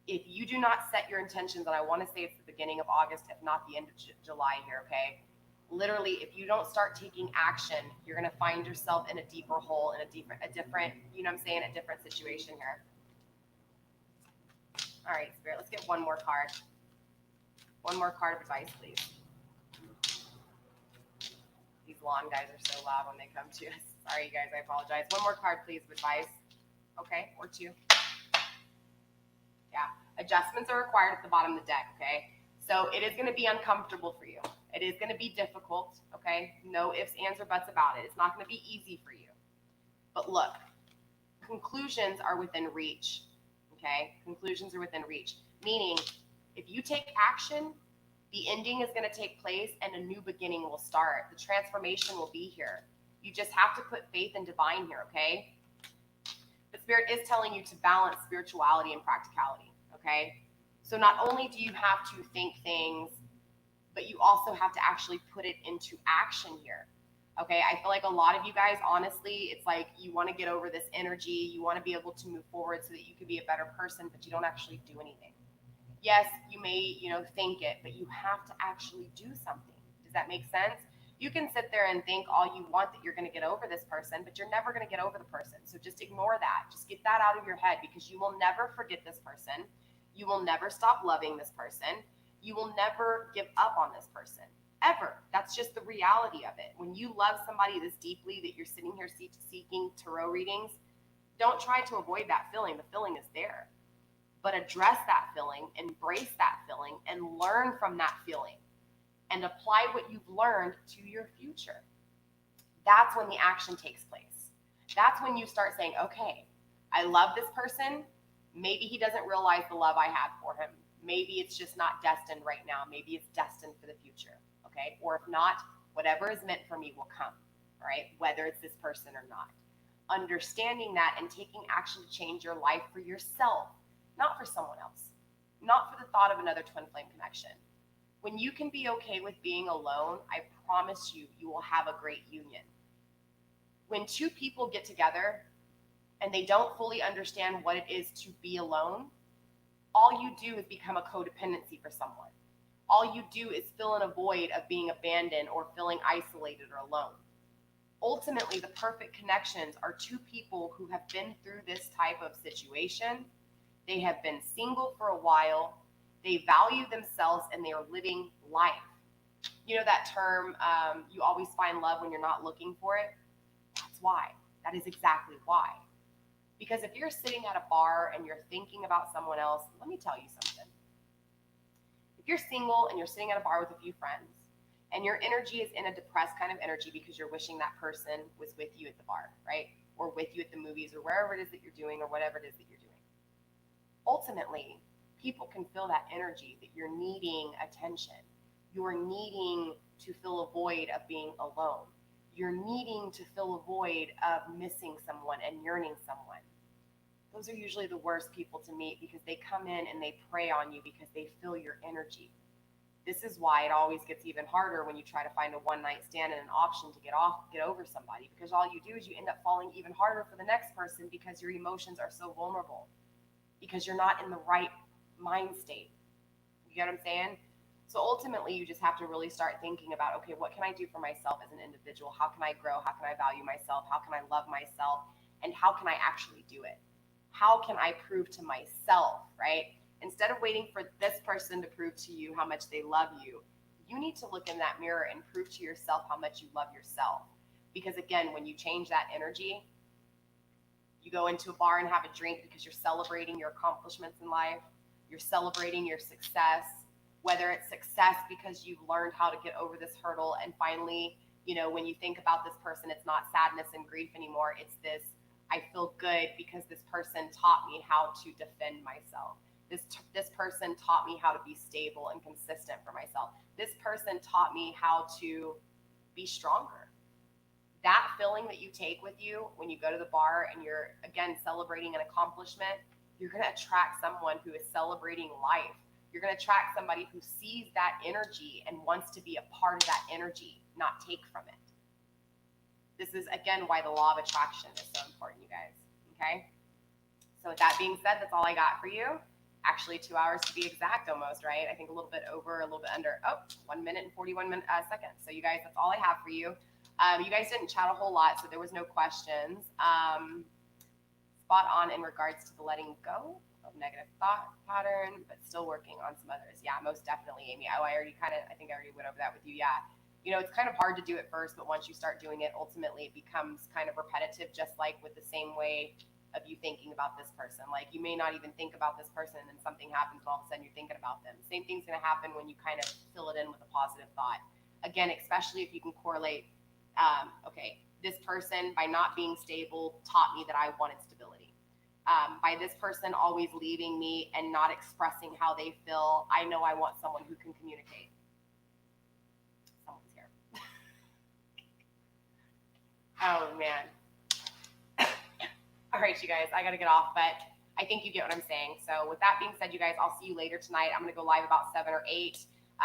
If you do not set your intentions, and I want to say it's the beginning of August, if not the end of July here, okay? Literally, if you don't start taking action, you're going to find yourself in a deeper hole, in a different, you know what I'm saying, a different situation here. All right, Spirit, let's get one more card. One more card of advice, please. These lawn guys are so loud when they come to us. Sorry, you guys, I apologize. One more card, please, of advice. Okay, or two. Yeah, adjustments are required at the bottom of the deck, okay? So it is going to be uncomfortable for you. It is going to be difficult, okay? No ifs, ands, or buts about it. It's not going to be easy for you. But look, conclusions are within reach, okay? Conclusions are within reach. Meaning, if you take action, the ending is going to take place and a new beginning will start. The transformation will be here. You just have to put faith in divine here, okay? The Spirit is telling you to balance spirituality and practicality, okay? So not only do you have to think things, but you also have to actually put it into action here, okay? I feel like a lot of you guys, honestly, it's like you want to get over this energy. You want to be able to move forward so that you can be a better person, but you don't actually do anything. Yes, you may, think it, but you have to actually do something. Does that make sense? You can sit there and think all you want that you're going to get over this person, but you're never going to get over the person. So just ignore that. Just get that out of your head, because you will never forget this person. You will never stop loving this person. You will never give up on this person, ever. That's just the reality of it. When you love somebody this deeply that you're sitting here seeking tarot readings, don't try to avoid that feeling. The feeling is there. But address that feeling, embrace that feeling, and learn from that feeling, and apply what you've learned to your future. That's when the action takes place. That's when you start saying, okay, I love this person. Maybe he doesn't realize the love I have for him. Maybe it's just not destined right now. Maybe it's destined for the future, okay? Or if not, whatever is meant for me will come, right? Whether it's this person or not. Understanding that and taking action to change your life for yourself, not for someone else, not for the thought of another twin flame connection. When you can be okay with being alone, I promise you, you will have a great union. When two people get together and they don't fully understand what it is to be alone, all you do is become a codependency for someone. All you do is fill in a void of being abandoned or feeling isolated or alone. Ultimately, the perfect connections are two people who have been through this type of situation. They have been single for a while. They value themselves and they are living life. You know that term, you always find love when you're not looking for it? That's why. That is exactly why. Because if you're sitting at a bar and you're thinking about someone else, let me tell you something. If you're single and you're sitting at a bar with a few friends and your energy is in a depressed kind of energy because you're wishing that person was with you at the bar, right? Or with you at the movies or wherever it is that you're doing or whatever it is that you're doing. Ultimately, people can feel that energy that you're needing attention. You're needing to fill a void of being alone. You're needing to fill a void of missing someone and yearning someone. those are usually the worst people to meet because they come in and they prey on you because they feel your energy. This is why it always gets even harder when you try to find a one-night stand and an option to get over somebody, because all you do is you end up falling even harder for the next person because your emotions are so vulnerable, because you're not in the right mind state. You get what I'm saying? So ultimately, you just have to really start thinking about, okay, what can I do for myself as an individual? How can I grow? How can I value myself? How can I love myself? And how can I actually do it? How can I prove to myself, right? Instead of waiting for this person to prove to you how much they love you, you need to look in that mirror and prove to yourself how much you love yourself. Because again, when you change that energy, you go into a bar and have a drink because you're celebrating your accomplishments in life. You're celebrating your success, whether it's success because you've learned how to get over this hurdle and finally, when you think about this person, it's not sadness and grief anymore. It's this, I feel good because this person taught me how to defend myself. This person taught me how to be stable and consistent for myself. This person taught me how to be stronger. That feeling that you take with you when you go to the bar and you're, again, celebrating an accomplishment, you're going to attract someone who is celebrating life. You're going to attract somebody who sees that energy and wants to be a part of that energy, not take from it. This is, again, why the law of attraction is so important, you guys. Okay? So with that being said, that's all I got for you. Actually 2 hours to be exact almost, right? I think a little bit over, a little bit under. 1 minute and 41 seconds. So you guys, that's all I have for you. You guys didn't chat a whole lot, so there was no questions. Spot on in regards to the letting go of negative thought pattern, but still working on some others. Yeah, most definitely, Amy. I think I already went over that with you. Yeah. It's kind of hard to do it first, but once you start doing it, ultimately it becomes kind of repetitive, just like with the same way of you thinking about this person. Like you may not even think about this person and then something happens and all of a sudden you're thinking about them. Same thing's going to happen when you kind of fill it in with a positive thought. Again, especially if you can correlate, okay, this person by not being stable taught me that I wanted stability. By this person always leaving me and not expressing how they feel, I know I want someone who can communicate. Someone's here. Oh man. All right, you guys, I got to get off, but I think you get what I'm saying. So with that being said, you guys, I'll see you later tonight. I'm going to go live about 7 or 8.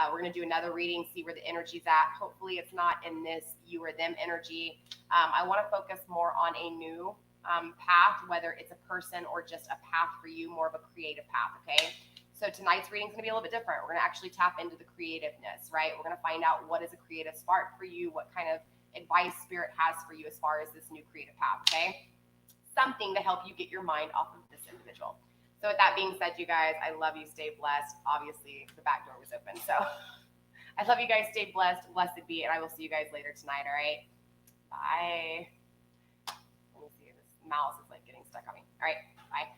We're going to do another reading, see where the energy's at. Hopefully it's not in this you or them energy. I want to focus more on a new path, whether it's a person or just a path for you, more of a creative path, okay? So tonight's reading is going to be a little bit different. We're going to actually tap into the creativeness, right? We're going to find out what is a creative spark for you, what kind of advice Spirit has for you as far as this new creative path, okay? Something to help you get your mind off of this individual. So with that being said, you guys, I love you. Stay blessed. Obviously, the back door was open. So I love you guys. Stay blessed. Blessed be. And I will see you guys later tonight. All right. Bye. Let me see. This mouse is like getting stuck on me. All right. Bye.